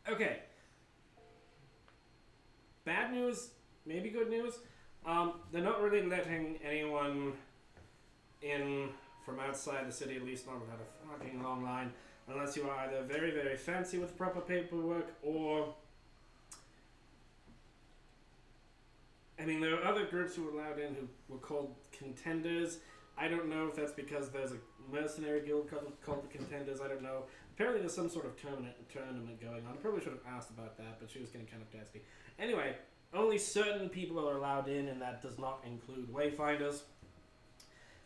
Okay. Bad news, maybe good news. They're not really letting anyone in from outside the city, at least not without a fucking long line, unless you are either very, very fancy with proper paperwork or... I mean, there are other groups who were allowed in who were called contenders. I don't know if that's because there's a mercenary guild called the Contenders. I don't know. Apparently there's some sort of tournament going on. I probably should have asked about that, but she was getting kind of testy. Anyway, only certain people are allowed in, and that does not include Wayfinders.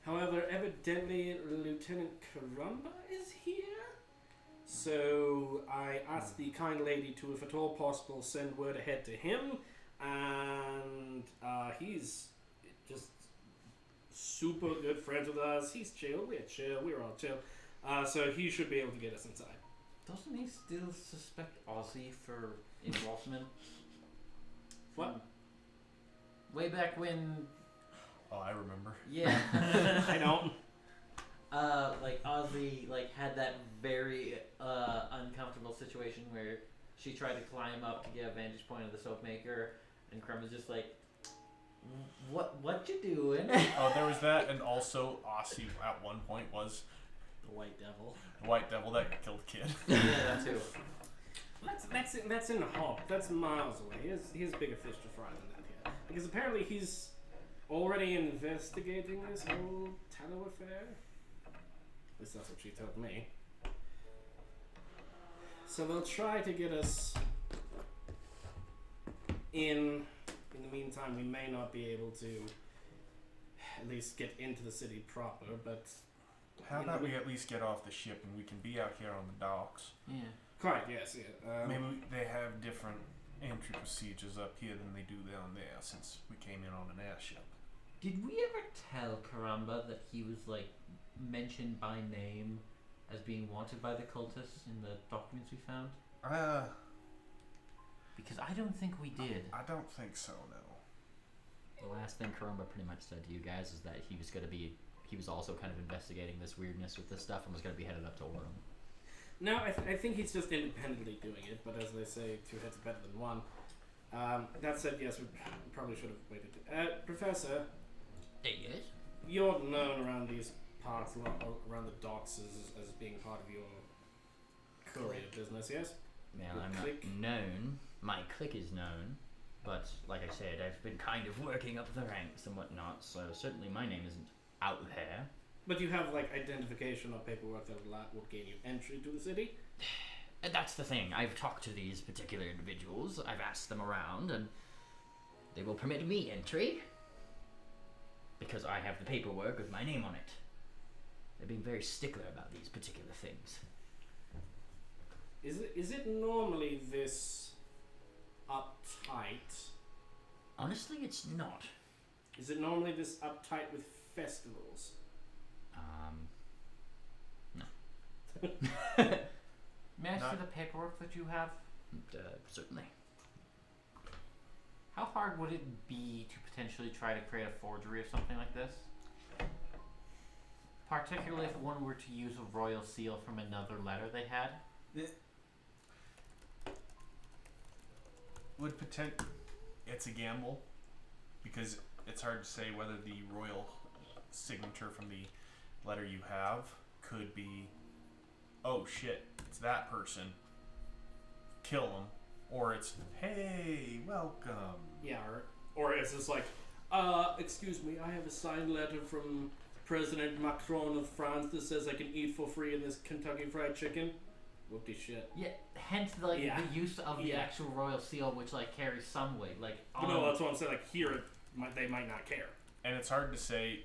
However, evidently Lieutenant Karumba is here. So I asked the kind lady to, if at all possible, send word ahead to him. And he's just super good friends with us. He's chill. We're chill. We're all chill. So he should be able to get us inside. Doesn't he still suspect Ozzy for involvement? What? Way back when, Oh, I remember. yeah, I don't. like Ozzy had that very uncomfortable situation where she tried to climb up to get a vantage point of the soap maker, and Crumb was just like, what you doing? Oh, there was that, and also Aussie at one point was The White Devil. the white devil that killed Kid. Yeah, that too. That's in the hall. That's miles away. He has bigger fish to fry than that here. Because apparently he's already investigating this whole Tallow affair. At least that's what she told me. So they'll try to get us in. In the meantime, we may not be able to at least get into the city proper, but... How about we at least get off the ship and we can be out here on the docks? Yeah. Quite, yes, yeah. Maybe they have different entry procedures up here than they do down there, since we came in on an airship. Did we ever tell Karamba that he was mentioned by name as being wanted by the cultists in the documents we found? Because I don't think we did. I don't think so, no. The last thing Karumba pretty much said to you guys is that he was also kind of investigating this weirdness with this stuff and was going to be headed up to Orem. No, I think he's just independently doing it, but as they say, two heads are better than one. That said, yes, we probably should have waited. Professor, Yes? you're known around these parts, around the docks, as being part of your courier business, yes? Well, Your I'm clique? not known. My clique is known. But, like I said, I've been kind of working up the ranks and whatnot, so certainly my name isn't out there. But you have, like, identification or paperwork that would gain you entry to the city? And that's the thing. I've talked to these particular individuals. I've asked them around, and they will permit me entry. Because I have the paperwork with my name on it. They're being very stickler about these particular things. Is it normally this uptight? Honestly, it's not. Is it normally this uptight with festivals? No. May I see Not- the paperwork that you have? Certainly. How hard would it be to potentially try to create a forgery of something like this? Particularly if one were to use a royal seal from another letter they had. It's a gamble because it's hard to say whether the royal signature from the letter you have could be, oh shit, it's that person, kill him, or it's, hey, welcome. Yeah, or it's just like, excuse me, I have a signed letter from President Macron of France that says I can eat for free in this Kentucky Fried Chicken. Whoopty shit. Yeah, hence the use of the Yeah. actual royal seal, which like carries some weight. Like, No, that's what I'm saying. Like here, they might not care. And it's hard to say.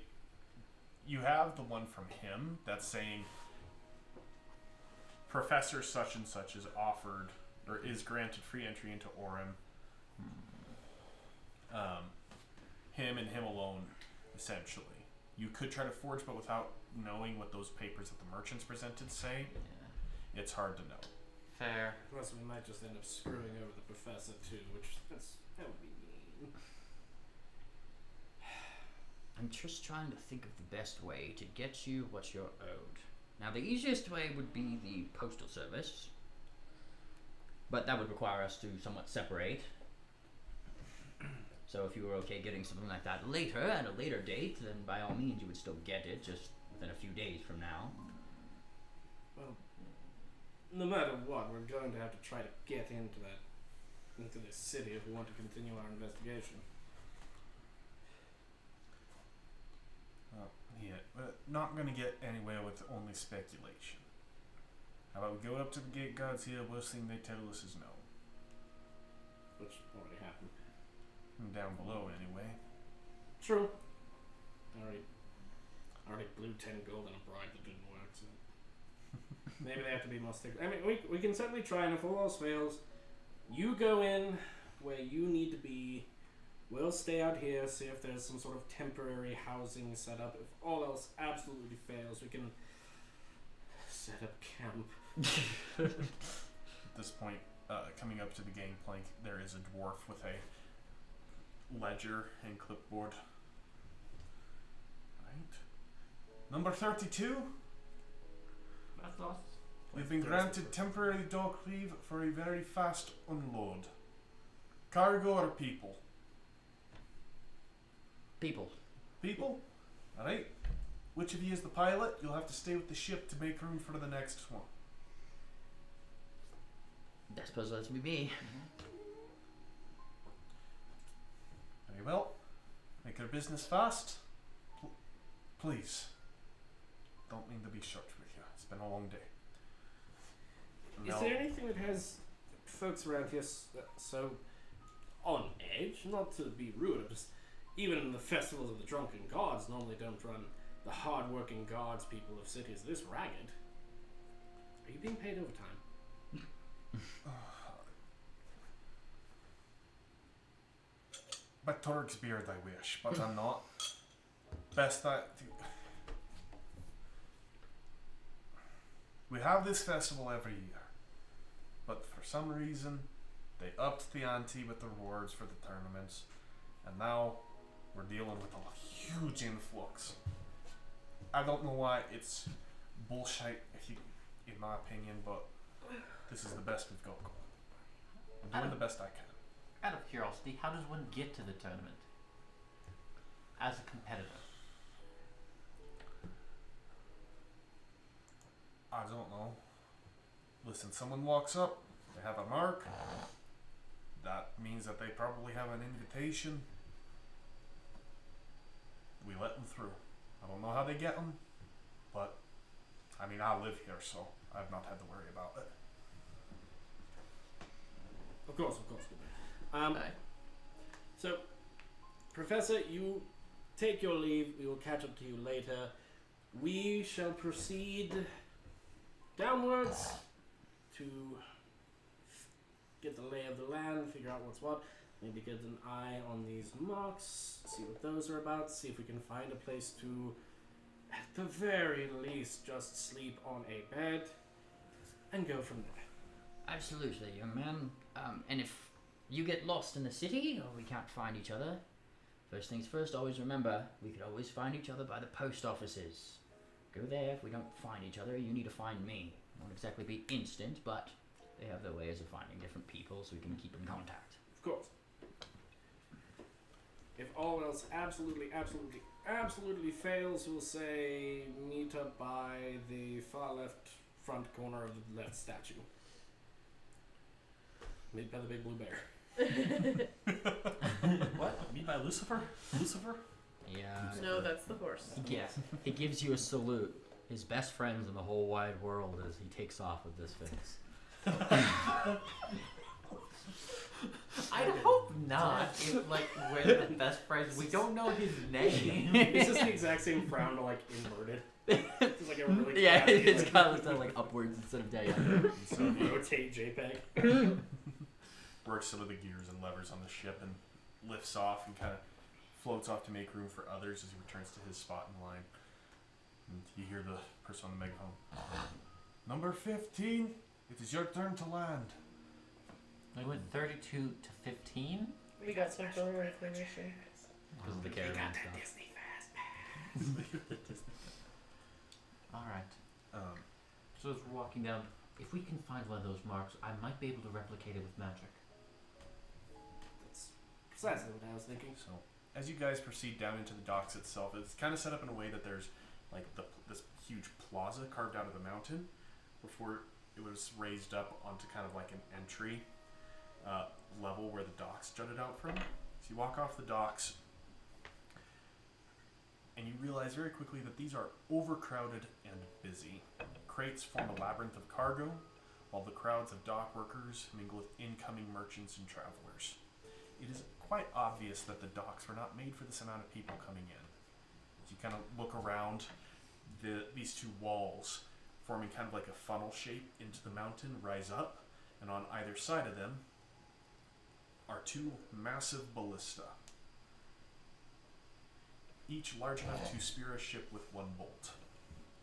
You have the one from him that's saying Professor such and such is offered or is granted free entry into Orem. Him and him alone, essentially. You could try to forge, but without knowing what those papers that the merchants presented say, it's hard to know. fair. Plus, we might just end up screwing over the professor too, that would be mean. I'm just trying to think of the best way to get you what you're owed. Now, the easiest way would be the postal service, but that would require us to somewhat separate. So if you were okay getting something like that later, at a later date, then by all means you would still get it, just within a few days from now. Well, no matter what, we're going to have to try to get into this city if we want to continue our investigation. Well, yeah, but not gonna get anywhere with only speculation. How about we go up to the gate guards here? Worst thing they tell us is no. Which already happened. Down below, anyway. True. Already blew 10 gold on a bribe that didn't work, so maybe they have to be more strict. I mean, we can certainly try, and if all else fails, you go in where you need to be. We'll stay out here, see if there's some sort of temporary housing set up. If all else absolutely fails, we can set up camp. At this point, coming up to the gangplank, there is a dwarf with a ledger and clipboard. Right. Number 32. That's lost. We've been granted temporary dock leave for a very fast unload. Cargo or people? People. People? Alright. Which of you is the pilot? You'll have to stay with the ship to make room for the next one. I suppose that's me. Very well. Make our business fast. Please. Don't mean to be short with you. It's been a long day. Is there anything that has folks around here so on edge? Not to be rude, just even the festivals of the Drunken Gods normally don't run the hard-working gods people of cities this ragged. Are you being paid overtime? By Torg's beard, I wish, but I'm not. Best we have this festival every year, but for some reason they upped the ante with the rewards for the tournaments, and now we're dealing with a huge influx. I don't know why. It's bullshit, in my opinion, but this is the best we've got going. I'm doing the best I can. Out of curiosity, how does one get to the tournament? As a competitor. I don't know. Listen, someone walks up, they have a mark. That means that they probably have an invitation. We let them through. I don't know how they get them, but I mean, I live here, so I've not had to worry about it. Of course. Aye. So, Professor, you take your leave. We will catch up to you later. We shall proceed downwards to get the lay of the land, figure out what's what. Maybe get an eye on these marks, see what those are about, see if we can find a place to, at the very least, just sleep on a bed, and go from there. Absolutely, young man. And if you get lost in the city, or we can't find each other, first things first, always remember, we could always find each other by the post offices. Go there. If we don't find each other, you need to find me. It won't exactly be instant, but they have their ways of finding different people, so we can keep in contact. Of course. If all else absolutely fails, we'll say meet up by the far left front corner of the left statue. Meet by the big blue bear. What? Me by Lucifer? Lucifer? Yeah. No, that's the horse. He gives you a salute. His best friends in the whole wide world as he takes off with this face. I hope not. If, like, we're the best friends. We don't know his name. It's just the exact same frown, but like inverted. It's like a really Yeah, crappy, it's like, kind of like upwards instead of down. so rotate JPEG. Works some of the gears and levers on the ship and lifts off and kind of floats off to make room for others as he returns to his spot in line. And you hear the person on the megaphone. Number 15, it is your turn to land. We went 32 to 15. We got some further information. Because of the caravan stuff. Disney fast. Alright. So as we're walking down, if we can find one of those marks, I might be able to replicate it with magic. That's precisely what I was thinking. So, as you guys proceed down into the docks itself, it's kind of set up in a way that there's like this huge plaza carved out of the mountain. Before it was raised up onto kind of like an entry level where the docks jutted out from. So you walk off the docks, and you realize very quickly that these are overcrowded and busy. Crates form a labyrinth of cargo, while the crowds of dock workers mingle with incoming merchants and travelers. It is quite obvious that the docks were not made for this amount of people coming in. As you kind of look around, these two walls, forming kind of like a funnel shape into the mountain, rise up, and on either side of them are two massive ballista, each large enough to spear a ship with one bolt.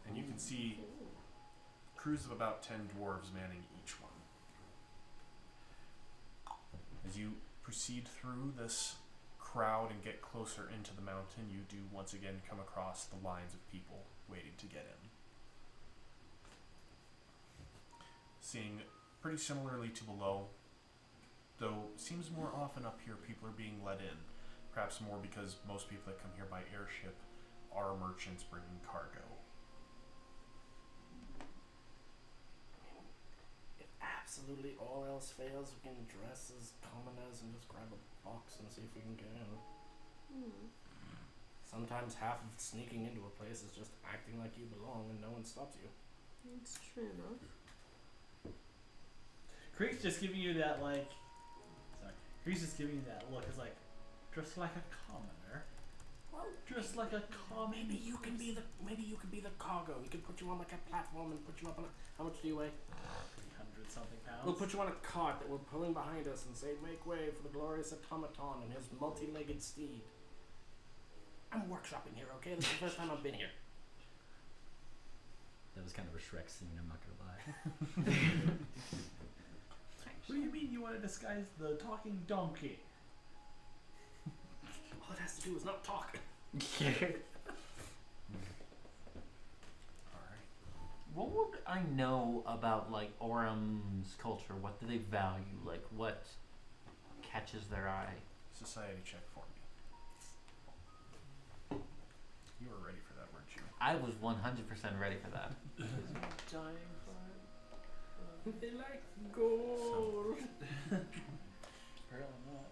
And you can see crews of about 10 dwarves manning each one. As you proceed through this crowd and get closer into the mountain, you do once again come across the lines of people waiting to get in. Seeing pretty similarly to below, though seems more often up here people are being let in, perhaps more because most people that come here by airship are merchants bringing cargo. If absolutely all else fails, we can dress as commoners and just grab a box and see if we can get in. Sometimes half of sneaking into a place is just acting like you belong and no one stops you. It's true enough. Creek's just giving you that like. Sorry. Creek's just giving you that look. It's like, dressed like a commoner. Well, Dressed like a common. maybe you can be the cargo. We can put you on like a platform and put you up on a. How much do you weigh? 300 something pounds. We'll put you on a cart that we're pulling behind us and say, "Make way for the glorious automaton and his multi-legged steed." I'm workshopping here, okay? This is the first time I've been here. That was kind of a Shrek scene, I'm not gonna lie. What do you mean you want to disguise the talking donkey? All it has to do is not talk. Alright. What would I know about like Orum's culture? What do they value? Like what catches their eye. Society check for me. You were ready for that, weren't you? I was 100% ready for that. Dying for it. They like gold. Apparently not.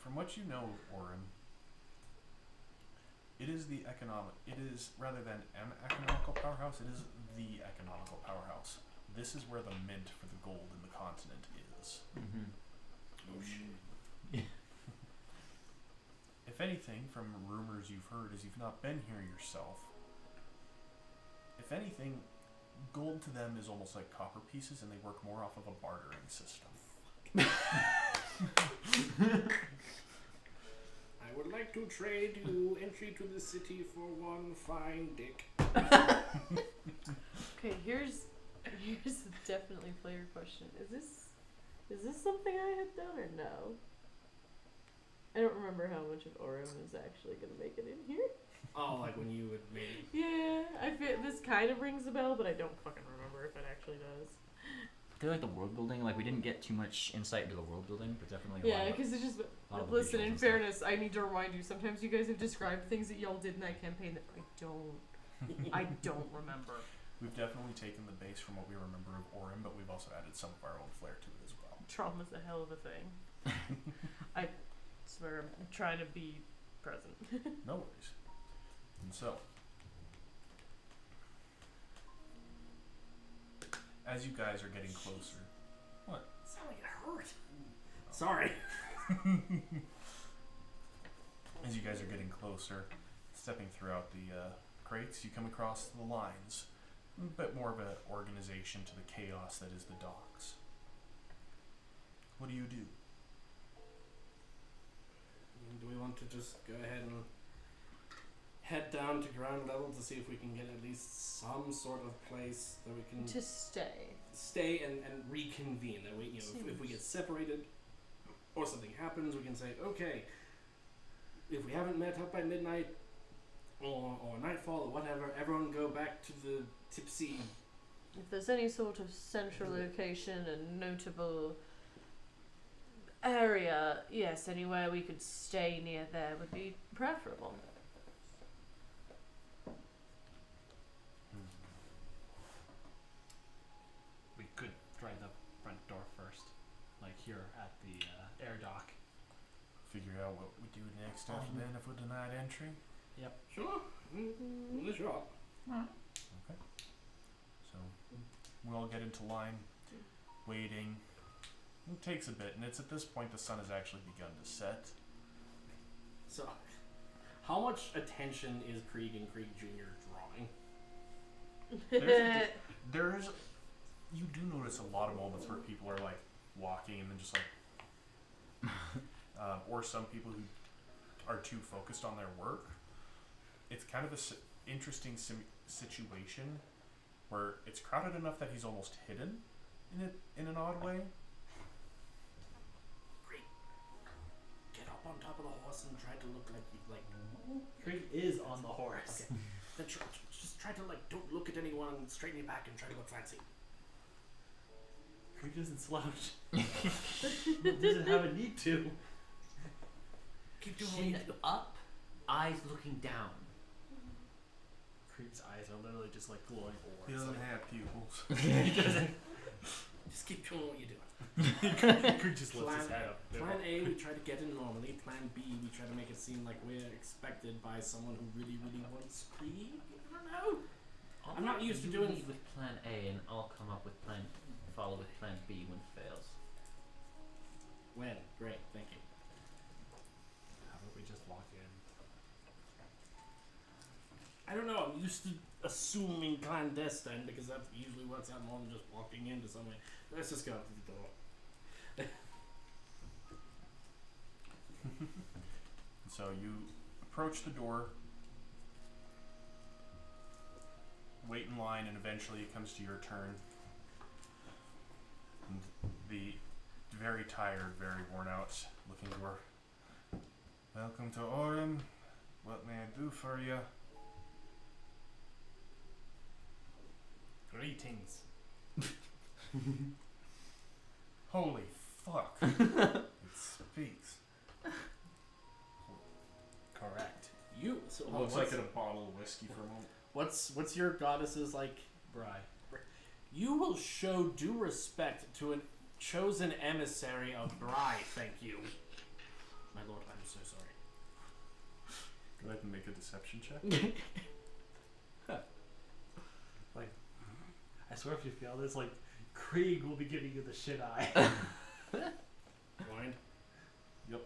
From what you know of Orem, it is rather than an economical powerhouse, it is the economical powerhouse. This is where the mint for the gold in the continent is. Mm-hmm. Oh shit. If anything, from rumors you've heard, as you've not been here yourself, if anything, gold to them is almost like copper pieces, and they work more off of a bartering system. I would like to trade you entry to the city for one fine dick. Okay, here's a definitely flavor question. Is this something I had done or no? I don't remember how much of Orem is actually gonna make it in here. Oh, like when you would maybe. Yeah, I feel this kind of rings a bell, but I don't fucking remember if it actually does. I feel like the world building, like we didn't get too much insight into the world building, but definitely a Yeah, lot of because it's just. lot of Listen, visuals in and stuff. fairness, I need to remind you. Sometimes you guys have described things that y'all did in that campaign that I don't remember. We've definitely taken the base from what we remember of Orem, but we've also added some of our own flair to it as well. Trauma's a hell of a thing. I swear I'm trying to be present. No worries. And so, as you guys are getting closer, Sound like it hurt. Sorry. as you guys are getting closer, stepping throughout the crates, you come across the lines. A bit more of an organization to the chaos that is the docks. What do you do? Do we want to just go ahead and head down to ground level to see if we can get at least some sort of place that we can To stay. stay and reconvene? That we, if we get separated or something happens, we can say, okay, if we haven't met up by midnight or nightfall or whatever, everyone go back to the tipsy. If there's any sort of central location and notable area, yes, anywhere we could stay near there would be preferable. We could try the front door first, like here at the air dock. Figure out what we do next after then if we're denied entry? Sure. Sure. Okay. So, we all get into line, waiting. It takes a bit, and it's at this point the sun has actually begun to set. So, how much attention is Krieg and Krieg Jr. drawing? There's you do notice a lot of moments where people are like walking and then just like, or some people who are too focused on their work. It's kind of a interesting situation where it's crowded enough that he's almost hidden in an odd way. Get up on top of the horse and try to look like Krieg is on the horse. Okay. Then just try to don't look at anyone and straighten your back and try to look fancy. Krieg doesn't slouch. Doesn't have a need to. Keep doing Chin up, eyes looking down. Krieg's eyes are literally just like glowing He orbs. doesn't have pupils. Just keep doing what you're doing. Krieg just lifts his head up. Plan A, we try to get in normally. Plan B, we try to make it seem like we're expected by someone who really, really wants Krieg. I don't know. I'm not used to doing- lead with plan A, and I'll come up with follow with plan B when it fails. When? Great, thank you. How about we just walk in? I don't know, I'm used to assuming clandestine because that usually works out more than just walking into somewhere. Let's just go up to the door. So you approach the door, wait in line, and eventually it comes to your turn. And the very tired, very worn out looking dwarf. Welcome to Orem. What may I do for you? Greetings. Holy fuck. It speaks. Correct. You. So It looks like in a bottle of whiskey for a moment. what's your goddess's like? Bry. You will show due respect to a chosen emissary of Bry. Thank you, my lord. I'm so sorry. Go ahead and make a deception check. I swear if you fail this, like, Krieg will be giving you the shit eye. Blind. Yep.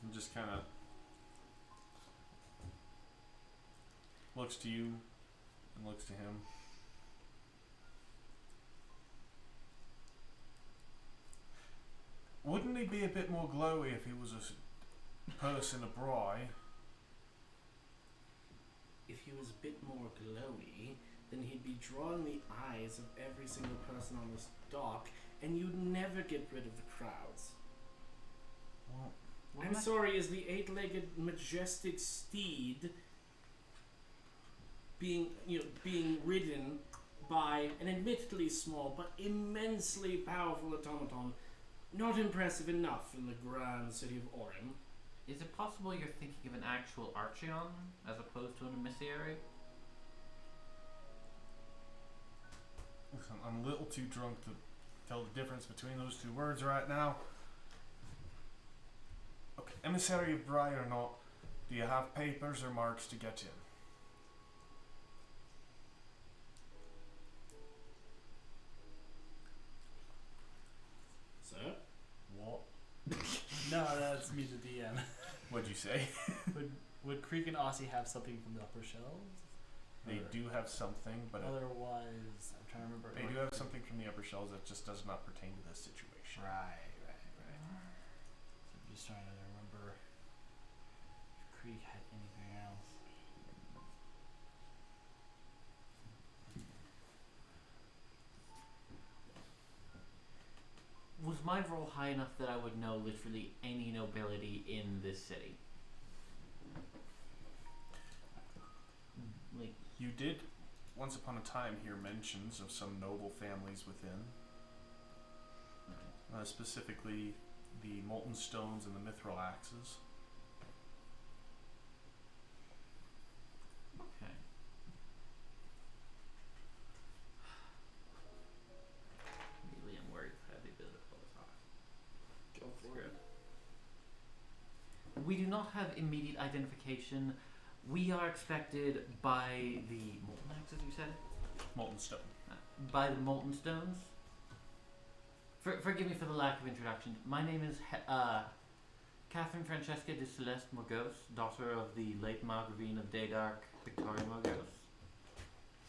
And just kind of looks to you and looks to him. Wouldn't he be a bit more glowy if he was a person abroad? If he was a bit more glowy, then he'd be drawing the eyes of every single person on this dock, and you'd never get rid of the crowds. Well, I'm sorry, is the eight-legged majestic steed being ridden by an admittedly small but immensely powerful automaton not impressive enough in the grand city of Orem? Is it possible you're thinking of an actual Archeon as opposed to an emissary? listen, I'm a little too drunk to tell the difference between those two words right now. Okay, emissary of Bry or not, do you have papers or marks to get in? Sir? What? No, that's me, the DM. What'd you say? Would Krieg and Aussie have something from the upper shelves? They Or do have something, but otherwise, I'm trying to remember. they do have something from the upper shelves that just does not pertain to this situation. Right. So I'm just trying to remember if Krieg had anything else. Was my role high enough that I would know literally any nobility in this city? Like, You did, once upon a time, hear mentions of some noble families within. Specifically, the Molten Stones and the Mithril Axes. okay. Really, I'm worried if I have the ability to pull this off. Go for it. We do not have immediate identification. We are expected by the molten axes, you said? Molten Stone. By the molten stones? Forgive me for the lack of introduction. My name is Catherine Francesca de Celeste Morgos, daughter of the late Margravine of Daydark, Victoria Morgos,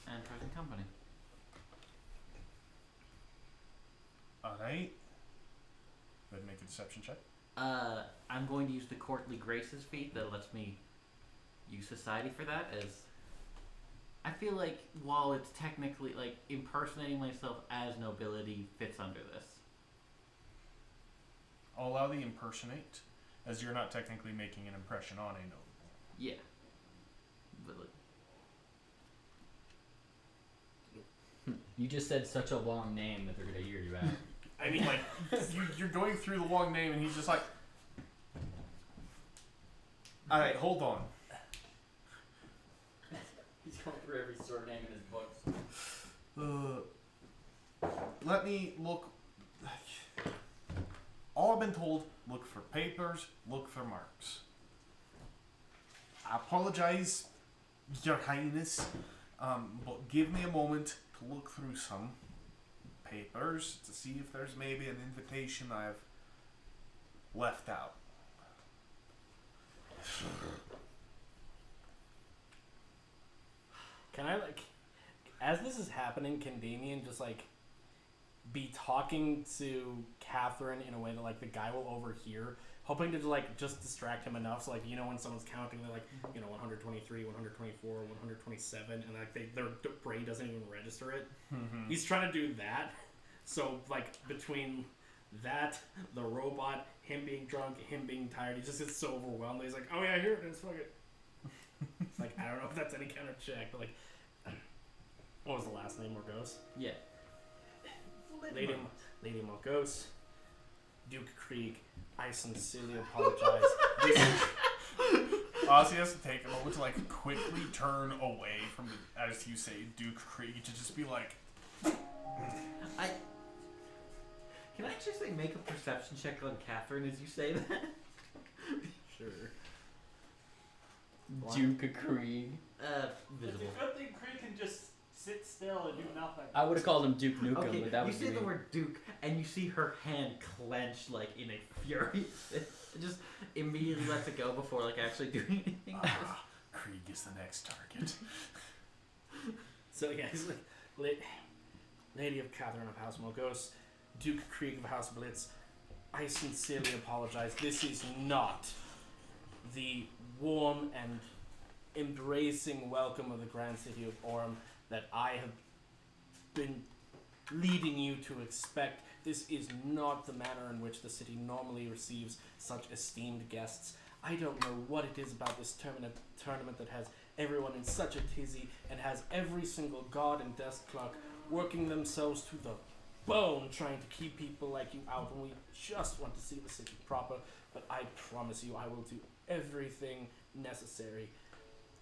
and present company. Alright. Go ahead and make a deception check. I'm going to use the courtly graces feat that lets me use society for that, as I feel like while it's technically like impersonating myself as nobility fits under this. I'll allow the impersonate, as you're not technically making an impression on a noble. Yeah. But like, you just said such a long name that they're gonna hear you out. I mean, like, you're going through the long name, and he's just like, alright, hold on. He's going through every sort of name in his books. Let me look. All I've been told, look for papers, look for marks. I apologize, Your Highness, but give me a moment to look through some papers to see if there's maybe an invitation I've left out. Can I, like, as this is happening, can Damien just, like, be talking to Catherine in a way that, like, the guy will overhear, hoping to, like, just distract him enough so, like, you know, when someone's counting, they're like, you know, 123, 124, 127, and, like, their brain doesn't even register it. Mm-hmm. He's trying to do that. So, like, between that, the robot, him being drunk, him being tired, he just gets so overwhelmed that he's like, oh, yeah, here it is, fuck it. It's like, I don't know if that's any kind of check, but, like, what was the last name, Morgos? Yeah. Lady Morgos, Duke Krieg, I sincerely apologize. This is Ozzy has to take a moment to like quickly turn away from the, as you say, Duke Krieg, to just be like, Can I actually make a perception check on Catherine as you say that? sure. Duke of Krieg. Visible. It's a good thing Krieg can just sit still and do nothing. I would have called him Duke Nukem, Okay, but that you would say be the me. word Duke, and you see her hand clench like in a fury. Just immediately lets it go before like actually doing anything. Krieg is the next target. So yeah, he's like, Lady of Catherine of House Morgos, Duke Krieg of House Blitz, I sincerely apologize. This is not the warm and embracing welcome of the grand city of Orem that I have been leading you to expect. This is not the manner in which the city normally receives such esteemed guests. I don't know what it is about this tournament that has everyone in such a tizzy and has every single guard and desk clerk working themselves to the bone trying to keep people like you out when we just want to see the city proper. But I promise you I will do everything necessary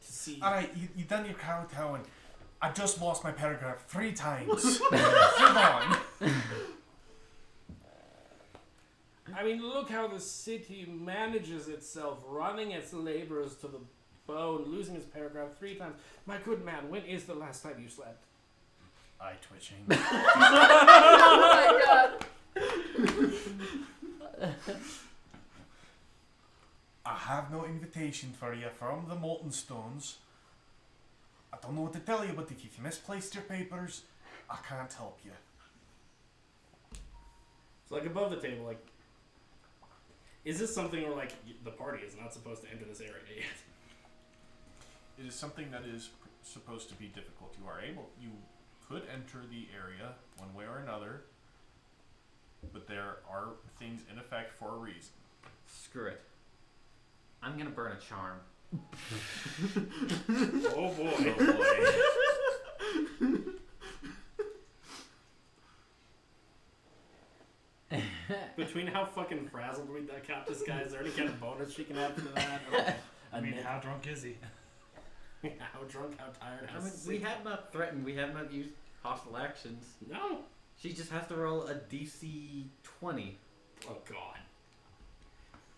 to see. Alright, you done your kowtowing. I just lost my paragraph 3 times. Come on. I mean, look how the city manages itself, running its laborers to the bone, losing its paragraph 3 times. My good man, when is the last time you slept? Eye twitching. Oh my god. I have no invitation for you from the Molten Stones. I don't know what to tell you, but if you've misplaced your papers, I can't help you. It's like above the table, like, is this something where, like, the party is not supposed to enter this area yet? It is something that is supposed to be difficult. You could enter the area one way or another, but there are things in effect for a reason. Screw it. I'm gonna burn a charm. Oh boy. Oh boy. Between how fucking frazzled we got this guy, is there any kind of bonus she can have for that? Or like I mean, how drunk is he? how drunk, how tired, how I mean, we sick? have not threatened. We have not used hostile actions. No. She just has to roll a DC 20. Oh god.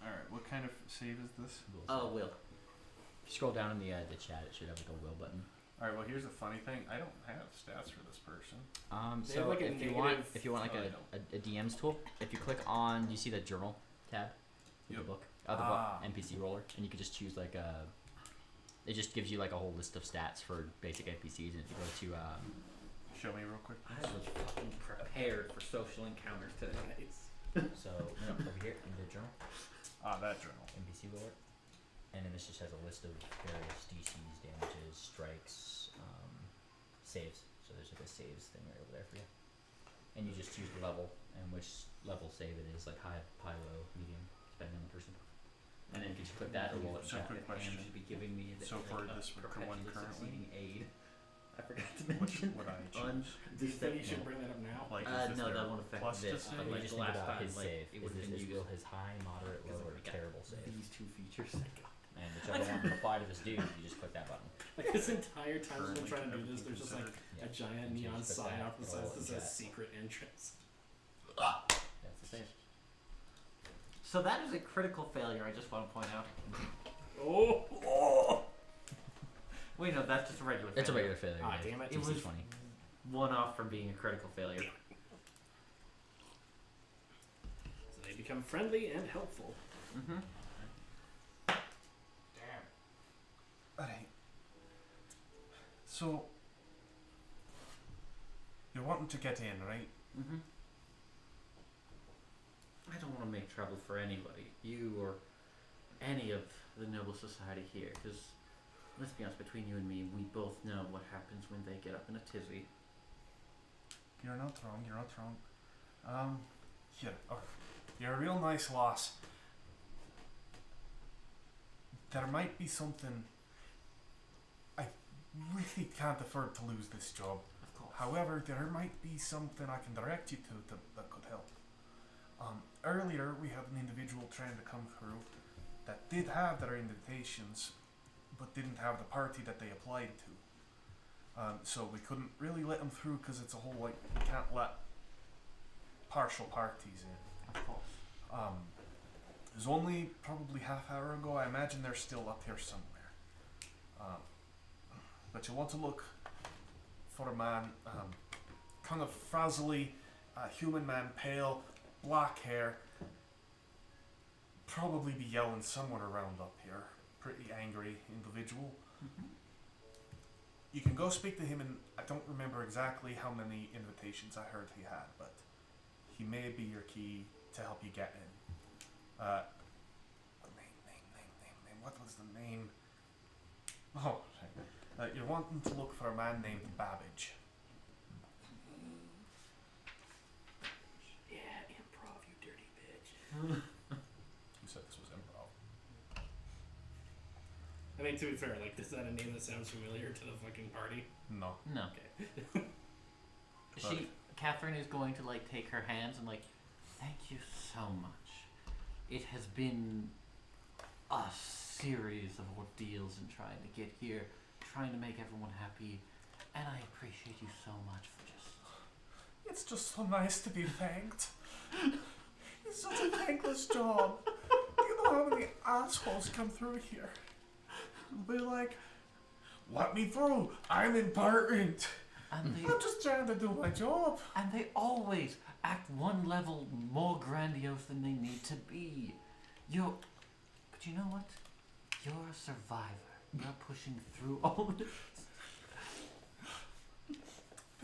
Alright, what kind of save is this? Oh, will. If you scroll down in the chat, it should have like a will button. Alright, well here's the funny thing. I don't have stats for this person. They So have, like, a if you want like negative- a DM's tool, if you click on, you see the journal tab of the Yep. book, Ah. book NPC roller, and you can just choose like a. It just gives you like a whole list of stats for basic NPCs, and if you go to Show me real quick. I was fucking prepared for social encounters today. Nice. so no, over here in the journal, Ah, that journal. NPC roller, and then this just has a list of various DCs, damages, strikes, saves. So there's like a saves thing right over there for you, and you just choose the level and which level save it is, like high, low, medium, depending on the person. And then you can just click that or roll it. So back. quick question. And should be giving me the, So for like, this a one perpetually currently? succeeding aid. I forgot to Which mention. would I on choose? Do you think you should No. bring that up now? Like, is this no, their that won't affect plus to this. save? But Like you just the think last about time, his like, save. it would've been used Will his high, moderate, low, or we got terrible save? these two features. And whichever one would apply to this dude, you just click that button. Like this entire time we've been Currently trying to do everything this, there's just like Yeah. a giant And so you neon just click sign that, off the roll side it that in says chat. secret entrance. That's the save. So that is a critical failure. I just want to point out. Oh! Wait, no, that's just a regular. It's a failure. regular failure. Ah, yeah. damn it. It DC was 20. one off from being a critical failure. So they become friendly and helpful. Mm-hmm. Alright. So, you're wanting to get in, right? Mm-hmm. I don't want to make trouble for anybody, you or any of the noble society here, because let's be honest, between you and me, we both know what happens when they get up in a tizzy. You're not wrong, you're not wrong. You're a real nice lass. There might be something. I really can't afford to lose this job. Of course. However, there might be something I can direct you to that could help. Earlier, we had an individual trying to come through that did have their invitations, but didn't have the party that they applied to. So we couldn't really let them through because it's a whole, like, you can't let partial parties in. Of course. It was only probably half hour ago. I imagine they're still up here somewhere. But you want to look for a man, kind of frazzly, human man, pale, black hair. Probably be yelling somewhere around up here. Pretty angry individual. You can go speak to him, and I don't remember exactly how many invitations I heard he had, but he may be your key to help you get in. Name. What was the name? Oh, you're wanting to look for a man named Babbage. Yeah, improv, you dirty bitch. Who said this was improv? I mean, to be fair, like, is that a name that sounds familiar to the fucking party? No. No. Okay. Catherine is going to like take her hands and like, thank you so much. It has been a series of ordeals in trying to get here, trying to make everyone happy, and I appreciate you so much for just... It's just so nice to be thanked. It's such a thankless job. You know how many assholes come through here? They'll be like, let me through. I'm important. And they, I'm just trying to do my job. and they always act one level more grandiose than they need to be. But you know what? You're a survivor. You're pushing through all of this.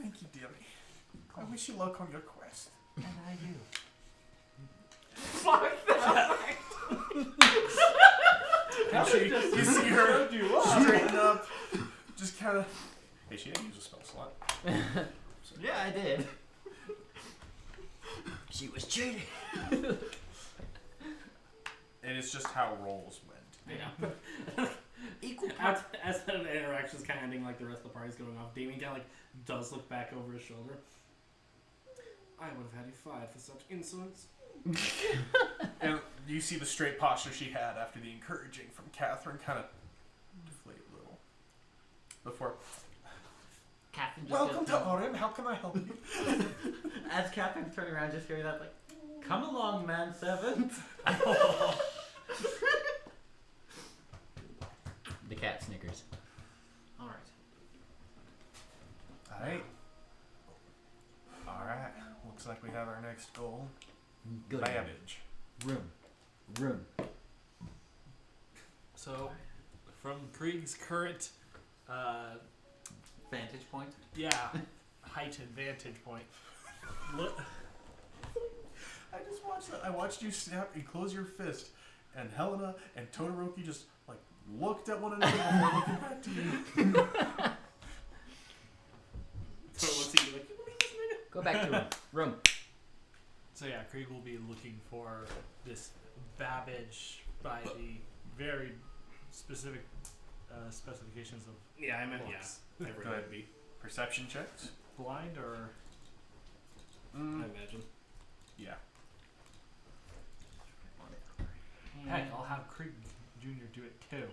Thank you, dearie. I wish you luck on your quest. And I do. Fuck that! You see her straighten up, just kind of. Hey, she didn't use a spell slot. Yeah, I did. She was cheating. And it's just how rolls went. Yeah. Equal As that interaction's kind of ending, like the rest of the party's going off, Damien kind of like does look back over his shoulder. I would have had you fired for such insolence. And you see the straight posture she had after the encouraging from Catherine kind of deflate a little. Before, Catherine just welcome goes, to Orin, how can I help you? As Catherine's turning around, just hearing that, like, come along, man servant. The cat snickers. Alright. Alright, looks like we have our next goal. Good. Babbage. Room. So, from Krieg's current, Vantage point. heightened vantage point. Look, I just watched that. I watched you snap and close your fist, and Helena and Todoroki just like looked at one another before looking back to you. So what's he like? Go back to room. so yeah, Krieg will be looking for this Babbage by the very specific specifications of Yeah, I meant books. yeah. Everyone would be. Perception checks. Blind or I imagine. Yeah. heck, I'll have Krieg Jr. do it too.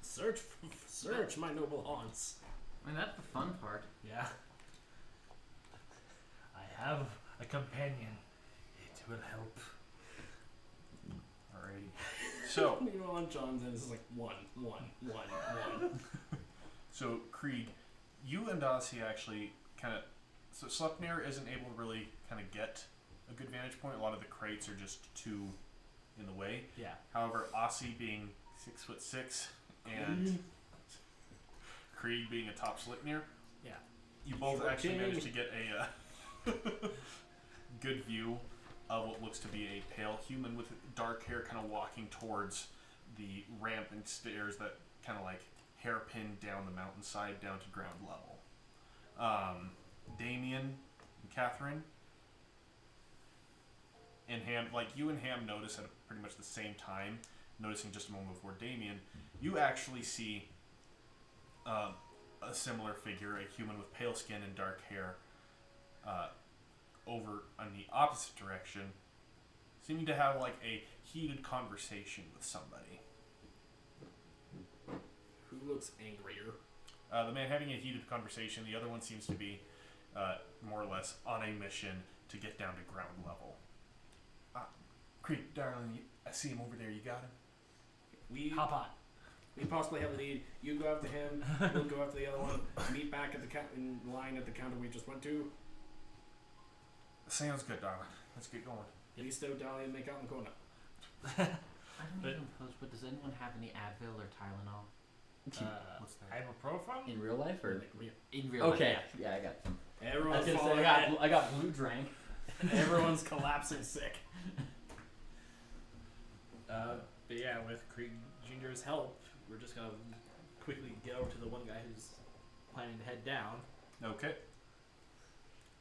Search my noble haunts. I mean, that's the fun part. Yeah. I have a companion. It will help. Alrighty. So, Meanwhile, on John's end, it's like one. so Krieg, you and Aussie actually kind of. So Sleipnir isn't able to really kind of get a good vantage point. A lot of the crates are just too in the way. Yeah. However, Aussie being 6'6" and Krieg being a top Sleipnir, Yeah. you both Sure actually thing. managed to get a good view of what looks to be a pale human with dark hair kind of walking towards the ramp and stairs that kind of like hairpin down the mountainside down to ground level. Damien and Catherine and Ham, like you and Ham notice at pretty much the same time, noticing just a moment before Damien, you actually see a a similar figure, a human with pale skin and dark hair, over on the opposite direction, seeming to have like a heated conversation with somebody. Who looks angrier? The man having a heated conversation, the other one seems to be more or less on a mission to get down to ground level. Creep, darling, I see him over there. You got him? We Hop on. we possibly have a lead. You go after him. We'll go after the other one. Meet back at the in line at the counter we just went to. Sounds good, darling. Let's get going. Listo, Dahlia, make out in the corner. I don't even close, but does anyone have any Advil or Tylenol? What's that? Ibuprofen? In real life or? In real Okay. life, Yeah, I got some. I was Everyone's gonna say falling I got blue drank. Everyone's collapsing sick. But yeah, with Krieg Jr.'s help, we're just gonna quickly get over to the one guy who's planning to head down. Okay.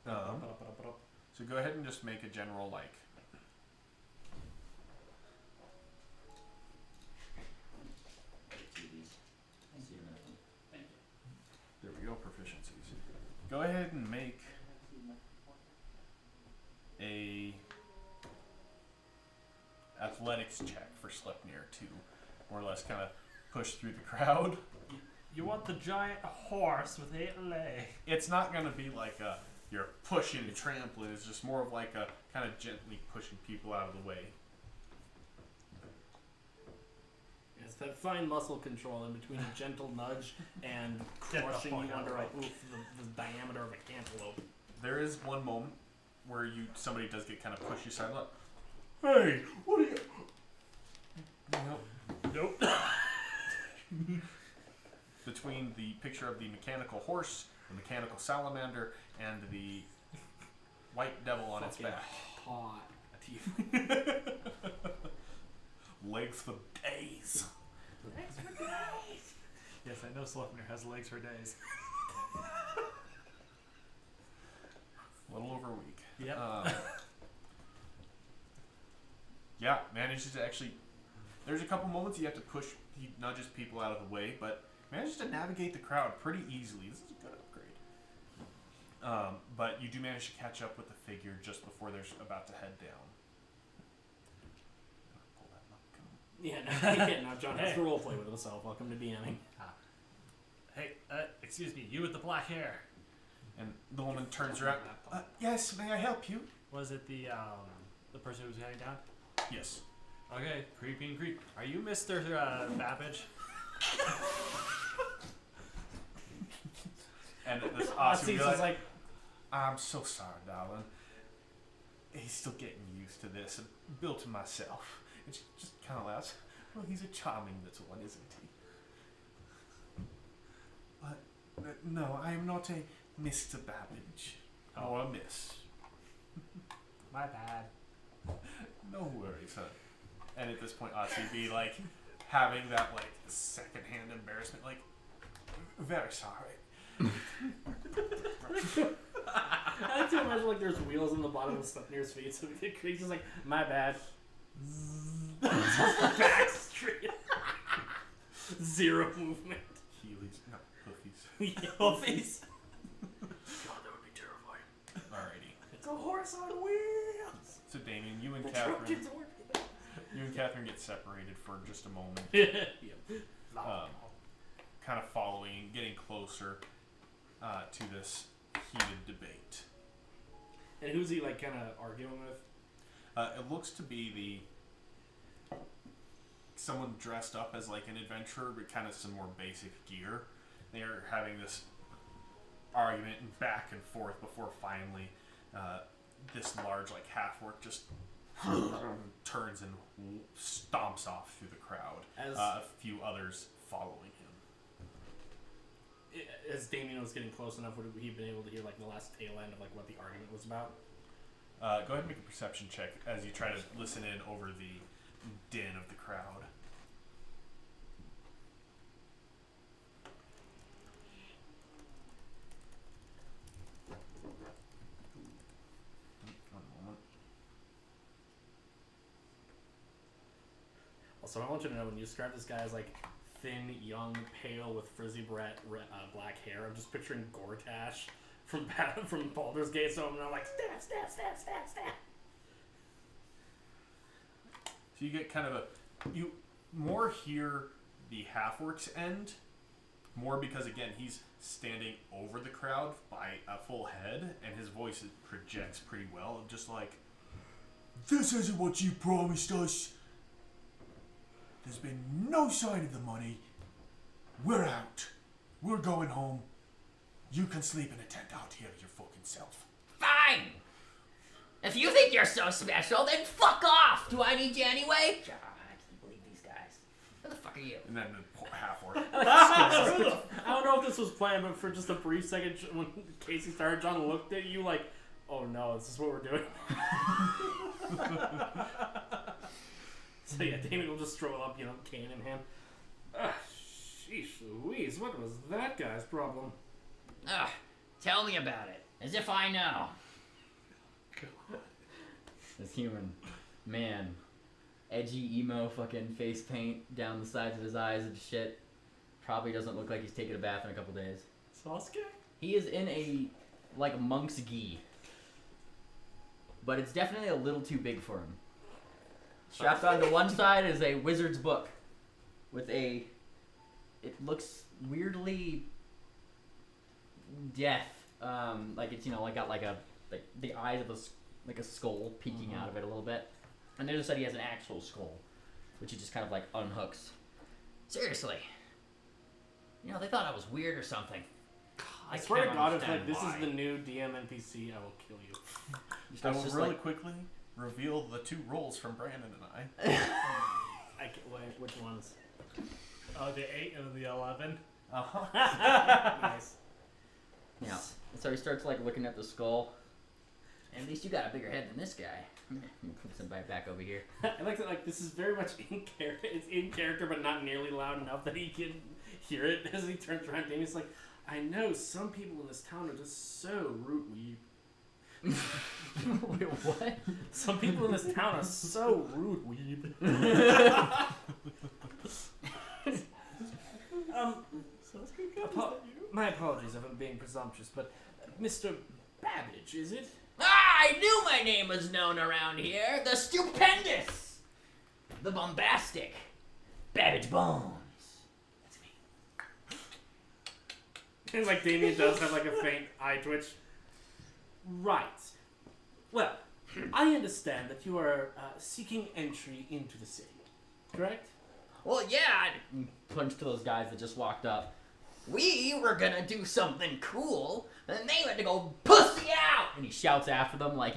So go ahead and just make a general like. There we go, proficiencies. Go ahead and make a athletics check for Sleipnir to more or less kind of push through the crowd. You want the giant horse with 8 legs. It's not going to be like a you're pushing and trampling. It's just more of like a kind of gently pushing people out of the way. It's that fine muscle control in between a gentle nudge and Get the crushing fuck you out under of the way. the diameter of a cantaloupe. There is one moment where somebody does get kind of pushy side up. Hey, what are you? Nope. Between the picture of the mechanical horse, the mechanical salamander, and the white devil on its Fucking back. hot. Legs for days. Yes, I know Sleipnir has legs for days. A little over a week. Yep. Yeah, manages to actually. There's a couple moments you have to push. He nudges people out of the way, but manages to navigate the crowd pretty easily. This is a good upgrade. But you do manage to catch up with the figure just before they're about to head down. Pull that luck. Yeah, now John has to roleplay with himself. Welcome to DMing. Hey, excuse me, you with the black hair. And the woman turns around. Yes, may I help you? Was it the person who was heading down? Yes. Okay, creepy and creep. Are you Mr. Babbage? And this Ossie's awesome is like, I'm so sorry, darling. He's still getting used to this and built him myself. And she just kind of laughs. Well, he's a charming little one, isn't he? But no, I am not a Mr. Babbage. Or a miss. My bad. No worries, huh? And at this point, Otzi be like having that like secondhand embarrassment, like very sorry. I like to imagine like there's wheels on the bottom of Sleipnir's feet, so the creature's just like, my bad. Back straight. Zero movement. Heelys, no, hoofies. Hoofies. God, that would be terrifying. Alrighty. It's a horse on wheels. So Damien, you and The Catherine, Trojans are you and Catherine get separated for just a moment. Yeah. Kind of following, getting closer to this heated debate. And who's he like kind of arguing with? It looks to be someone dressed up as like an adventurer, but kind of some more basic gear. They are having this argument and back and forth before finally this large like half-orc just turns and stomps off through the crowd. As A few others following him. as Damien was getting close enough, would he been able to hear like the last tail end of like what the argument was about? Go ahead and make a perception check as you try to listen in over the din of the crowd. One moment. Also, I want you to know when you describe this guy as like thin, young, pale, with frizzy black hair. I'm just picturing Gortash from Baldur's Gate, so I'm not like, stab, stab, stab, stab, stab. So you get kind of you more hear the half-orc's end, more because, again, he's standing over the crowd by a full head, and his voice projects pretty well, just like, this isn't what you promised us. There's been no sign of the money. We're out. We're going home. You can sleep in a tent out here your fucking self. Fine! If you think you're so special, then fuck off! Do I need you anyway? God, I can't believe these guys. Who the fuck are you? And then the half-orc. I don't know if this was planned, but for just a brief second, when Casey started, John looked at you like, oh no, this is what we're doing. So yeah, Damien will just stroll up, cane in hand. Sheesh Louise, what was that guy's problem? Ugh, tell me about it. As if I know. This human man, edgy emo fucking face paint down the sides of his eyes and shit. Probably doesn't look like he's taken a bath in a couple days. Sasuke? He is in a monk's gi, but it's definitely a little too big for him. Strapped onto one side is a wizard's book with it looks weirdly death. Like it's got the eyes of a skull peeking out of it a little bit. And they just said he has an actual skull, which he just kind of unhooks. Seriously. They thought I was weird or something. I swear to God, if understand this why. is the new DM NPC, I will kill you. I will really quickly reveal the 2 roles from Brandon and I. Wait, which ones? The 8 and the 11. Nice. Yeah. So he starts looking at the skull. At least you got a bigger head than this guy. Put somebody back over here. I like that. This is very much in character. It's in character, but not nearly loud enough that he can hear it as he turns around. Damien's like, I know some people in this town are just so root weeb. Wait, what? Some people in this town are so rude weeb. My apologies if I'm being presumptuous, but Mr. Babbage, is it? I knew my name was known around here. The stupendous. The bombastic. Babbage Bones. That's me. And Damien does have a faint eye twitch. Right. Well, I understand that you are seeking entry into the city, correct? Well, yeah, Punch to those guys that just walked up. we were gonna do something cool, and they went to go pussy out. And he shouts after them I'm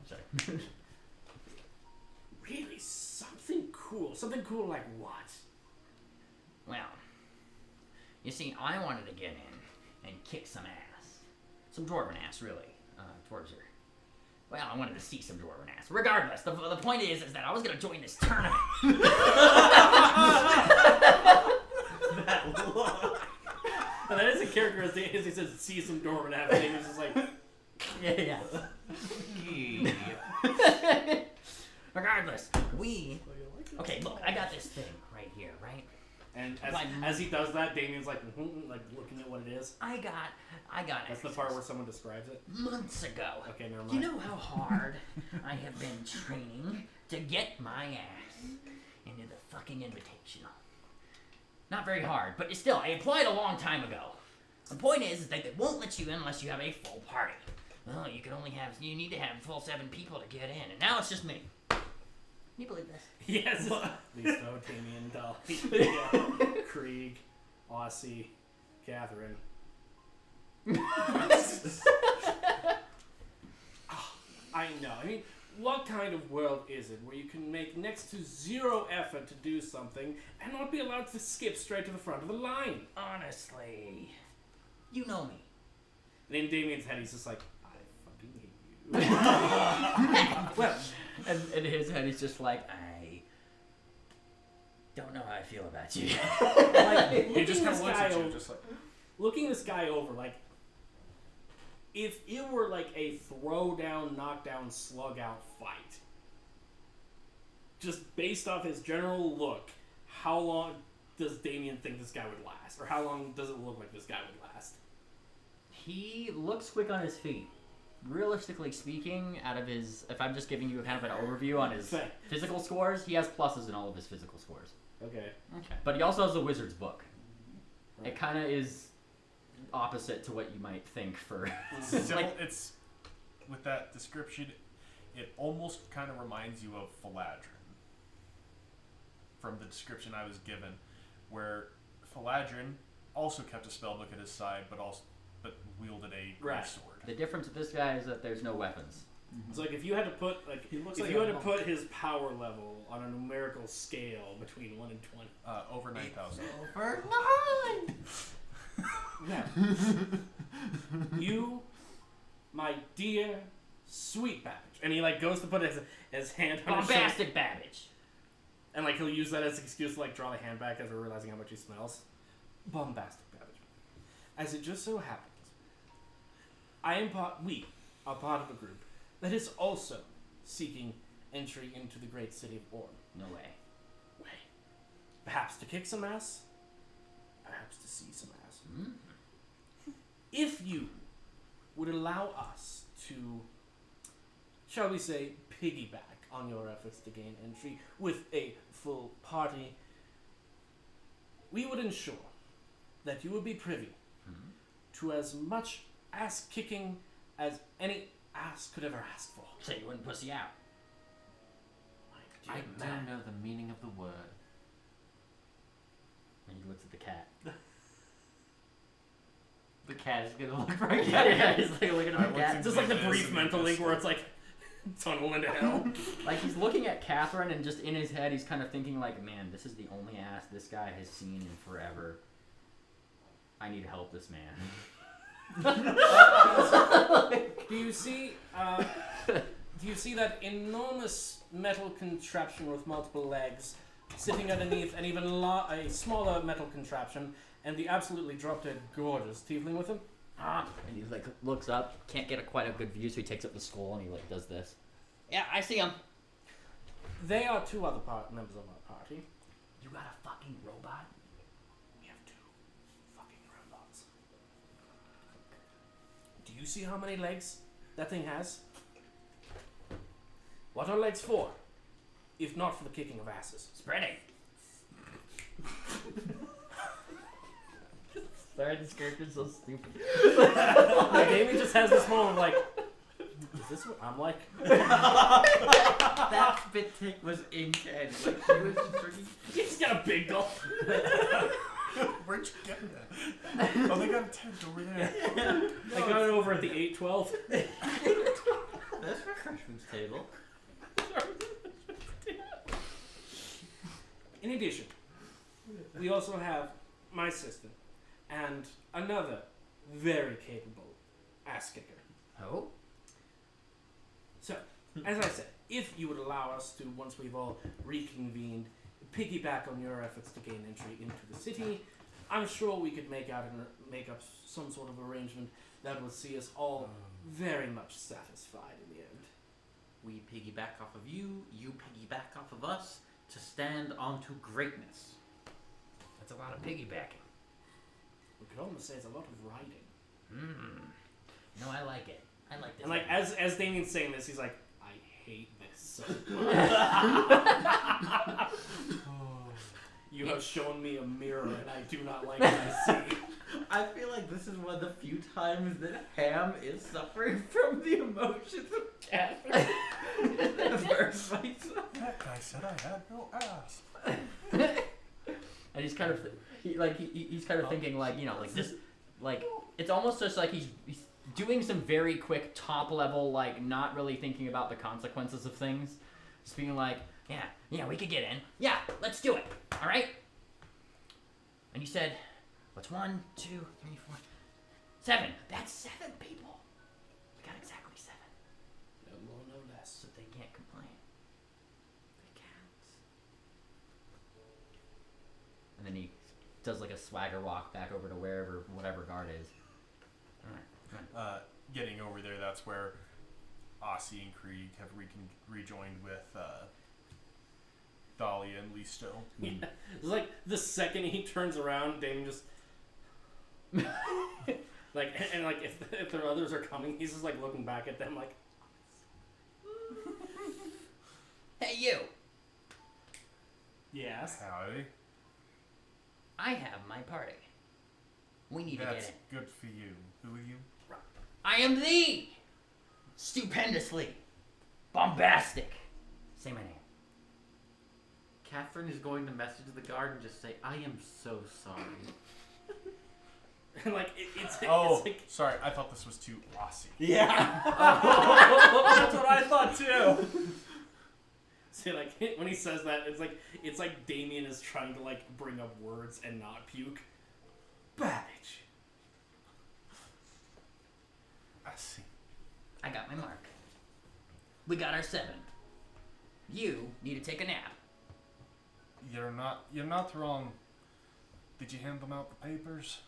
sorry. Really? Something cool? Something cool like what? Well, you see, I wanted to get in and kick some ass. Some dwarven ass, really. Dwarves are... Well, I wanted to see some dwarven ass. Regardless, the point is that I was going to join this tournament. That look. And that is a character as he says, see some dwarven ass, and he's just like... Yeah. Regardless, okay, look, I got this thing right here, right? And as he does that, Damien's looking at what it is. I got That's the part where someone describes it. months ago. Okay, never mind. You know how hard I have been training to get my ass into the fucking invitational. Not very hard, but still, I applied a long time ago. The point is that they won't let you in unless you have a full party. Well, you need to have full 7 people to get in, and now it's just me. Can you believe this? Yes. Listo, Damien, Dolly, Krieg, Aussie, Catherine. I know. I mean, what kind of world is it where you can make next to 0 effort to do something and not be allowed to skip straight to the front of the line? Honestly, you know me. And in Damien's head, he's just like, I fucking hate you. Well, and in his head, he's just like, I don't know how I feel about you. He just kind of looks at you, just looking this guy over, if it were a throw-down, knockdown, slug-out fight, just based off his general look, how long does Damien think this guy would last? Or how long does it look like this guy would last? He looks quick on his feet. Realistically speaking, out of his, if I'm just giving you kind of an overview on his physical scores, he has pluses in all of his physical scores. Okay. Okay. But he also has the wizard's book. Right. It kind of is opposite to what you might think for. Still, it's with that description, it almost kind of reminds you of Philadrin from the description I was given, where Philadrin also kept a spellbook at his side, but wielded a great sword. The difference with this guy is that there's no weapons. It's like if you had to put his power level on a numerical scale between 1 and 20. Over 9,000. Over 9! Now, you, my dear sweet Babbage, and he like goes to put his hand on his shoulder, Bombastic Babbage. and like he'll use that as an excuse to like draw the hand back as we're realizing how much he smells. Bombastic Babbage. As it just so happens, we are part of a group that is also seeking entry into the great city of Orm. No way. Perhaps to kick some ass, perhaps to see some ass. Mm. If you would allow us to, shall we say, piggyback on your efforts to gain entry with a full party, we would ensure that you would be privy to as much ass kicking as any ass could ever ask for. So you wouldn't pussy out. My I dear don't man. know the meaning of the word. And he looks at the cat. The cat is gonna look right Yeah, at he's like looking at the cat. It's just like the brief mental link where it's like tunnel into hell. Like he's looking at Catherine and just in his head he's kind of thinking like, man, this is the only ass this guy has seen in forever. I need to help this man. Do you see that enormous metal contraption with multiple legs sitting underneath an even a smaller metal contraption and the absolutely drop-dead gorgeous tiefling with him? And he like looks up, can't get quite a good view, so he takes up the skull and he like does this. Yeah, I see him. They are two other members of our party. You got a fucking robot? We have two fucking robots. Do you see how many legs that thing has? What are legs for? If not for the kicking of asses. Spreading. Sorry, this character's so stupid. Like, Amy just has this moment of like, is this what I'm like? That spit take was intense. Like she was just drinking. He's got a big gulp. Where'd you get that? Oh, they got a tent over there. I got it over at the 812. That's refreshments table. In addition, we also have my sister and another very capable ass kicker. Oh? So, as I said, if you would allow us to, once we've all reconvened, piggyback on your efforts to gain entry into the city, I'm sure we could make up some sort of arrangement that would see us all very much satisfied in the end. We piggyback off of you, you piggyback off of us to stand onto greatness. That's a lot of piggybacking. We could almost say it's a lot of riding. No, I like it. I like this. And like as Damien's saying this, he's like, I hate this so much. You have shown me a mirror and I do not like what I see. I feel like this is one of the few times that Ham is suffering from the emotions of Catherine in the first fight. That guy said I had no ass. And he's kind of he's kind of thinking like, you know, like this, like it's almost just like he's doing some very quick top level, like not really thinking about the consequences of things, just being like, yeah, we could get in, yeah, let's do it, all right. And you said, what's 1, 2, 3, 4, 7? That's 7 people. We got exactly 7. No more, no less. So they can't complain. They can't. And then he does like a swagger walk back over to whatever guard is. Alright. Getting over there, that's where Aussie and Krieg have rejoined with Dahlia and Listo. Yeah. It's like the second he turns around, Damien just like and like if the others are coming, he's just like looking back at them like. Hey, you. Yes. Howdy. I have my party. We need to That's get in. good for you. Who are you? I am the stupendously bombastic. Say my name. Catherine is going to message the guard and just say, I am so sorry. And like it's like sorry. I thought this was too Aussie. Yeah. That's what I thought too. see like when he says that, it's like Damien is trying to like bring up words and not puke. Babbage. I see. I got my mark. We got our 7. You need to take a nap. You're not wrong. Did you hand them out the papers?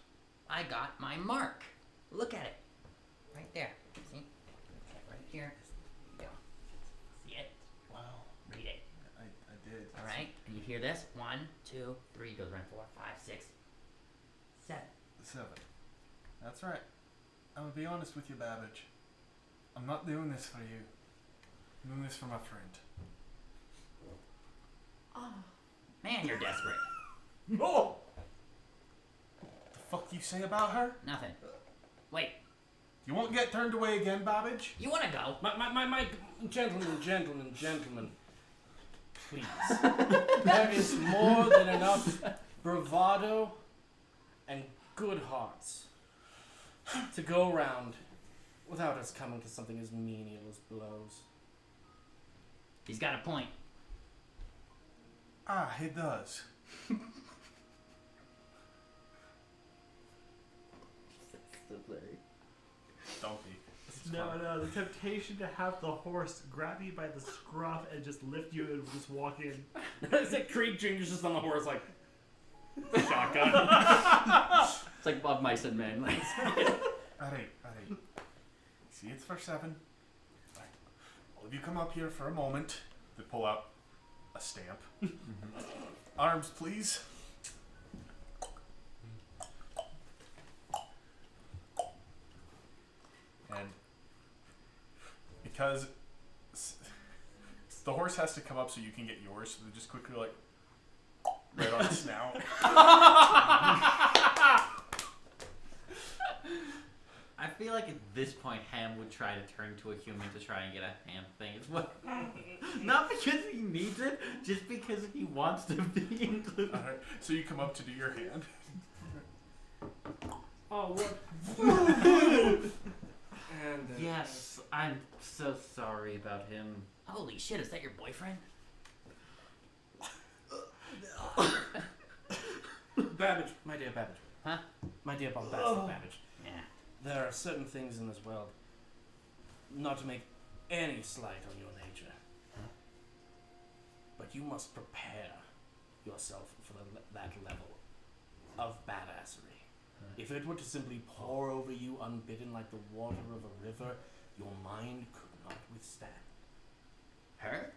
I got my mark. Look at it. Right there. See? Right here. There you go. See it? Wow. Read it. I did. Alright? And you hear this? 1, 2, 3, goes around 4, 5, 6, 7. 7. That's right. I'm gonna be honest with you, Babbage. I'm not doing this for you. I'm doing this for my friend. Man, you're desperate. No! The fuck you say about her? Nothing. Wait, You won't get turned away again, Babbage? you wanna go? My gentlemen, please. There is more than enough bravado and good hearts to go around without us coming to something as menial as blows. He's got a point. Ah, he does. Don't be. This is fun. No, the temptation to have the horse grab you by the scruff and just lift you and just walk in. It's like Creed Jr.'s just on the horse like shotgun. It's like Bob Mice and Men. Like, Alright. See, it's for 7. Right. All of you come up here for a moment. They pull out a stamp. Arms, please. And because the horse has to come up so you can get yours, so they just quickly like right on the snout. I feel like at this point, Ham would try to turn to a human to try and get a Ham thing. It's what, not because he needs it, just because he wants to be included. Alright, so you come up to do your hand. Oh, what? And Yes, I'm so sorry about him. Holy shit, is that your boyfriend? Babbage, my dear Babbage. Huh? My dear bombastic Babbage. Yeah. There are certain things in this world, not to make any slight on your nature, but you must prepare yourself for that level of badassery. If it were to simply pour over you unbidden like the water of a river, your mind could not withstand. Her?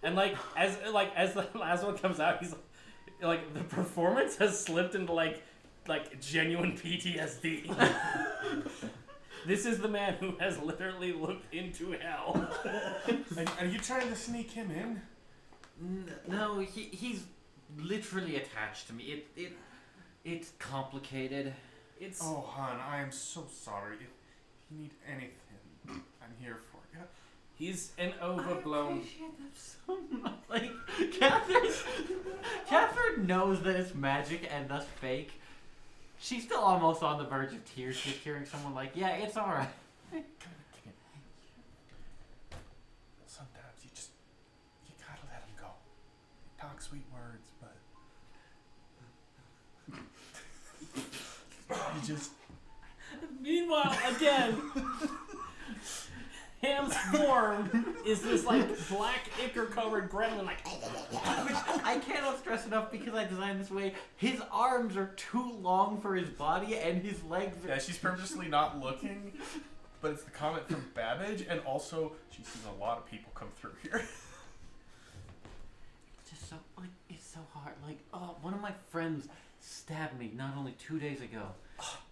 And as the last one comes out, he's like the performance has slipped into like genuine PTSD. This is the man who has literally looked into hell. Are you trying to sneak him in? No, he's literally attached to me. It's complicated. It's Oh, hon, I am so sorry. If you need anything, I'm here for you. he's an overblown. I appreciate that so much. Like, Catherine knows that it's magic and thus fake. She's still almost on the verge of tears just hearing someone like, yeah, it's alright. Come here. Sometimes you gotta let him go. He talks sweet words, but you just Meanwhile, again, Ham's form is this like black ichor-covered gremlin, like. Which I cannot stress enough because I designed this way. His arms are too long for his body and his legs are... yeah. She's purposely not looking. but it's the comment from Babbage, and also she sees a lot of people come through here. It's just so, like, it's so hard. Like, oh, one of my friends stabbed me not only 2 days ago,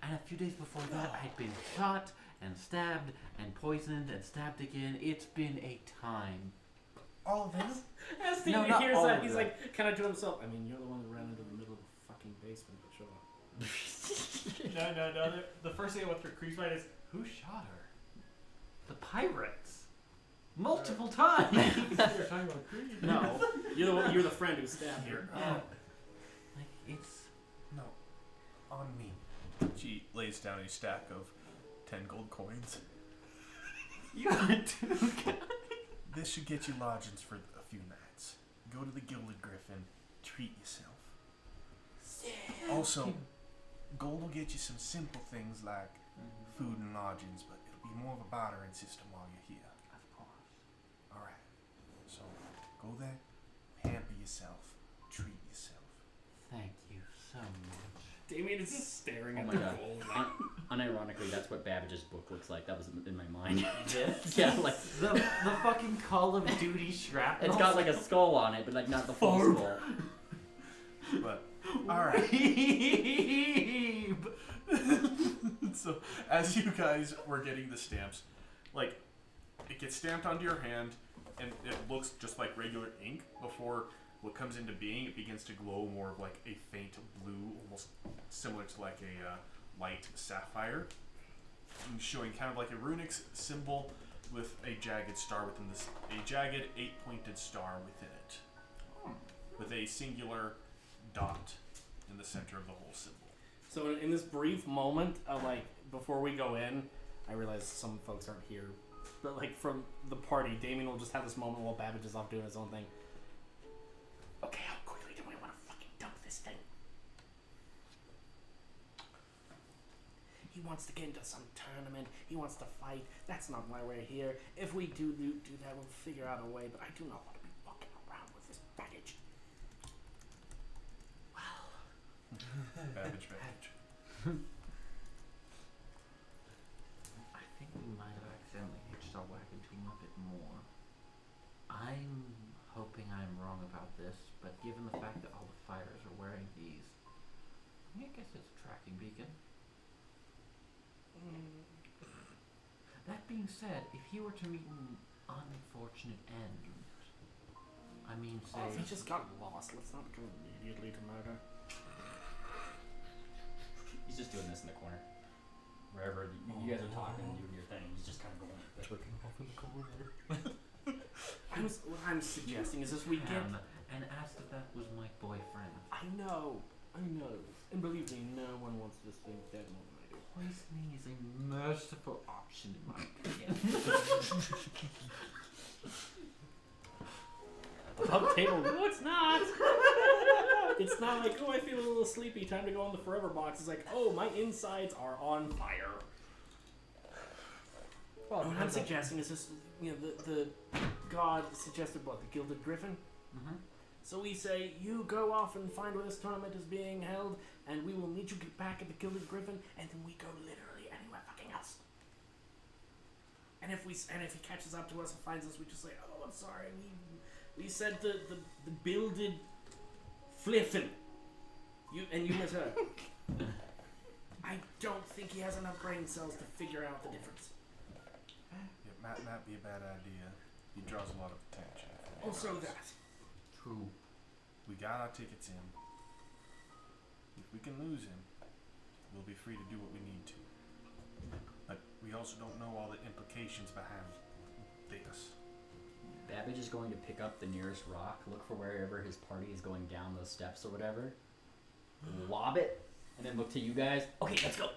and a few days before that I'd been shot and stabbed and poisoned and stabbed again. It's been a time. All of this? As Steve not hears all that, of he's that. like, kind of to himself. I mean, you're the one that ran into the middle of the fucking basement, but sure. No. The first thing I went through Creepside is, who shot her? The pirates. Multiple times. You're talking about Creed. No, you're the friend who stabbed her. Yeah. Like, it's... No. On me. She lays down a stack of 10 gold coins. You got two guys. This should get you lodgings for a few nights. Go to the Gilded Griffin. Treat yourself. Also, gold will get you some simple things like food and lodgings, but it'll be more of a bartering system while you're here. Of course. Alright. So, go there, pamper yourself, treat yourself. Thank you so much. Damien is just staring Oh at my the god. gold. Unironically, that's what Babbage's book looks like. That was in my mind. This? Yeah, like the fucking Call of Duty shrapnel. it's got like a skull on it, but like not the full skull. But, alright. So, as you guys were getting the stamps, like, it gets stamped onto your hand, and it looks just like regular ink before what comes into being. It begins to glow more of like a faint blue, almost similar to like a light sapphire, and showing kind of like a runic symbol with a jagged star within this, a jagged 8-pointed star within it, with a singular dot in the center of the whole symbol. So in this brief moment of like before we go in, I realize some folks aren't here, but like from the party, Damien will just have this moment while Babbage is off doing his own thing. Okay, how quickly do we want to fucking dump this thing? He wants to get into some tournament. He wants to fight. That's not why we're here. If we do that, we'll figure out a way. But I do not want to be walking around with this baggage. Babbage. I think we might have accidentally hitched our wagon to him a bit more. I'm hoping I'm wrong about this, but given the fact that all the fighters are wearing these, I guess it's a tracking beacon. That being said, if he were to meet an unfortunate end, I mean, say... Oh, if he just got lost, let's not go immediately to murder. He's just doing this in the corner. Wherever you guys are talking and doing your thing, he's just kind of going like this. What I'm suggesting is this weekend. and asked if that was my boyfriend. I know. And believe me, no one wants this thing dead more than I do. Poisoning is a merciful option in my opinion. Above the table. No, it's not. It's not like, oh, I feel a little sleepy. Time to go on the forever box. It's like, oh, my insides are on fire. Well, What I'm suggesting is this, the god suggested what, the Gilded Griffin? Mm-hmm. So we say, you go off and find where this tournament is being held, and we will meet you back at the Gilded Griffin, and then we go literally anywhere fucking else. And if he catches up to us and finds us, we just say, oh, I'm sorry, we said the builded Fliffin. You misheard. I don't think he has enough brain cells to figure out the difference. It might not be a bad idea. He draws a lot of attention. Also that. True. We got our tickets in. If we can lose him, we'll be free to do what we need to. But we also don't know all the implications behind this. Babbage is going to pick up the nearest rock, look for wherever his party is going down those steps or whatever, lob it, and then look to you guys. Okay, let's go.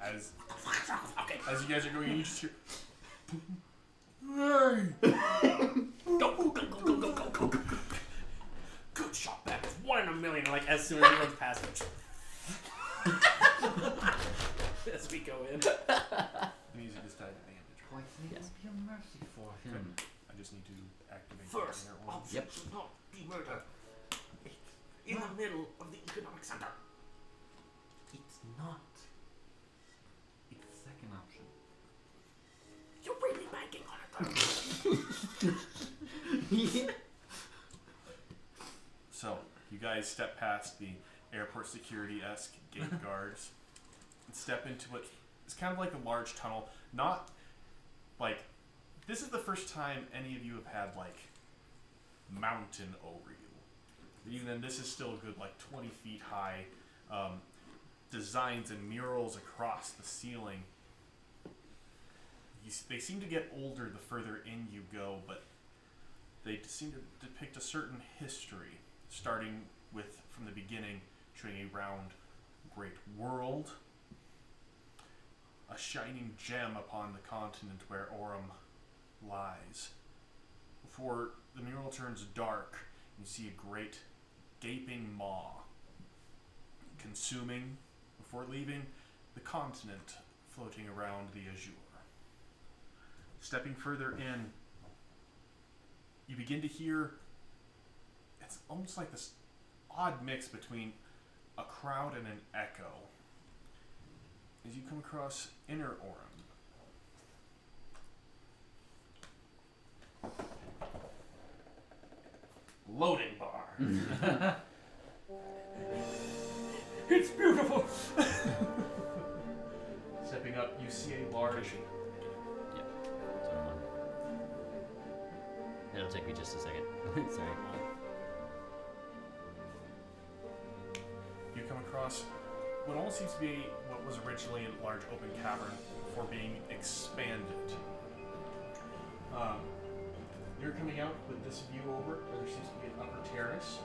As you guys are going, you just hear. Go. Good shot, Babbage. 1 in a million. Like, as soon as he runs past him. As we go in. The music is tied to damage. Poisoning Yes. will be a mercy for him. I just need to activate First, the inner order. option should not be murder. In the middle of the economic center. It's not. It's the second option. So, you guys step past the airport security-esque gate guards and step into what is kind of like a large tunnel. Not like, this is the first time any of you have had like mountain over you. Even then, this is still a good like 20 feet high. Designs and murals across the ceiling. They seem to get older the further in you go, but they seem to depict a certain history, starting with, from the beginning, showing a round, great world, a shining gem upon the continent where Aurum lies. Before the mural turns dark, you see a great gaping maw, consuming, before leaving, the continent floating around the azure. Stepping further in, you begin to hear, it's almost like this odd mix between a crowd and an echo. As you come across Inner Aurum. Loading bar. It's beautiful. Stepping up, you see a large. It'll take me just a second. Sorry. You come across what almost seems to be what was originally a large open cavern before being expanded. You're coming out with this view over. There seems to be an upper terrace.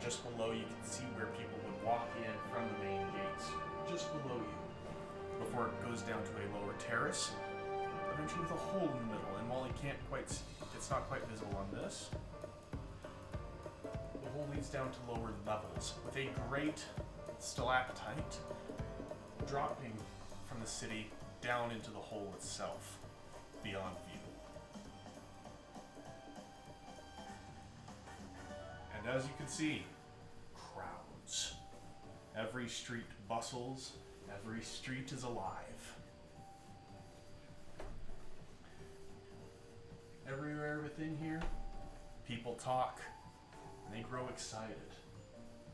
Just below you can see where people would walk in from the main gates. Just below you. Before it goes down to a lower terrace. Eventually with a hole in the middle. And while you can't quite see, it's not quite visible on this, the hole leads down to lower levels with a great stalactite dropping from the city down into the hole itself, beyond view. And as you can see, crowds. Every street bustles, every street is alive. Everywhere within here, people talk, and they grow excited.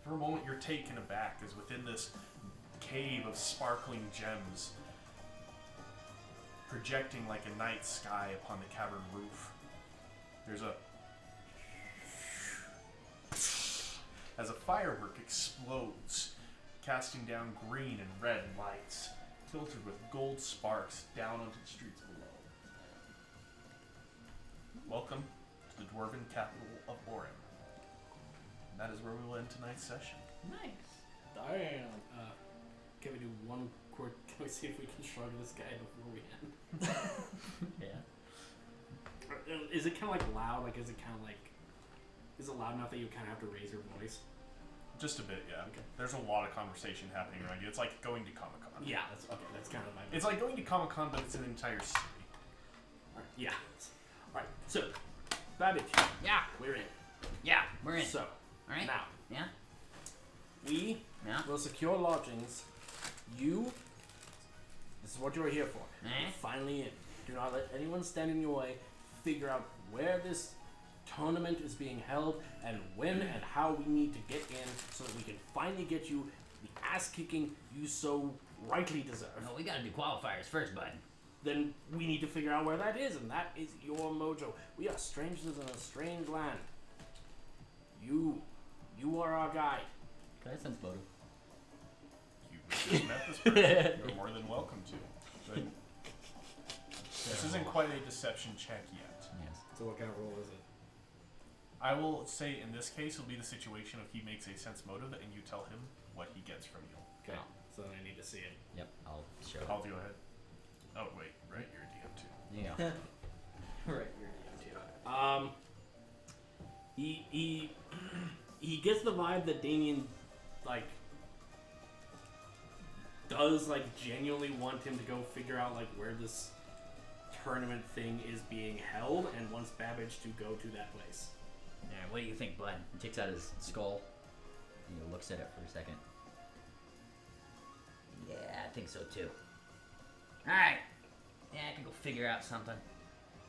For a moment, you're taken aback as within this cave of sparkling gems, projecting like a night sky upon the cavern roof, there's as a firework explodes, casting down green and red lights, filtered with gold sparks down onto the streets below. Welcome to the dwarven capital of Aurum. And that is where we will end tonight's session. Nice. Damn. Can we do one quick? Can we see if we can shrug this guy before we end? Yeah. Is it kind of like loud? Like, is it kind of like? Is it loud enough that you kind of have to raise your voice? Just a bit, yeah. Okay. There's a lot of conversation happening around you. It's like going to Comic-Con. Yeah, that's okay. That's kind of my. It's like going to Comic-Con, but it's an entire city. Alright, yeah. Alright, so, Babbage, Yeah, we're in. yeah, we're in. So, Alright. now, Yeah? we Yeah? will secure lodgings. You, this is what you're here for. Eh? You're finally in. Do not let anyone stand in your way. Figure out where this tournament is being held and when and how we need to get in so that we can finally get you the ass kicking you so rightly deserve. No, we gotta do qualifiers first, bud. Then we need to figure out where that is, and that is your mojo. We are strangers in a strange land. You are our guide. Can I sense motive? You just met this person. You're more than welcome to. But this isn't quite a deception check yet. Yes. So what kind of roll is it? I will say in this case it'll be the situation of he makes a sense motive and you tell him what he gets from you. Okay, so then I need to see it. Yep, I'll show it. I'll go ahead. Oh wait, right, you're a DM too. Yeah. Right, you're DM too. He gets the vibe that Damien, like, does, like, genuinely want him to go figure out, like, where this tournament thing is being held, and wants Babbage to go to that place. Yeah, what do you think, bud? He takes out his skull and he looks at it for a second. Yeah, I think so too. Alright. Yeah, I can go figure out something.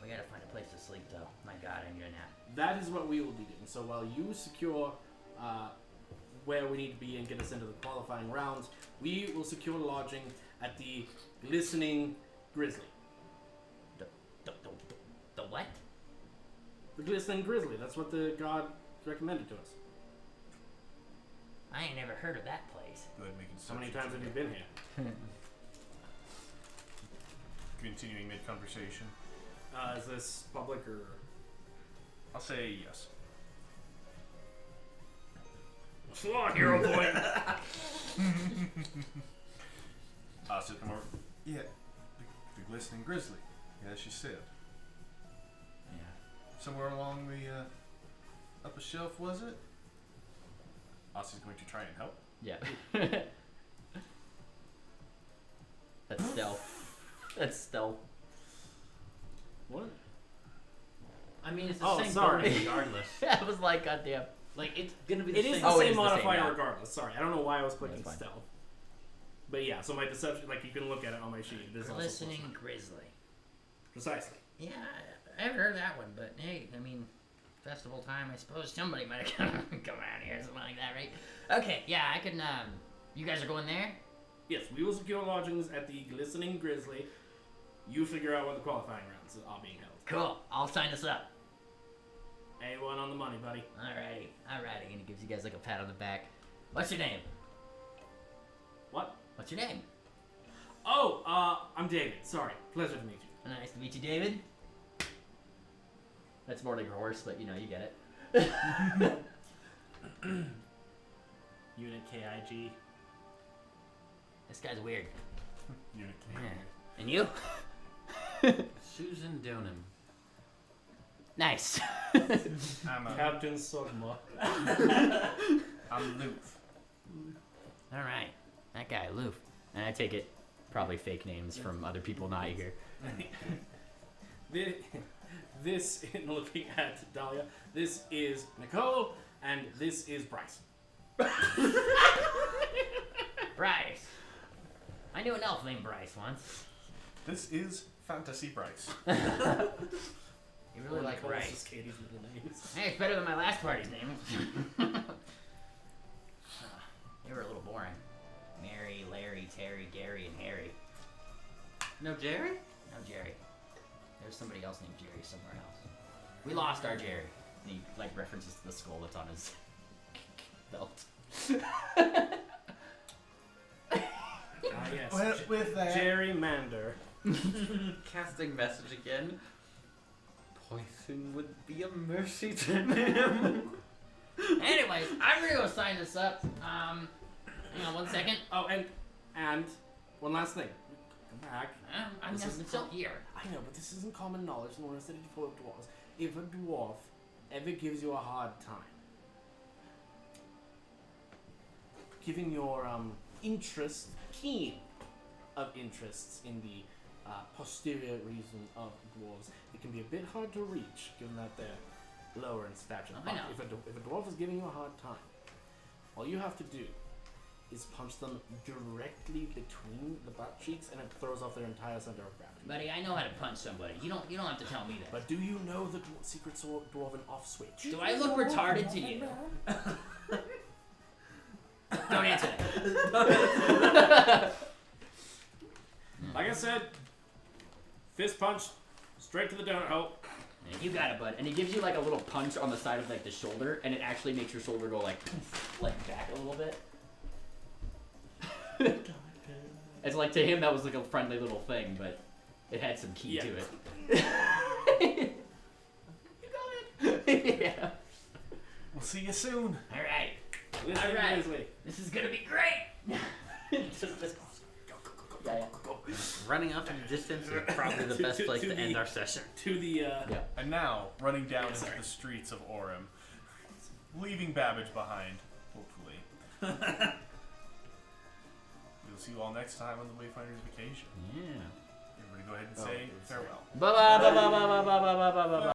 We gotta find a place to sleep though. My god, I need a nap. That is what we will be doing. So while you secure where we need to be and get us into the qualifying rounds, we will secure lodging at the Glistening Grizzly. The what? The Glistening Grizzly. That's what the god recommended to us. I ain't never heard of that place. Go ahead and make a How many deception times have check. you been here? Continuing mid-conversation. Is this public or? I'll say yes. Come on, hero boy. So come over. Yeah, the glistening grizzly. Yeah, she said. Yeah. Somewhere along the upper shelf, was it? Asu's going to try and help. Yeah. That's stealth. That's stealth. What? I mean, it's the Oh, same sorry. bonus regardless. I was like, goddamn. Like, it's gonna be the It same. is the Oh, it same is the same, modifier yeah. regardless. Sorry, I don't know why I was clicking That's fine. stealth. But yeah, so my deception, like you can look at it on my sheet. It is also Glistening plus Grizzly. one. Precisely. Yeah, I haven't heard that one, but hey, I mean, festival time, I suppose somebody might have come around here or something like that, right? Okay, yeah, I can, you guys are going there? Yes, we will secure lodgings at the Glistening Grizzly. You figure out where the qualifying rounds are being held. Cool, I'll sign us up. A1 on the money, buddy. Alrighty, and he gives you guys like a pat on the back. What's your name? What? What's your name? Oh, I'm David. Sorry. Pleasure to meet you. Nice to meet you, David. That's more like a horse, but you know, you get it. Unit KIG. This guy's weird. Unit Yeah. And you? Susan Donham. Nice. I'm Captain Sogma. I'm Loof. Alright, that guy, aloof. And I take it, probably fake names from other people not here. This, in looking at Dahlia, this is Nicole, and this is Bryce. Bryce. I knew an elf named Bryce once. This is Fantasy Bryce. You really like Nicole's Bryce. just Katie's middle names. Hey, it's better than my last party's name. They were a little boring. Mary, Larry, Terry, Gary, and Harry. No, Jerry? No Jerry. There's somebody else named Jerry somewhere else. We lost our Jerry. And he like references to the skull that's on his belt. Ah, yes. With that. Gerrymander. Casting message again. Poison would be a mercy to him. Anyways, I'm gonna go sign this up. Hang on 1 second. Oh, and one last thing. Come back. I'm This isn't still com- here. I know, but this isn't common knowledge in Warner City full of dwarves. If a dwarf ever gives you a hard time, giving your interest, keen of interests in the posterior reason of dwarves, it can be a bit hard to reach, given that they're lower in stature. I But know. if a dwarf is giving you a hard time, all you have to do is punch them directly between the butt cheeks, and it throws off their entire center of gravity. Buddy, I know how to punch somebody. You don't have to tell me that. But do you know the secret dwarven off switch? Do I look retarded to you? Don't answer that. Like I said, fist punch, straight to the donut hole. You got it, bud. And he gives you like a little punch on the side of like the shoulder, and it actually makes your shoulder go like back a little bit. It's like to him that was like a friendly little thing, but it had some key to it. You got it. Yeah. We'll see you soon. All right. Listen, All right. Grizzly. This is gonna be great. Just this. Yeah. Running off in the distance is probably the best place to end our session. To the And now, running down into sorry. the streets of Orem, leaving Babbage behind, hopefully. We'll see you all next time on the Wayfinders Vacation. Yeah. Everybody go ahead and say farewell. Bye bye bye bye bye bye bye bye bye bye.